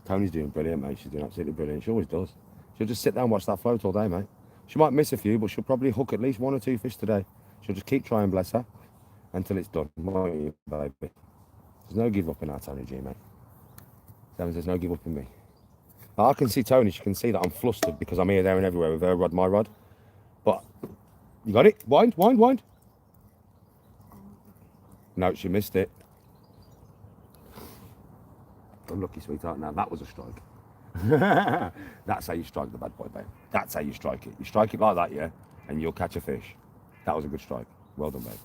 Tony's doing brilliant, mate. She's doing absolutely brilliant. She always does. She'll just sit there and watch that float all day, mate. She might miss a few, but she'll probably hook at least 1 or 2 fish today. She'll just keep trying, bless her, until it's done. Won't you, baby? There's no give up in our Tony G, mate. There's no give up in me. I can see Tony. She can see that I'm flustered because I'm here, there, and everywhere with her rod, my rod. But you got it. Wind. No, she missed it. Unlucky, sweetheart. Now that was a strike. That's how you strike the bad boy, babe. That's how you strike it. You strike it like that, yeah, and you'll catch a fish. That was a good strike. Well done, babe.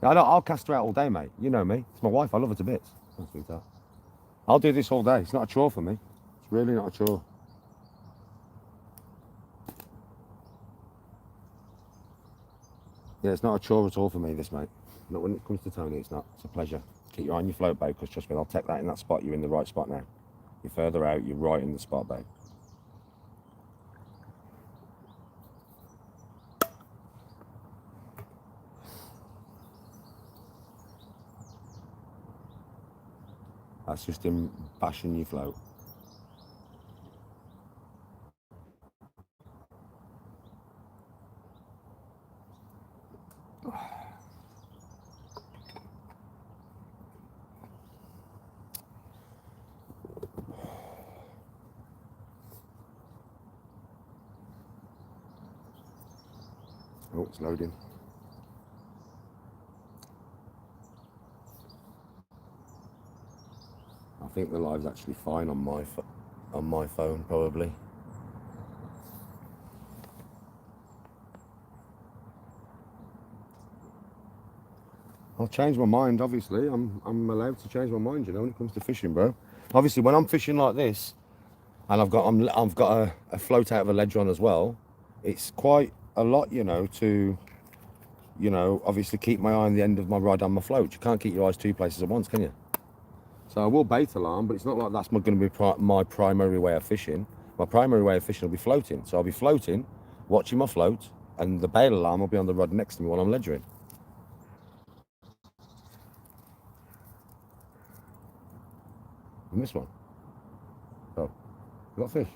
I'll cast her out all day, mate. You know me. It's my wife. I love her to bits. Oh, sweetheart. I'll do this all day. It's not a chore for me. It's really not a chore. Yeah, it's not a chore at all for me, this, mate. Not when it comes to Tony, it's not. It's a pleasure. Keep your eye on your float, babe, because trust me, I'll take that in that spot. You're in the right spot now. You're further out, you're right in the spot, babe. That's just him bashing your float. Oh, it's loading. I think the live's actually fine on my phone, probably. I'll change my mind, obviously. I'm allowed to change my mind, you know, when it comes to fishing, bro. Obviously, when I'm fishing like this, and I've got a float out of a ledge on as well, it's quite a lot, you know, to, you know, obviously keep my eye on the end of my rod on my float. You can't keep your eyes 2 places at once, can you? So I will bait alarm, but it's not like that's going to be my primary way of fishing. My primary way of fishing will be floating. So I'll be floating, watching my float, and the bail alarm will be on the rod next to me while I'm ledgering. You missed one? Oh, you got fish?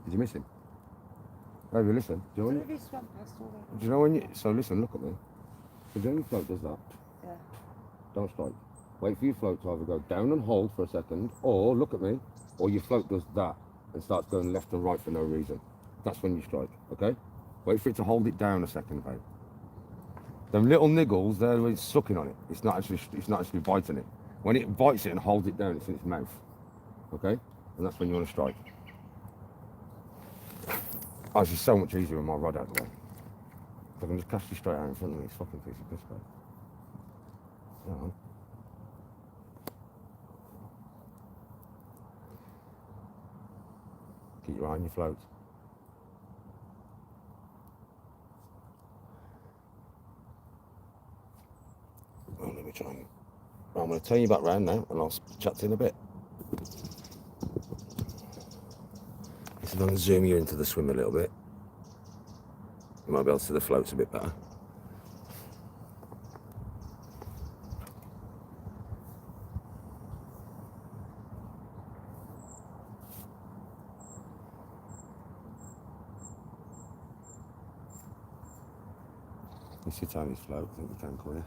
Did you miss him? Baby, listen. Do you know when you... So listen, look at me. So when your float does that, Yeah. don't strike. Wait for your float to either go down and hold for a second, or look at me, or your float does that and starts going left and right for no reason. That's when you strike, okay? Wait for it to hold it down a second, babe. Them little niggles, they're sucking on it. It's not actually biting it. When it bites it and holds it down, it's in its mouth, okay? And that's when you want to strike. Oh, it's just so much easier with my rod out the way. I can just cast you straight out in front of me. It's fucking piece of piss, babe. Oh. Keep your eye on your float. Oh, let me try and... I'm going to turn you back round now and I'll chat to you in a bit. So if I can zoom you into the swim a little bit, you might be able to see the floats a bit better. You sit on his float, I think you can, call you.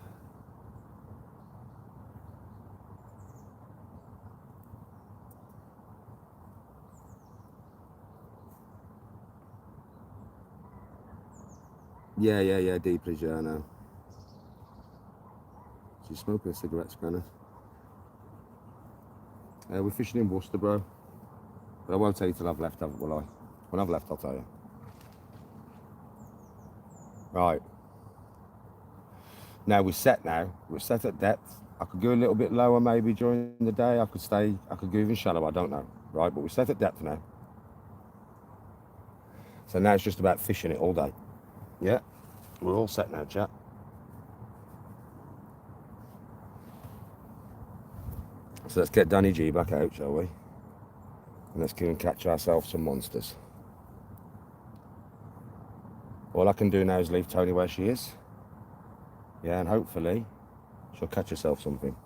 Yeah, deeply, yeah, I know. She's smoking a cigarette, Spanner. We're fishing in Worcester, bro. But I won't tell you till I've left, will I? When I've left, I'll tell you. Right. Now we're set now. We're set at depth. I could go a little bit lower maybe during the day. I could go even shallower, I don't know. Right, but we're set at depth now. So now it's just about fishing it all day. Yeah, we're all set now, chat. So let's get Danny G back out, shall we? And let's go and catch ourselves some monsters. All I can do now is leave Tony where she is. Yeah, and hopefully she'll catch herself something.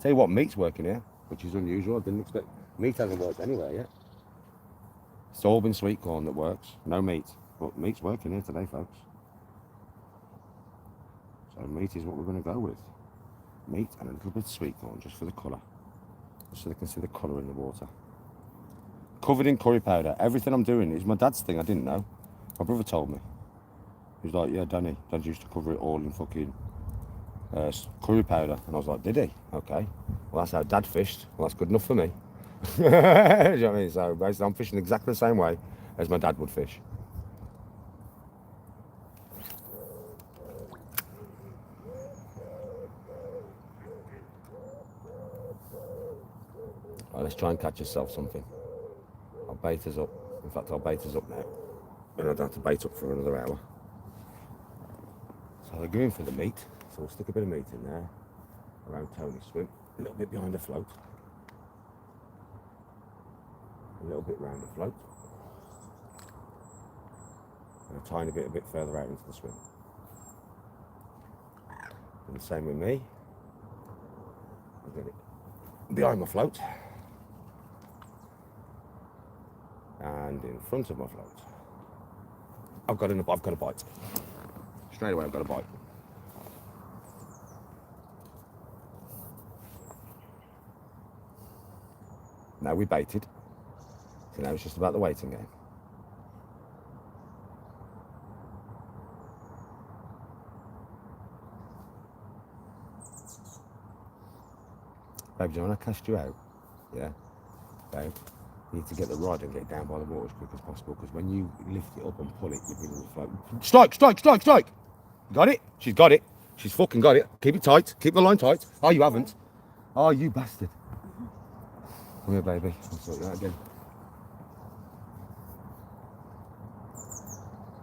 Tell you what, meat's working here, which is unusual. I didn't expect. Meat hasn't worked anywhere yet. It's all been sweet corn that works. No meat. But meat's working here today, folks. So meat is what we're going to go with. Meat and a little bit of sweet corn, just for the colour. Just so they can see the colour in the water. Covered in curry powder. Everything I'm doing is my dad's thing. I didn't know. My brother told me. He's like, yeah, Danny. Dad used to cover it all in fucking curry powder. And I was like, did he? Okay. Well, that's how Dad fished. Well, that's good enough for me. Do you know what I mean? So basically, I'm fishing exactly the same way as my dad would fish. Right, let's try and catch yourself something. I'll bait us up. In fact, I'll bait us up now. And I don't have to bait up for another hour. So they're going for the meat. So we'll stick a bit of meat in there. Around Tony's swim. A little bit behind the float. A little bit round the float. And a tiny bit a bit further out into the swim. And the same with me. I'll get it behind my float. And in front of my float. I've got a bite. Straight away I've got a bite. Now we baited. So now it's just about the waiting game. Babe, do you want to cast you out? Yeah. Babe, you need to get the rod and get down by the water as quick as possible, because when you lift it up and pull it, you bring the float. Strike! Got it? She's got it. She's fucking got it. Keep it tight. Keep the line tight. Oh, you haven't. Oh, you bastard. Come here, baby. I'll sort you out again.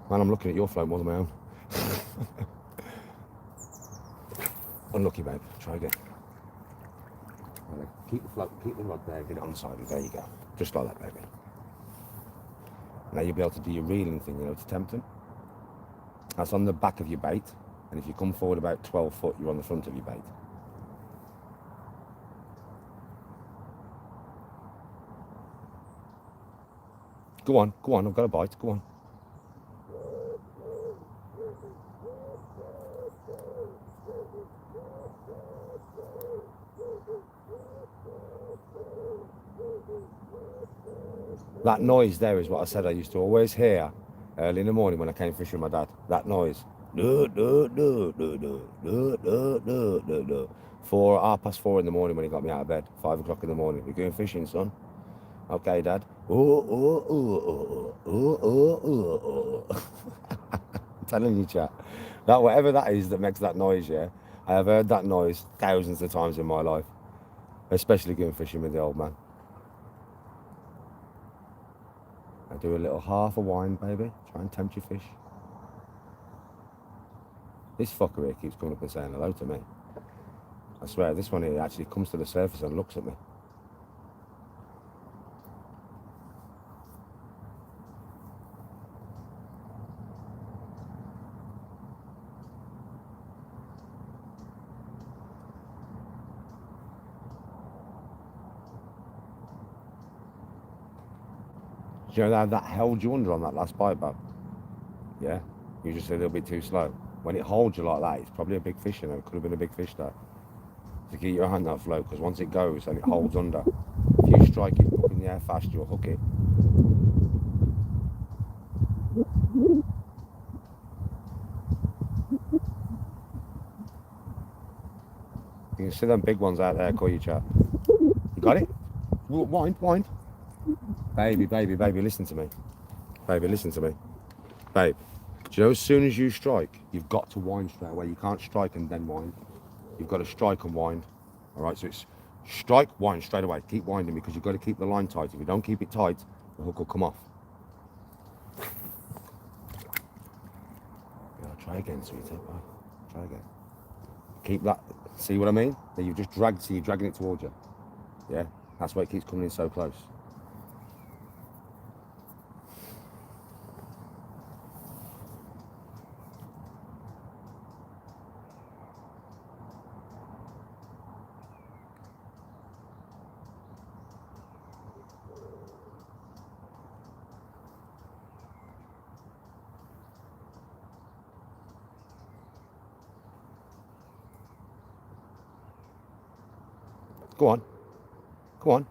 Man, I'm looking at your float more than my own. Unlucky, babe. Try again. Right, keep the float, keep the rod there, get it on the side, and there you go. Just like that, baby. Now you'll be able to do your reeling thing, you know, to tempt them. That's on the back of your bait, and if you come forward about 12 foot, you're on the front of your bait. Go on, I've got a bite, go on. That noise there is what I said I used to always hear early in the morning when I came fishing with my dad. That noise. 4:30 in the morning when he got me out of bed. 5 o'clock in the morning. We're going fishing, son. Okay, Dad. I'm telling you, chat. That whatever that is that makes that noise, yeah. I have heard that noise thousands of times in my life, especially going fishing with the old man. I do a little half a wind, baby. Try and tempt your fish. This fucker here keeps coming up and saying hello to me. I swear, this one here actually comes to the surface and looks at me. Do you know how that held you under on that last bite, bub? Yeah? You just a little bit too slow. When it holds you like that, it's probably a big fish, you know. It could have been a big fish there. So keep your hand on that float, because once it goes and it holds under, if you strike it up in the air fast, you'll hook it. You can see them big ones out there, call you chat. You got it? Wind, wind. Baby, baby, baby, listen to me. Baby, listen to me. Babe, do you know as soon as you strike, you've got to wind straight away. You can't strike and then wind. You've got to strike and wind. All right, so it's strike, wind straight away. Keep winding because you've got to keep the line tight. If you don't keep it tight, the hook will come off. Yeah, try again, sweetie. Right. Try again. Keep that. See what I mean? That you've just dragged, so you're dragging it towards you. Yeah, that's why it keeps coming in so close. Go on. Go on.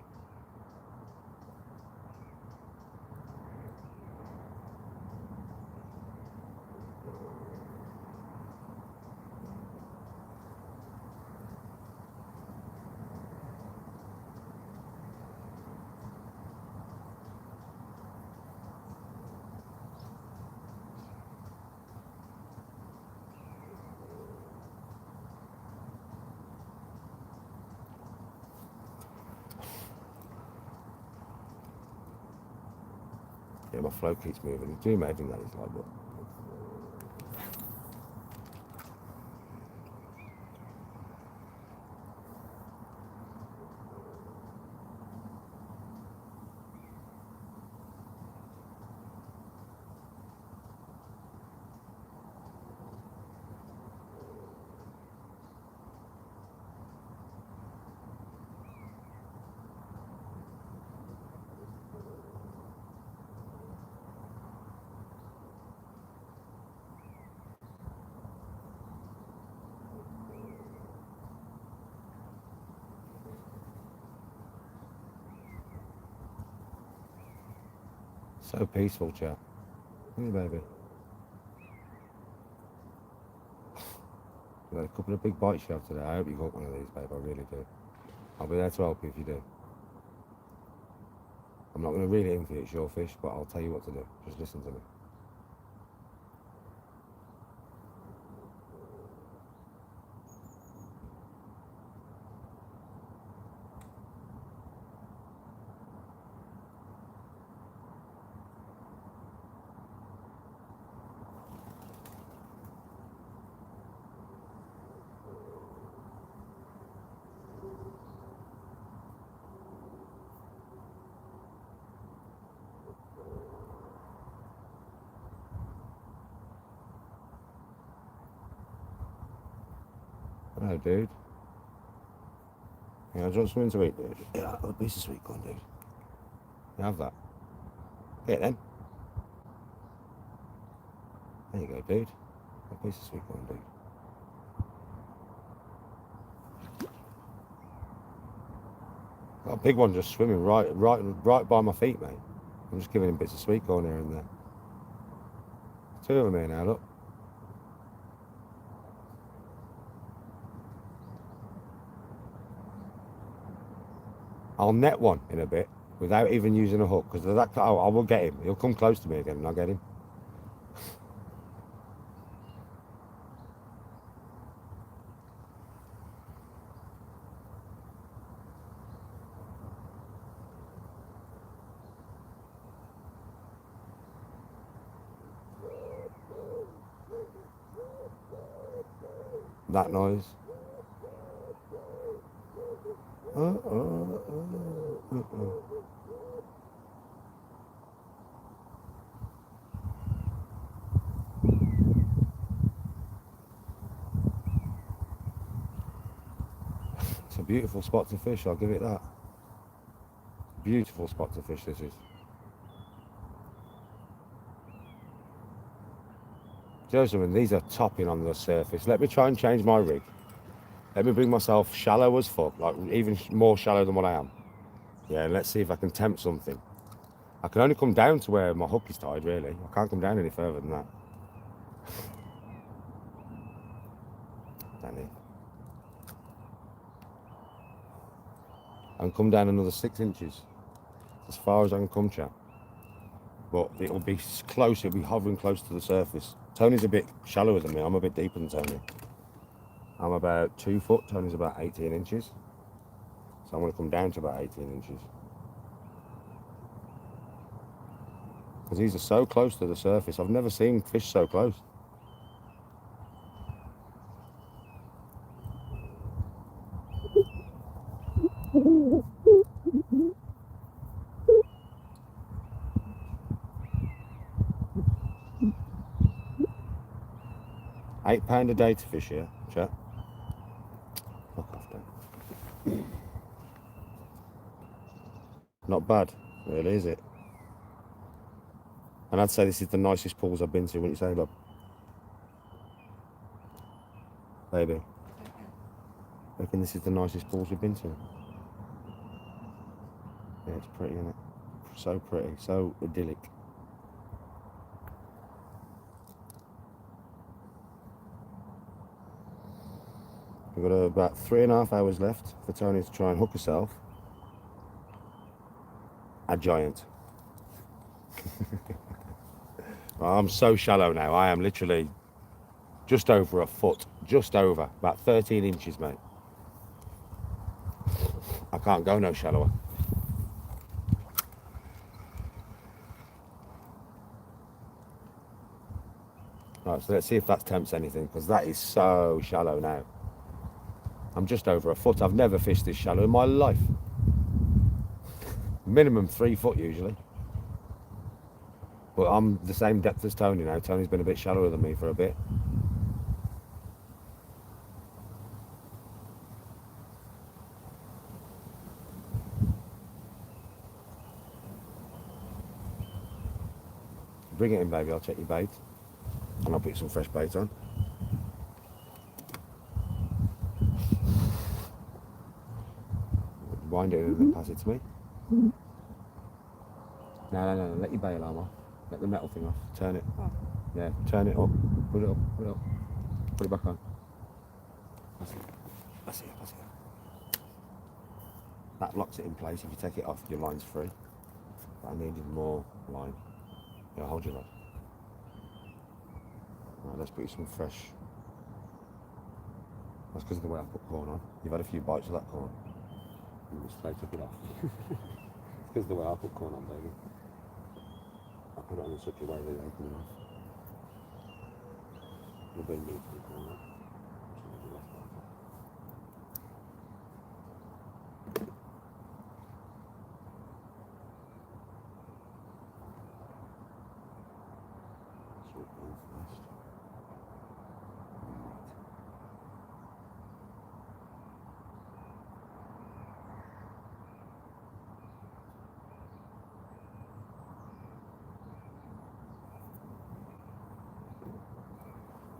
Yeah, my float keeps moving. Do you imagine that? It's like, what? So peaceful, chat. Hey, baby. You've had a couple of big bites you have today. I hope you got one of these, babe. I really do. I'll be there to help you if you do. I'm not going to reel it in for you, it's your fish, but I'll tell you what to do. Just listen to me. Hello, dude. Yeah, do you want something to eat, dude? Yeah, a piece of sweet corn, dude. You have that. Get it then. There you go, dude. A piece of sweet corn, dude. Got a big one just swimming right by my feet, mate. I'm just giving him bits of sweet corn here and there. Two of them here now, look. I'll net one in a bit without even using a hook, because I will get him. He'll come close to me again and I'll get him. That noise. It's a beautiful spot to fish, I'll give it that. Beautiful spot to fish, this is. you know something? These are topping on the surface. Let me try and change my rig. Let me bring myself shallow as fuck, like even more shallow than what I am. Yeah, and let's see if I can tempt something. I can only come down to where my hook is tied, really. I can't come down any further than that. Danny. I can come down another 6 inches. As far as I can come, chap. But it'll be close, it'll be hovering close to the surface. Tony's a bit shallower than me. I'm a bit deeper than Tony. I'm about 2 foot, Tony's about 18 inches. So I'm going to come down to about 18 inches. Because these are so close to the surface. I've never seen fish so close. £8 a day to fish here, chat. Fuck off then. Not bad, really, is it? And I'd say this is the nicest pools I've been to. What do you say, Bob? Baby. I reckon this is the nicest pools we've been to. Yeah, it's pretty, isn't it? So pretty, so idyllic. We've got about 3.5 hours left for Tony to try and hook herself a giant. I'm so shallow now. I am literally just over a foot, just over, about 13 inches, mate. I can't go no shallower. Right, so let's see if that tempts anything, because that is so shallow now. I'm just over a foot. I've never fished this shallow in my life. Minimum 3 foot usually. But I'm the same depth as Tony now. Tony's been a bit shallower than me for a bit. Bring it in, baby. I'll check your bait. And I'll put some fresh bait on. Wind it in and then pass it to me. No. Let your bail arm off. Let the metal thing off. Turn it. Oh. Yeah, turn it up. Put it up. Put it up. Put it back on. That's it. That locks it in place. If you take it off, your line's free. But I needed more line. Yeah, hold your rod. Right, let's put you some fresh. That's because of the way I put corn on. You've had a few bites of that corn. You straight took it off. It's because of the way I put corn on, baby. I put it on in such a way that it ain't coming off. You'll be neat to the corn.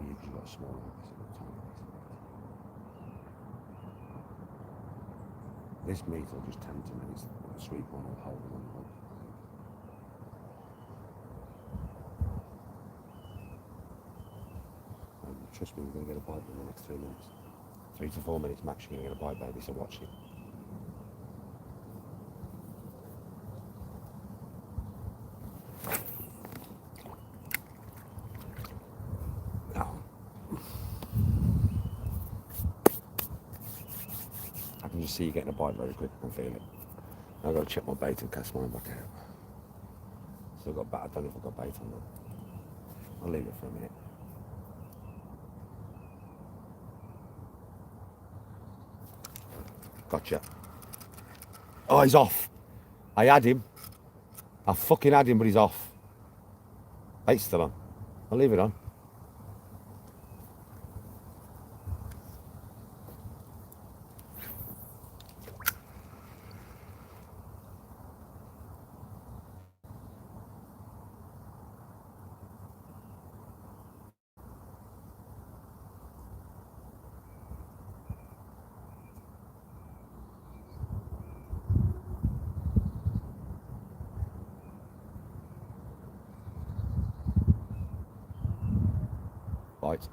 Usually got a small one, this meat will just tempt him, and it's a sweet one will hold him on the hook. Trust me, we're going to get a bite in the next 3 minutes. 3 to 4 minutes max, you're going to get a bite, baby, so watch it. I can just see you getting a bite very quick, I can feel it. I've got to check my bait and cast mine back out. Still got bait, I don't know if I've got bait on that. I'll leave it for a minute. Gotcha. Oh, he's off. I had him. I fucking had him, but he's off. Bait's still on. I'll leave it on. height.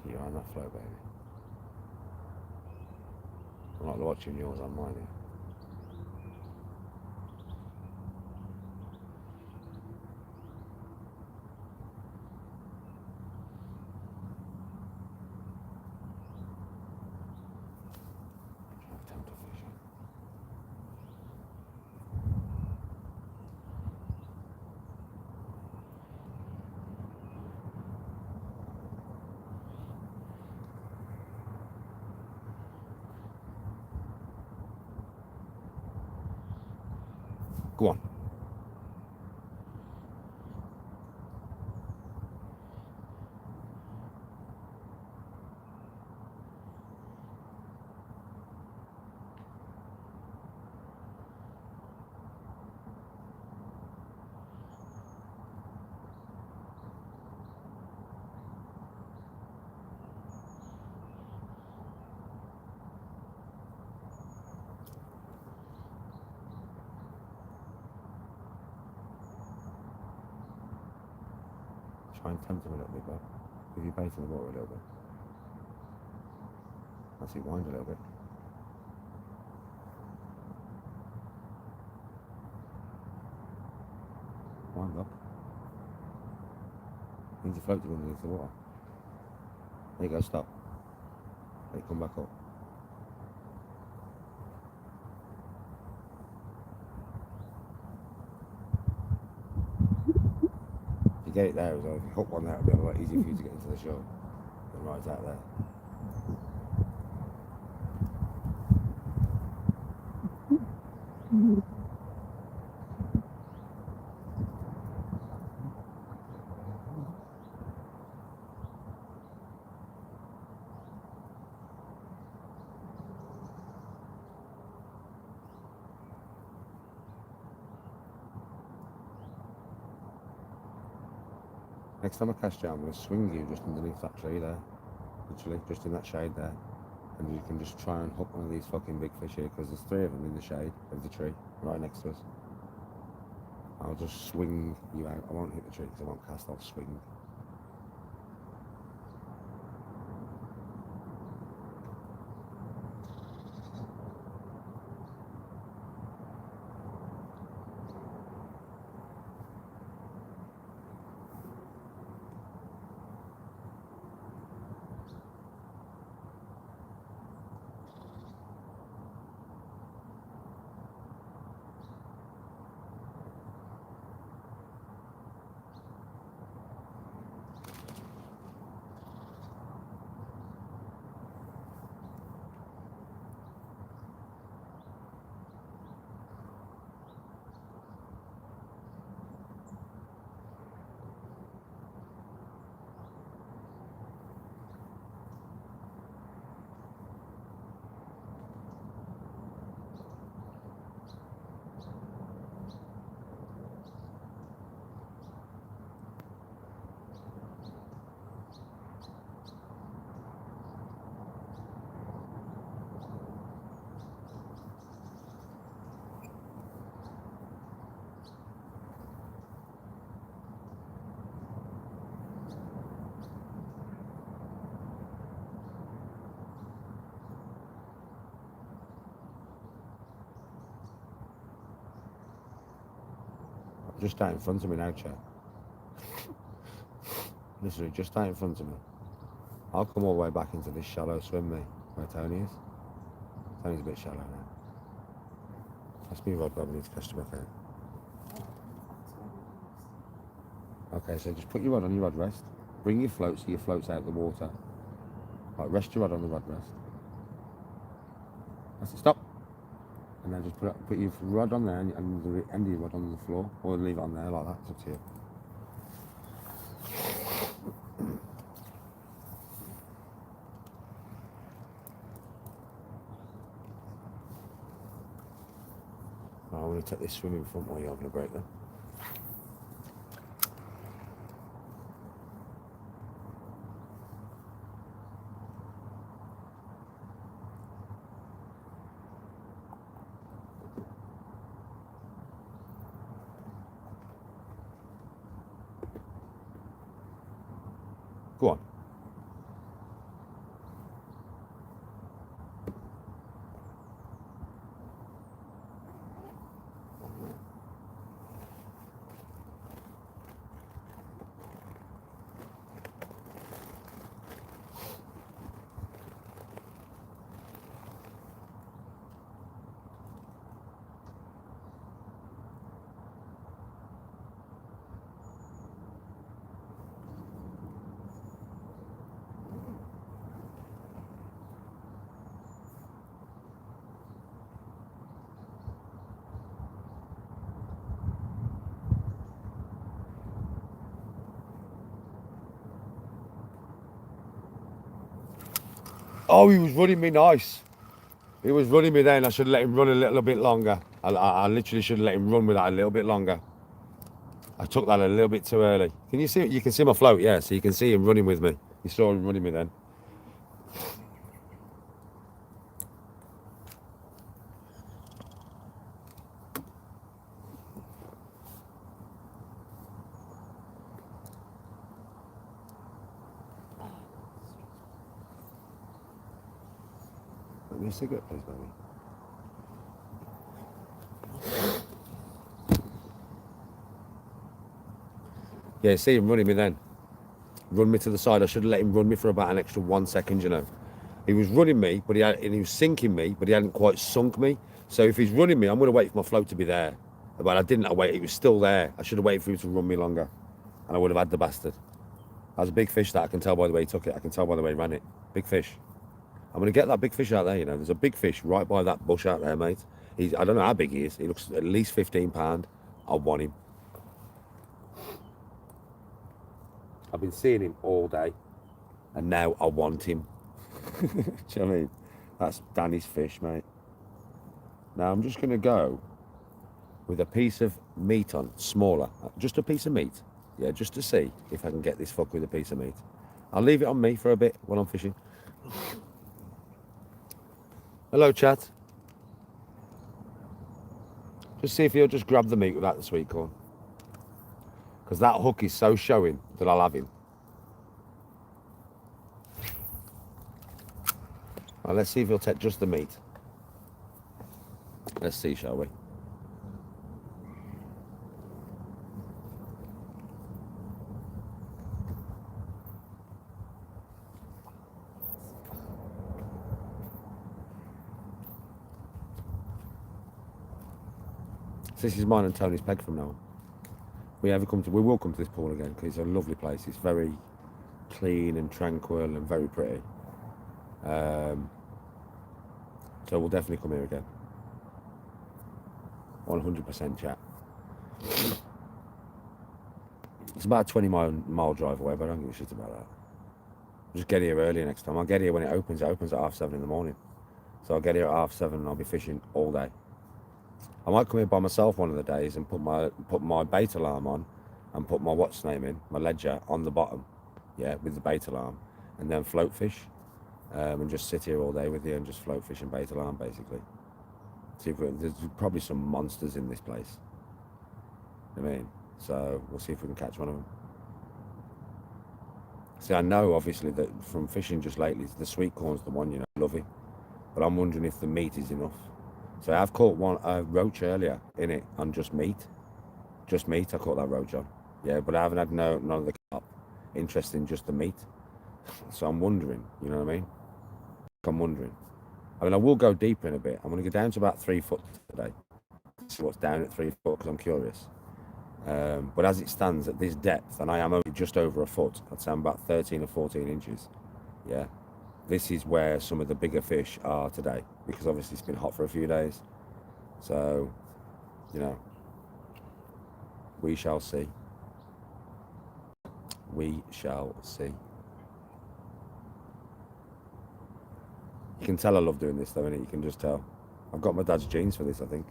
You're on that flow, baby. I'm not watching yours on mine. Yeah. Have time to fish. Go on. Try and tempt him a little bit, bud. Give your bait in the water a little bit. That's it, wind a little bit. Wind up. Means you float to underneath the water. There you go, stop. Let it come back up. If you get it there as well, if you hook one there, it'll be a lot easier for you to get into the shore than right out there. Next time I cast you, I'm going to swing you just underneath that tree there. Literally, just in that shade there. And you can just try and hook one of these fucking big fish here, because there's 3 of them in the shade of the tree, right next to us. I'll just swing you out. I won't hit the tree because I won't cast, I'll swing. Just out in front of me now, Chet. Literally, just out in front of me. I'll come all the way back into this shallow swim, mate, where Tony is. Tony's a bit shallow now. That's me, Rod, but I need to cast him back out. Okay, so just put your rod on your rod rest. Bring your float so your float's out of the water. Right, rest your rod on the rod rest. That's it, stop. And then just put your rod on there and the end of your rod on the floor, or leave it on there like that. It's up to you. Right, I'm going to take this swim in front while you're having a break then. Go on. Oh, he was running me nice. He was running me then. I should have let him run a little bit longer. I literally should have let him run with that a little bit longer. I took that a little bit too early. Can you see it? You can see my float, yeah. So you can see him running with me. You saw him running me then. Let me a cigarette, please, baby. Yeah, see him running me then. Run me to the side. I should have let him run me for about an extra 1 second, you know. He was running me, but he was sinking me, but he hadn't quite sunk me. So if he's running me, I'm going to wait for my float to be there. But I didn't. I waited. It was still there. I should have waited for him to run me longer, and I would have had the bastard. That's a big fish. That I can tell by the way he took it. I can tell by the way he ran it. Big fish. I'm going to get that big fish out there, you know. There's a big fish right by that bush out there, mate. I don't know how big he is. He looks at least 15 pound. I want him. I've been seeing him all day, and now I want him. Do you know what I mean? That's Danny's fish, mate. Now I'm just going to go with a piece of meat on, smaller. Just a piece of meat. Yeah, just to see if I can get this fuck with a piece of meat. I'll leave it on me for a bit while I'm fishing. Hello, chat. Just see if he'll just grab the meat without the sweet corn. Because that hook is so showing that I'll have him. Well, let's see if he'll take just the meat. Let's see, shall we? This is mine and Tony's peg from now on. We will come to this pool again because it's a lovely place. It's very clean and tranquil and very pretty. So we'll definitely come here again. 100% chat. It's about a 20-mile drive away, but I don't give a shit about that. Just get here early next time. I'll get here when it opens. It opens at 7:30 in the morning. So I'll get here at 7:30 and I'll be fishing all day. I might come here by myself one of the days and put my bait alarm on and put my what's name in, my ledger on the bottom, yeah, with the bait alarm, and then float fish, and just sit here all day with you and just float fish and bait alarm basically. See if there's probably some monsters in this place. I mean, so we'll see if we can catch one of them. See, I know obviously that from fishing just lately, the sweet corn's the one, you know, love it, but I'm wondering if the meat is enough. So I've caught a roach earlier in it on just meat. Just meat, I caught that roach on. Yeah, but I haven't had none of the carp interest in just the meat. So I'm wondering, you know what I mean? I'm wondering. I mean, I will go deeper in a bit. I'm going to go down to about 3 foot today. See what's down at 3 foot because I'm curious. But as it stands at this depth, and I am only just over a foot, I'd say I'm about 13 or 14 inches. Yeah. This is where some of the bigger fish are today because obviously it's been hot for a few days. So, you know, we shall see. We shall see. You can tell I love doing this though, innit? You can just tell. I've got my dad's genes for this, I think.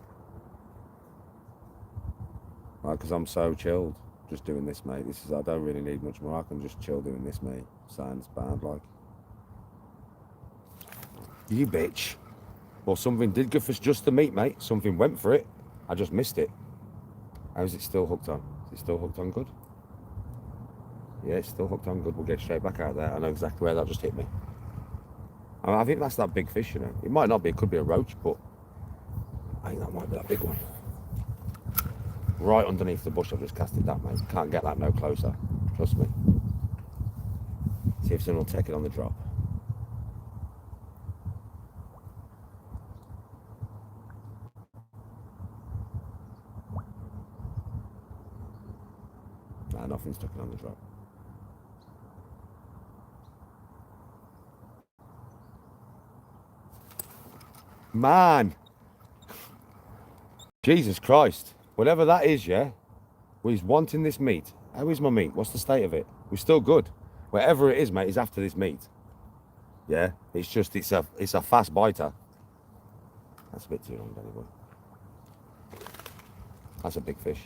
Right, because I'm so chilled just doing this, mate. I don't really need much more. I can just chill doing this, mate. Sounds bad, like. You bitch. Well, something did go for just the meat, mate. Something went for it. I just missed it. How is it still hooked on? Is it still hooked on good? Yeah, it's still hooked on good. We'll get straight back out there. I know exactly where that just hit me. I think that's that big fish, you know. It might not be, it could be a roach, but I think that might be that big one. Right underneath the bush I've just casted that, mate. Can't get that no closer. Trust me. See if someone will take it on the drop. Nah, nothing's taken on the drop. Man! Jesus Christ. Whatever that is, yeah? He's wanting this meat. How is my meat? What's the state of it? We're still good. Whatever it is, mate, is after this meat. Yeah? It's just, it's a fast biter. That's a bit too long, Danny boy. That's a big fish.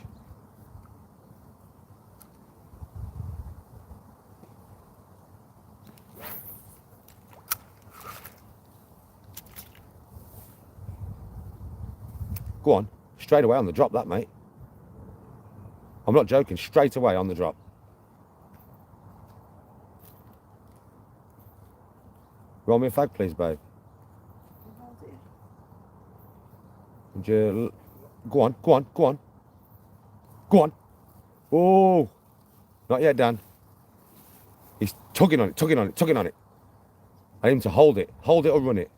Go on. Straight away on the drop, that, mate. I'm not joking. Straight away on the drop. Roll me a fag, please, babe. Would you... Go on, go on, go on. Go on. Oh. Not yet, Dan. He's tugging on it, tugging on it, tugging on it. I need him to hold it. Hold it or run it.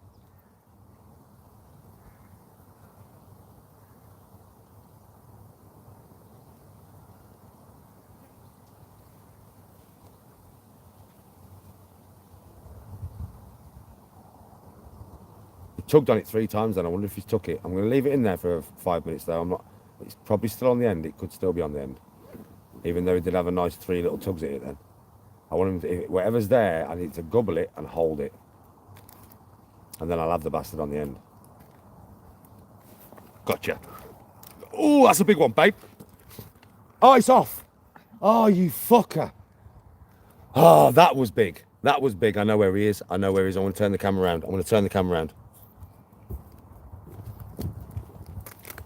Tugged on it 3 times then. I wonder if he's took it. I'm going to leave it in there for 5 minutes though. I'm not. It's probably still on the end. It could still be on the end. Even though he did have a nice 3 little tugs at it then. I want him to, if whatever's there, I need to gobble it and hold it. And then I'll have the bastard on the end. Gotcha. Oh, that's a big one, babe. Oh, it's off. Oh, you fucker. Oh, that was big. That was big. I know where he is. I know where he is. I want to turn the camera around. I want to turn the camera around.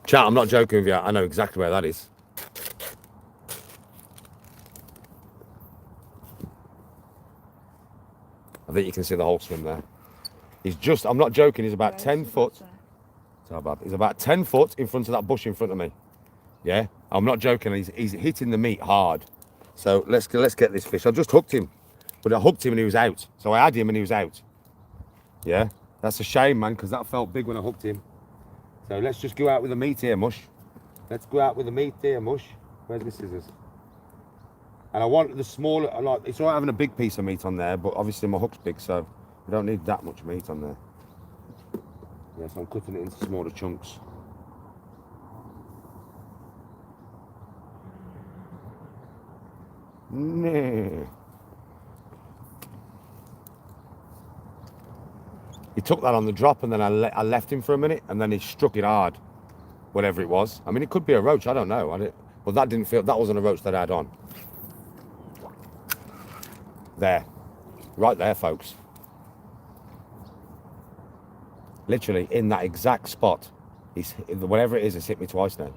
Chat, I'm not joking with you. I know exactly where that is. I think you can see the whole swim there. He's just, I'm not joking, he's about 10 foot. So bad. He's about 10 foot in front of that bush in front of me. Yeah, I'm not joking. He's hitting the meat hard. So let's get this fish. I just hooked him, but I hooked him and he was out. So I had him and he was out. Yeah, that's a shame, man, because that felt big when I hooked him. So let's just go out with the meat here, Mush. Let's go out with the meat here, Mush. Where's the scissors? And I want the smaller, like, it's all right having a big piece of meat on there, but obviously my hook's big, so we don't need that much meat on there. Yeah, so I'm cutting it into smaller chunks. Nah. He took that on the drop and then I left him for a minute and then he struck it hard, whatever it was. I mean, it could be a roach, I don't know. But that didn't feel, that wasn't a roach that I had on. There, right there, folks. Literally in that exact spot. Whatever it is, it's hit me twice now.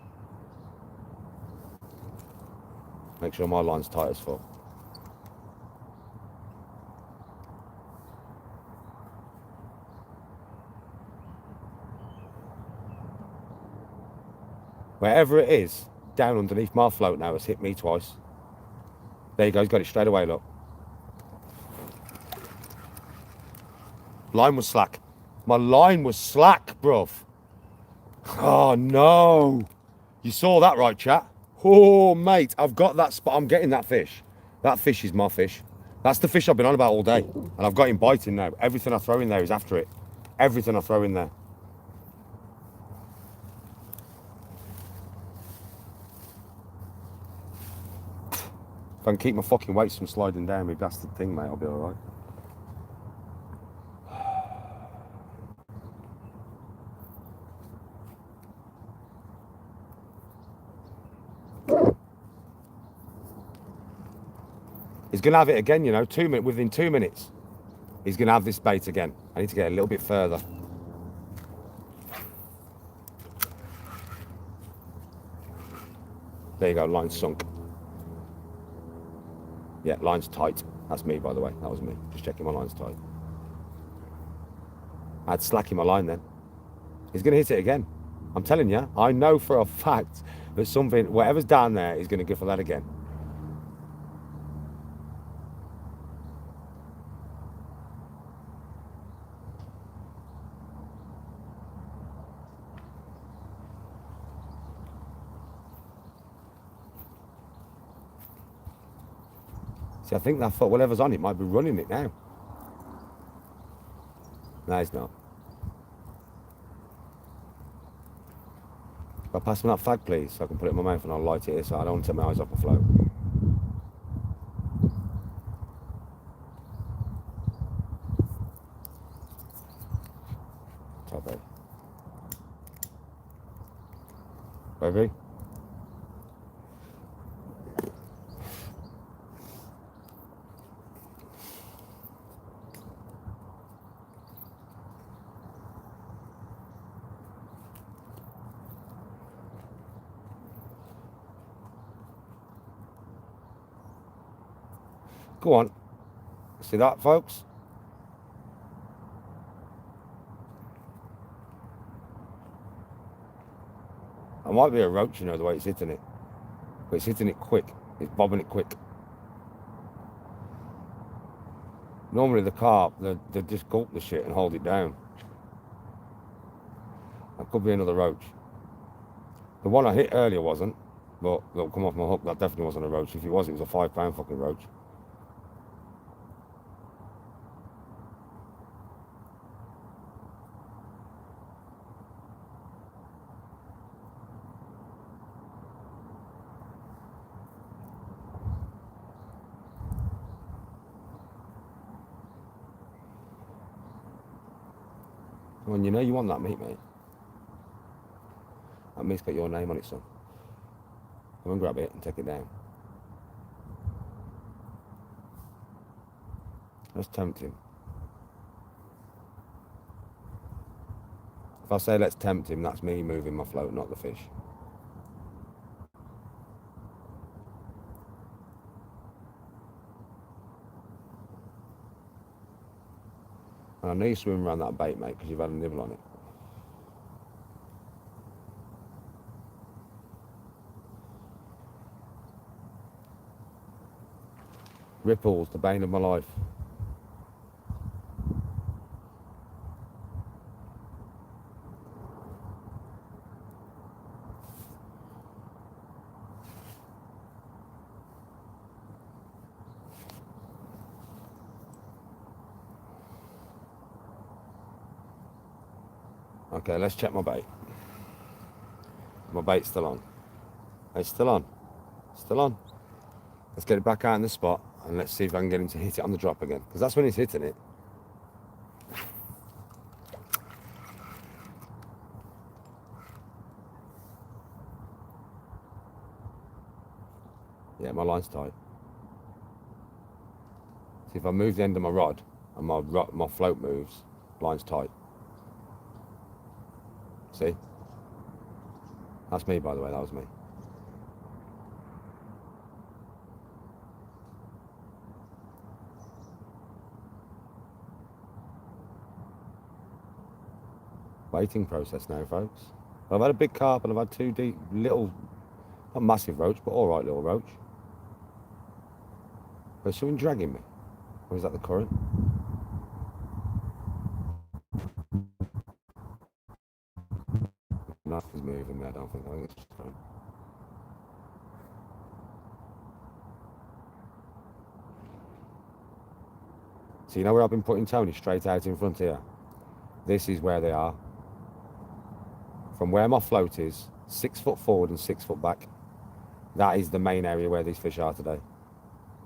Make sure my line's tight as fuck. Wherever it is, down underneath my float now, it's hit me twice. There you go, he's got it straight away, look. Line was slack. My line was slack, bruv. Oh, no. You saw that right, chat? Oh, mate, I've got that spot. I'm getting that fish. That fish is my fish. That's the fish I've been on about all day. And I've got him biting now. Everything I throw in there is after it. Everything I throw in there. If I can keep my fucking weights from sliding down my bastard thing, mate, I'll be alright. He's going to have it again, you know, within 2 minutes. He's going to have this bait again. I need to get a little bit further. There you go, line sunk. Yeah, line's tight. That's me, by the way. That was me. Just checking my line's tight. I'd slack in my line then. He's going to hit it again. I'm telling you, I know for a fact that something, whatever's down there, is going to go for that again. See, I think that foot, whatever's on it, might be running it now. No, he's not. I'll pass me that fag, please, so I can put it in my mouth and I'll light it here, so I don't want to take my eyes off the float. Top eight. Baby? Go on. See that, folks? It might be a roach, you know, the way it's hitting it. But it's hitting it quick. It's bobbing it quick. Normally the carp, they just gulp the shit and hold it down. That could be another roach. The one I hit earlier wasn't, but that'll come off my hook. That definitely wasn't a roach. If it was a £5 fucking roach. When you know you want that meat, mate. That meat's got your name on it, son. Come and grab it and take it down. Let's tempt him. If I say let's tempt him, that's me moving my float, not the fish. And I know you swim around that bait, mate, because you've had a nibble on it. Ripples, the bane of my life. Okay, let's check my bait. My bait's still on. It's still on. Still on. Let's get it back out in the spot and let's see if I can get him to hit it on the drop again. Because that's when he's hitting it. Yeah, my line's tight. See, if I move the end of my rod and my float moves, line's tight. See? That's me, by the way, that was me. Waiting process now, folks. I've had a big carp and I've had two deep, little, not massive roach, but alright little roach. There's something dragging me. Or is that the current? Nothing's moving me, I don't think. I think it's just current. So you know where I've been putting Tony? Straight out in front here. This is where they are. From where my float is, 6 foot forward and 6 foot back. That is the main area where these fish are today.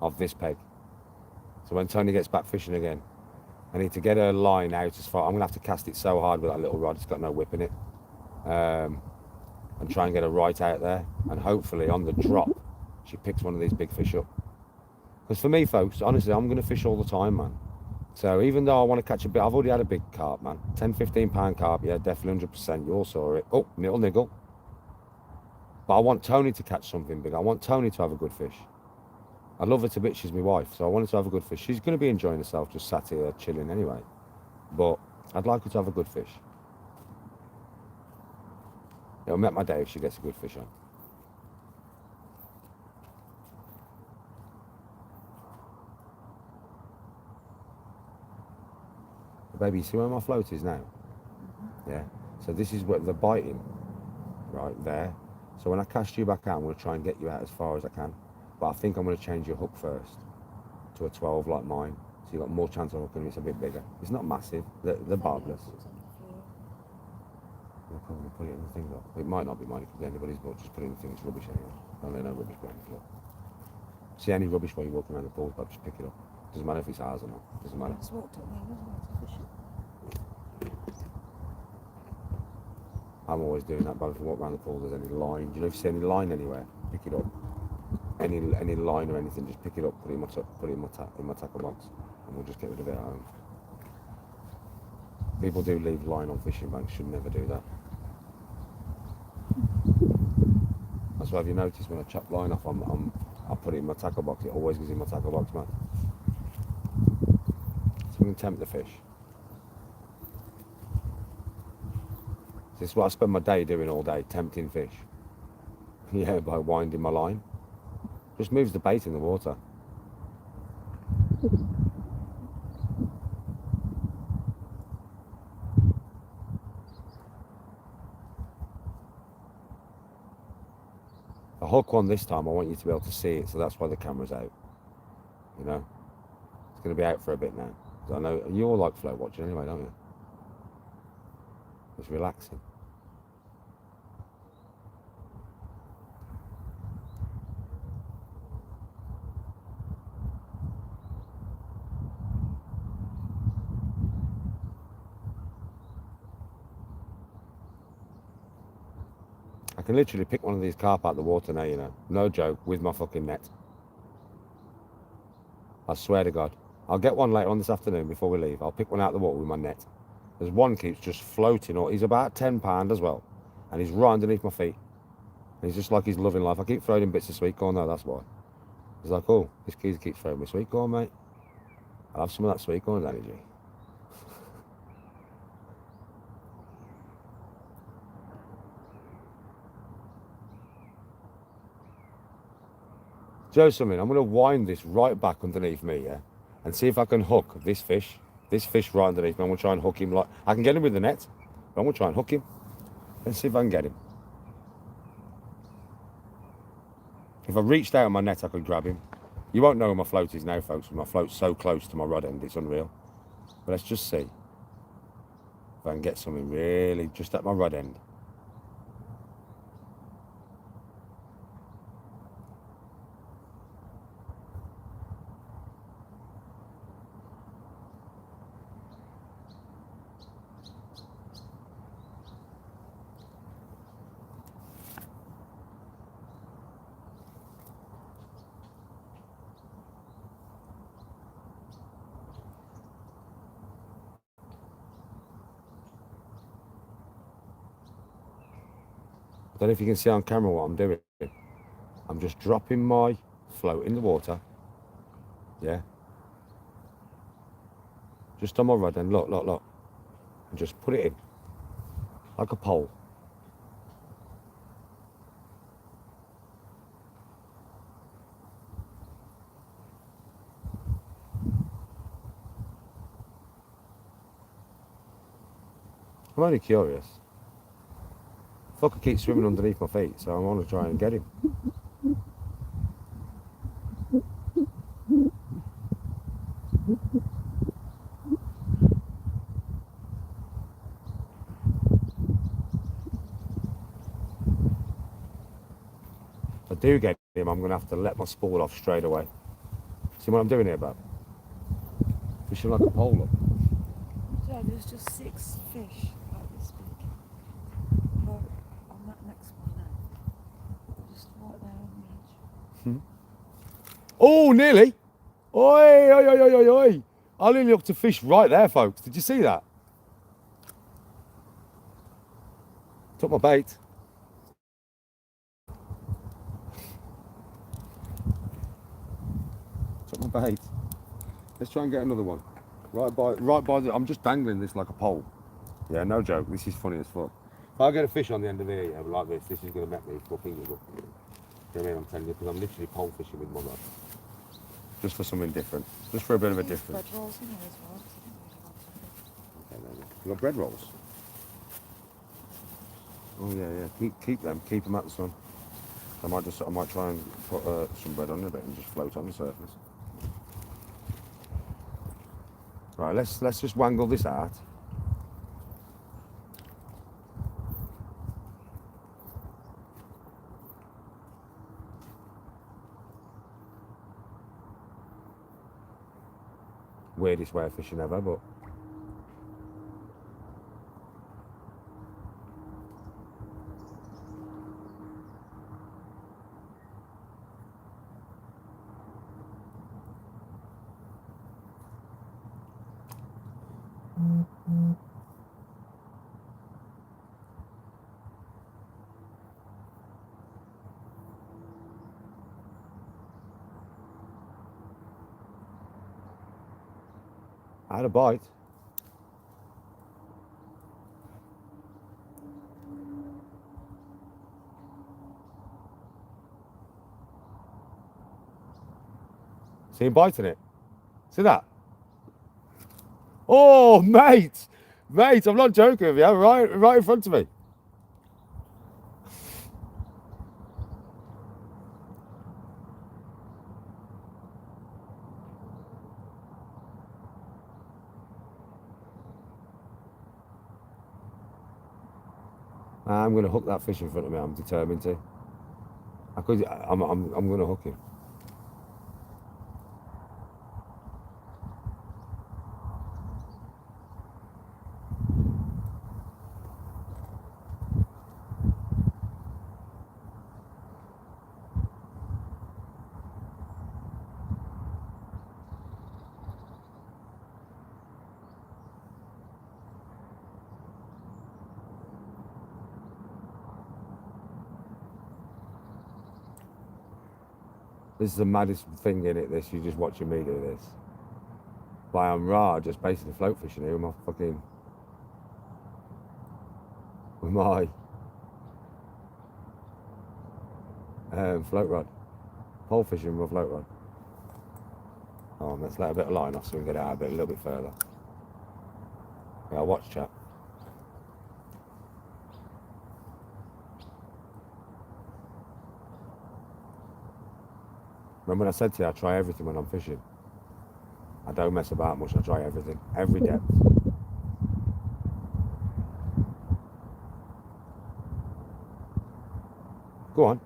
Of this peg. So when Tony gets back fishing again, I need to get a line out as far. I'm gonna have to cast it so hard with that little rod, it's got no whip in it. And try and get her right out there. And hopefully on the drop, she picks one of these big fish up. Because for me, folks, honestly, I'm gonna fish all the time, man. So even though I want to catch a bit, I've already had a big carp, man. 10, 15 pound carp, yeah, definitely 100%. You all saw it. Oh, little niggle. But I want Tony to catch something big. I want Tony to have a good fish. I love her to bits. She's my wife, so I wanted to have a good fish. She's going to be enjoying herself, just sat here chilling anyway. But I'd like her to have a good fish. It'll make my day if she gets a good fish on. Baby, you see where my float is now? Yeah. So this is where they're biting, right there. So when I cast you back out, I'm going to try and get you out as far as I can. But I think I'm going to change your hook first to a 12 like mine. So you've got more chance of hooking. It's a bit bigger. It's not massive. They're barbless. I'll probably put it in the thing though. It might not be mine. It could be anybody's, but just put it in the thing. It's rubbish anyway. Don't let no rubbish go on the floor. See any rubbish while you're walking around the pool, but just pick it up. Doesn't matter if it's ours or not. Doesn't matter. It's walked up there, wasn't it? I'm always doing that, but if I walk around the pool, there's any line. Do you know if you see any line anywhere, pick it up. Any line or anything, just pick it up, put it in my tackle box, and we'll just get rid of it at home. People do leave line on fishing banks, should never do that. That's why, have you noticed when I chop line off, I put it in my tackle box. It always goes in my tackle box, man. So we can tempt the fish. This is what I spend my day doing all day, tempting fish. Yeah, by winding my line. Just moves the bait in the water. I hook one this time, I want you to be able to see it, so that's why the camera's out. You know? It's going to be out for a bit now. I know you all like float watching anyway, don't you? It's relaxing. I can literally pick one of these carp out of the water now, you know. No joke, with my fucking net. I swear to God. I'll get one later on this afternoon before we leave. I'll pick one out of the water with my net. There's one keeps just floating. He's about 10 pound as well. And he's right underneath my feet. And he's just like he's loving life. I keep throwing him bits of sweet corn. No, that's why. He's like, oh, this geezer keeps throwing me sweet corn, mate. I'll have some of that sweet corn energy. Joe, something, I'm going to wind this right back underneath me, yeah? And see if I can hook this fish right underneath me. I'm going to try and hook him like, I can get him with the net, but I'm going to try and hook him. Let's see if I can get him. If I reached out on my net, I could grab him. You won't know where my float is now, folks, because my float's so close to my rod end, it's unreal. But let's just see if I can get something really just at my rod end. I don't know if you can see on camera what I'm doing. I'm just dropping my float in the water. Yeah. Just on my rod and look. And just put it in. Like a pole. I'm only curious. Fucker keeps swimming underneath my feet, so I want to try and get him. If I do get him, I'm going to have to let my spool off straight away. See what I'm doing here, bub? Fishing like a pole up. Yeah, there's just 6 fish like this big. Well, on that next one now. Just right there on the edge. Oh, nearly. Oi. I nearly hooked a fish right there, folks. Did you see that? Took my bait. bait. Let's try and get another one. Right by the. I'm just dangling this like a pole. Yeah, no joke. This is funny as fuck. If I get a fish on the end of here, yeah, like this is gonna make me fucking giggle. You know what I mean? I'm telling you, because I'm literally pole fishing with my rod. Just for something different. Just for a bit of a There's difference. bread rolls in here as well. 'Cause I didn't really want them. Okay, there you got bread rolls. Oh yeah. Keep them. Keep them at the sun. I might try and put some bread on a bit and just float on the surface. Right, let's just wangle this out. Weirdest way of fishing ever, but I had a bite. See him biting it? See that? Oh, mate! Mate, I'm not joking with you. Right in front of me. I'm going to hook that fish in front of me. I'm determined to. I'm going to hook him. This is the maddest thing in it. This, you're just watching me do this. But I'm just basically float fishing here with my fucking, with my float rod. Pole fishing with a float rod. Oh, let's let a bit of line off so we can get out a little bit further. Yeah, watch, chap. Remember when I said to you, I try everything when I'm fishing? I don't mess about much, I try everything, every depth. Go on.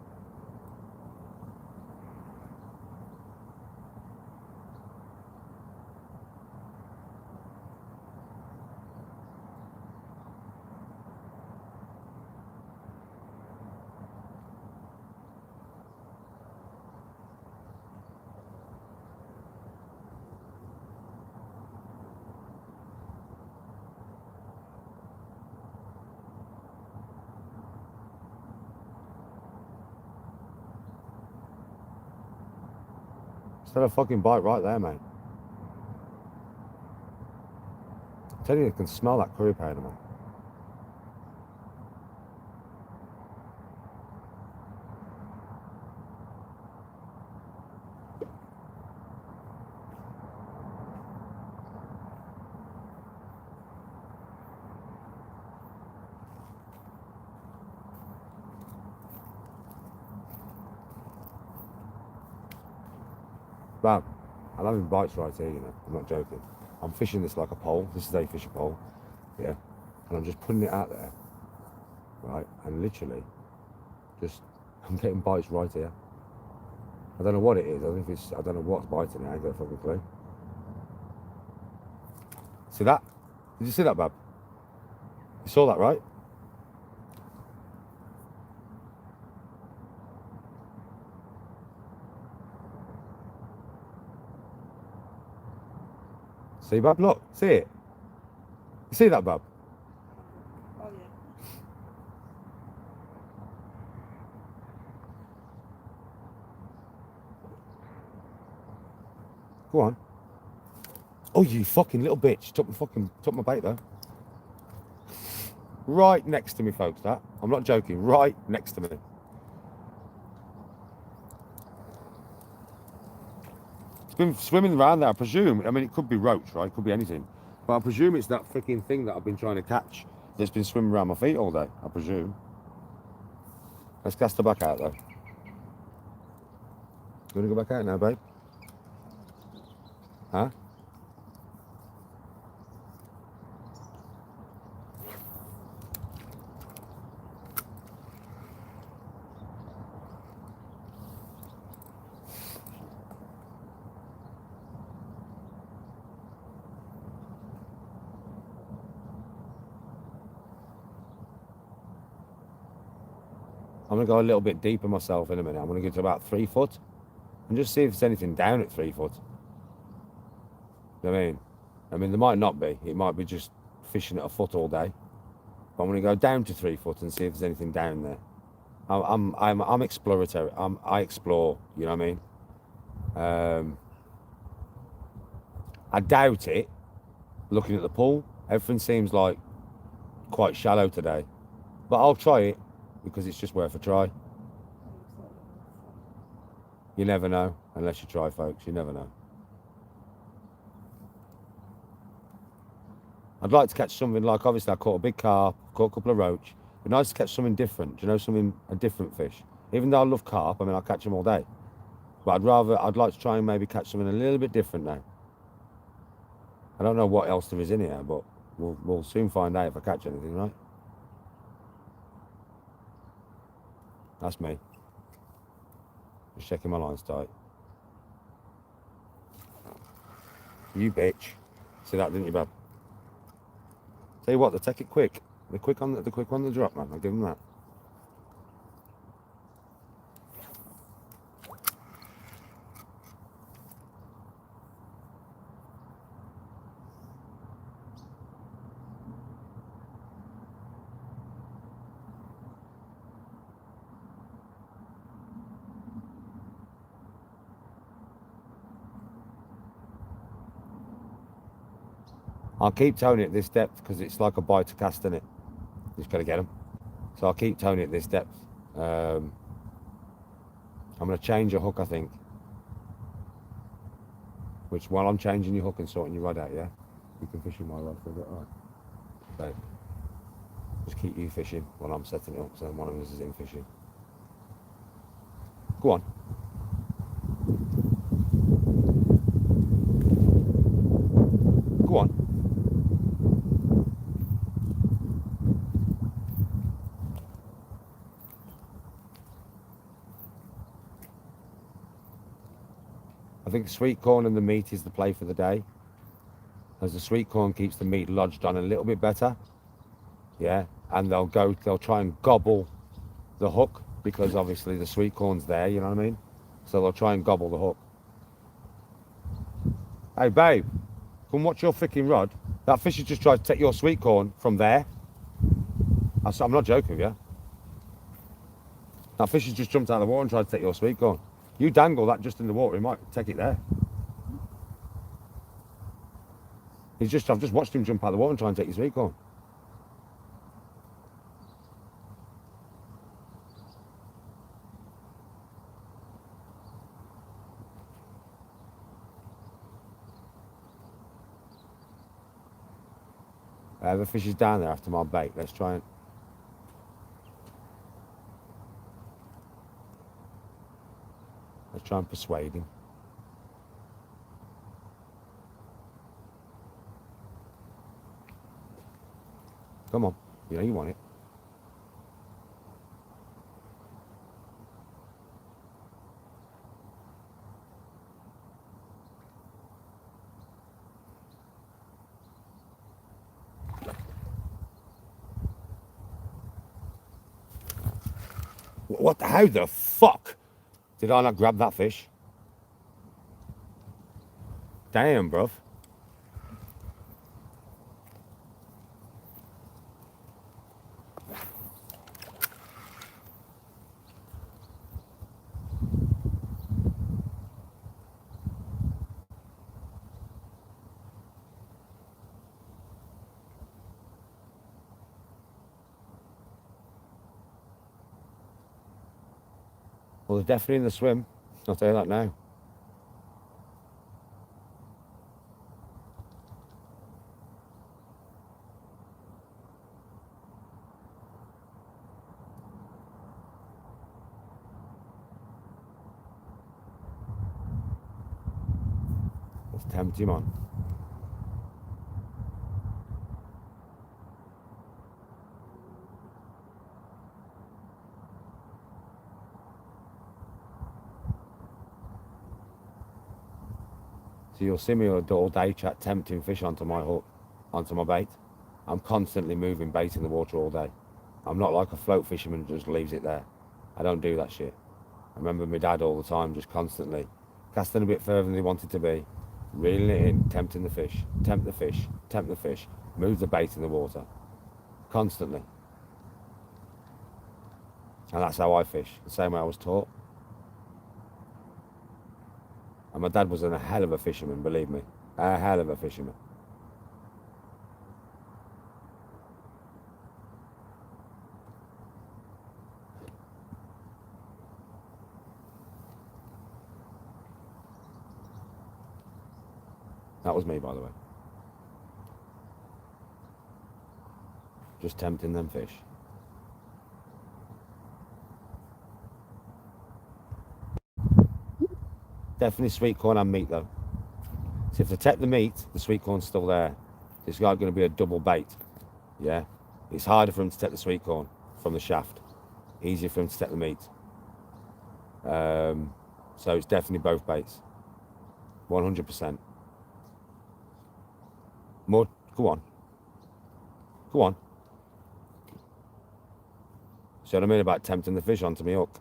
Still a fucking bite right there, mate. I'm telling you, I can smell that curry powder, man. Bam. I'm having bites right here, you know. I'm not joking. I'm fishing this like a pole. This is how you fish a pole. Yeah. And I'm just putting it out there. Right. And literally, I'm getting bites right here. I don't know what it is. I don't know what's biting it. I ain't got a fucking clue. See that? Did you see that, Bab? You saw that, right? See, Bab? Look. See it? You see that, Bab? Oh yeah. Go on. Oh, you fucking little bitch. Took my bait though. Right next to me, folks, that. I'm not joking. Right next to me. It's been swimming around there, I presume. I mean, it could be roach, right? It could be anything. But I presume it's that freaking thing that I've been trying to catch that's been swimming around my feet all day, I presume. Let's cast her back out, though. You want to go back out now, babe? Huh? I'm going to go a little bit deeper myself in a minute. I'm going to get to about 3 foot and just see if there's anything down at 3 foot. You know what I mean, there might not be. It might be just fishing at a foot all day. But I'm going to go down to 3 foot and see if there's anything down there. I'm exploratory. I explore. You know what I mean? I doubt it. Looking at the pool, everything seems like quite shallow today. But I'll try it because it's just worth a try. You never know unless you try, folks. You never know. I'd like to catch something like, obviously, I caught a big carp, caught a couple of roach. It'd be nice to catch something different. Do you know, a different fish? Even though I love carp, I mean, I'll catch them all day. But I'd like to try and maybe catch something a little bit different now. I don't know what else there is in here, but we'll soon find out if I catch anything, right? That's me. Just checking my lines tight. You bitch. See that, didn't you, bub? Tell you what, they take it quick. They're quick on the drop, man. I'll give them that. I'll keep towing it at this depth because it's like a bite to cast, in it. You just got to get them. So I'll keep towing it at this depth. I'm going to change your hook, I think. Which, while I'm changing your hook and sorting your rod out, yeah? You can fish with my rod for a bit, all right? So, just keep you fishing while I'm setting it up so one of us is in fishing. Go on. Go on. I think sweet corn and the meat is the play for the day, as the sweet corn keeps the meat lodged on a little bit better, yeah, and they'll try and gobble the hook because obviously the sweet corn's there, you know what I mean? So they'll try and gobble the hook. Hey babe, come watch your freaking rod. That fish has just tried to take your sweet corn from there. I'm not joking with you. That fish has just jumped out of the water and tried to take your sweet corn. You dangle that just in the water, he might take it there. I've just watched him jump out of the water and try and take your sweet corn. The fish is down there after my bait. Let's try and... persuade him. Come on. You know you want it. How the fuck did I not grab that fish? Damn, bruv. Well, they're definitely in the swim. I'll tell you that now. Let's tempt him on. So you'll see me all day chat tempting fish onto my hook, onto my bait. I'm constantly moving bait in the water all day. I'm not like a float fisherman who just leaves it there. I don't do that shit. I remember my dad all the time just constantly casting a bit further than he wanted to be, reeling it in, tempting the fish, tempt the fish, tempt the fish, move the bait in the water. Constantly. And that's how I fish, the same way I was taught. And my dad was a hell of a fisherman, believe me. A hell of a fisherman. That was me, by the way. Just tempting them fish. Definitely sweet corn and meat though. So if they take the meat, the sweet corn's still there. It's going to be a double bait. Yeah? It's harder for them to take the sweet corn from the shaft. Easier for them to take the meat. So it's definitely both baits. 100%. More, go on. Go on. See what I mean about tempting the fish onto me hook?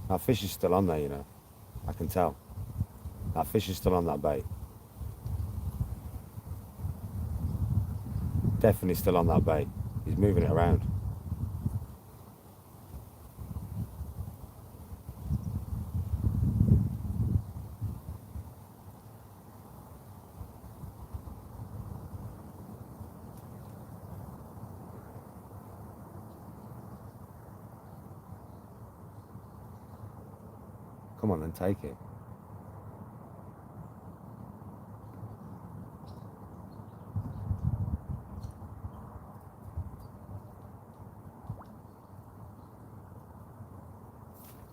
That fish is still on there, you know. I can tell. That fish is still on that bait. Definitely still on that bait. He's moving it around. Come on then, take it.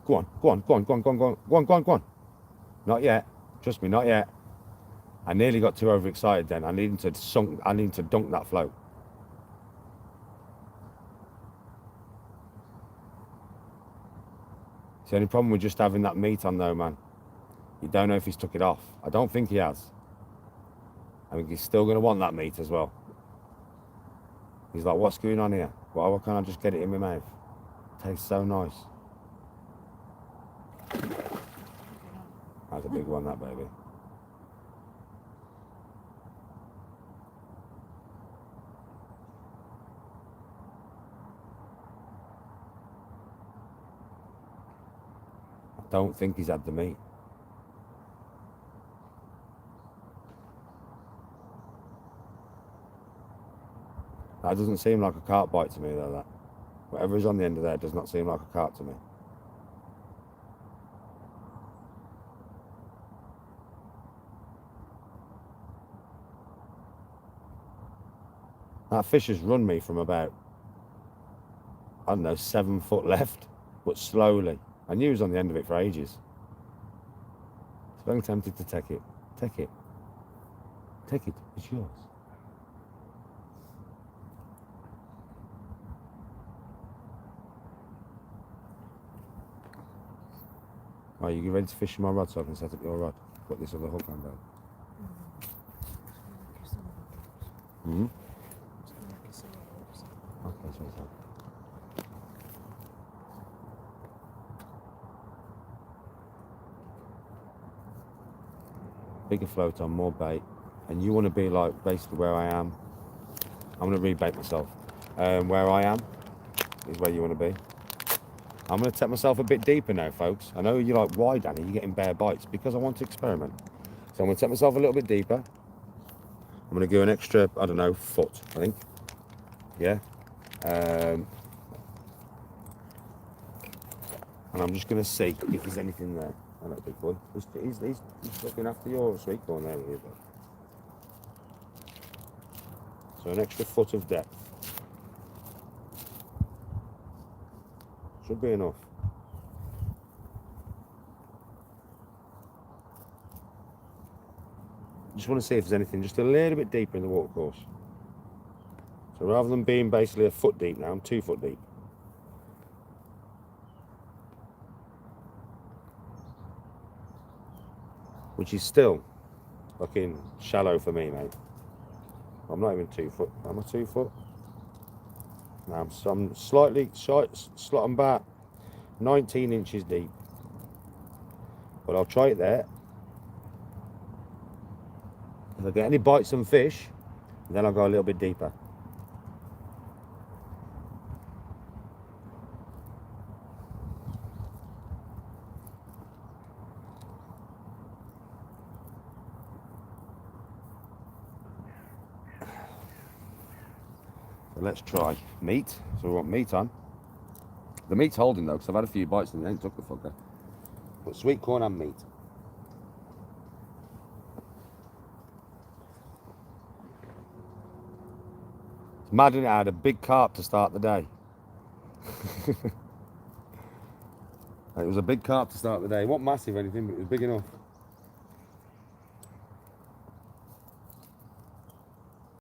Go on, go on, go on, go on, go on, go on, go on, go on, go on. Not yet. Trust me, not yet. I nearly got too overexcited then. I needed to dunk that float. It's the only problem with just having that meat on though, man. You don't know if he's took it off. I don't think he has. I think he's still going to want that meat as well. He's like, what's going on here? Why can't I just get it in my mouth? Tastes so nice. That's a big one, that baby. I don't think he's had the meat. That doesn't seem like a carp bite to me though, that. Whatever is on the end of there does not seem like a carp to me. That fish has run me from about, I don't know, 7 foot left, but slowly. I knew he was on the end of it for ages. So I'm tempted to take it. Take it. Take it. It's yours. Are you ready to fish my rod so I can set up your rod? Put this other hook on, babe. Hmm? Okay, sweetheart. bigger float on, more bait, and you want to be like basically where I am. I'm going to rebait myself. Where I am is where you want to be. I'm going to take myself a bit deeper now, folks. I know you're like, why, Danny? You're getting bare bites. Because I want to experiment. So I'm going to take myself a little bit deeper. I'm going to go an extra, I don't know, foot, I think. Yeah. And I'm just going to see if there's anything there. I know, big boy. He's looking after your sweet corn there. So an extra foot of depth. Should be enough. Just want to see if there's anything just a little bit deeper in the water course. So rather than being basically a foot deep now, I'm 2 foot deep. Which is still fucking shallow for me, mate. I'm not even 2 foot. Am I 2 foot? No, I'm slightly short. I'm about 19 inches deep. But I'll try it there. If I get any bites and fish, then I'll go a little bit deeper. So let's try meat. So we want meat on. The meat's holding though, because I've had a few bites and it ain't took the fucker. But sweet corn and meat. It's mad, innit? I had a big carp to start the day. It was a big carp to start the day. It wasn't massive or anything, but it was big enough.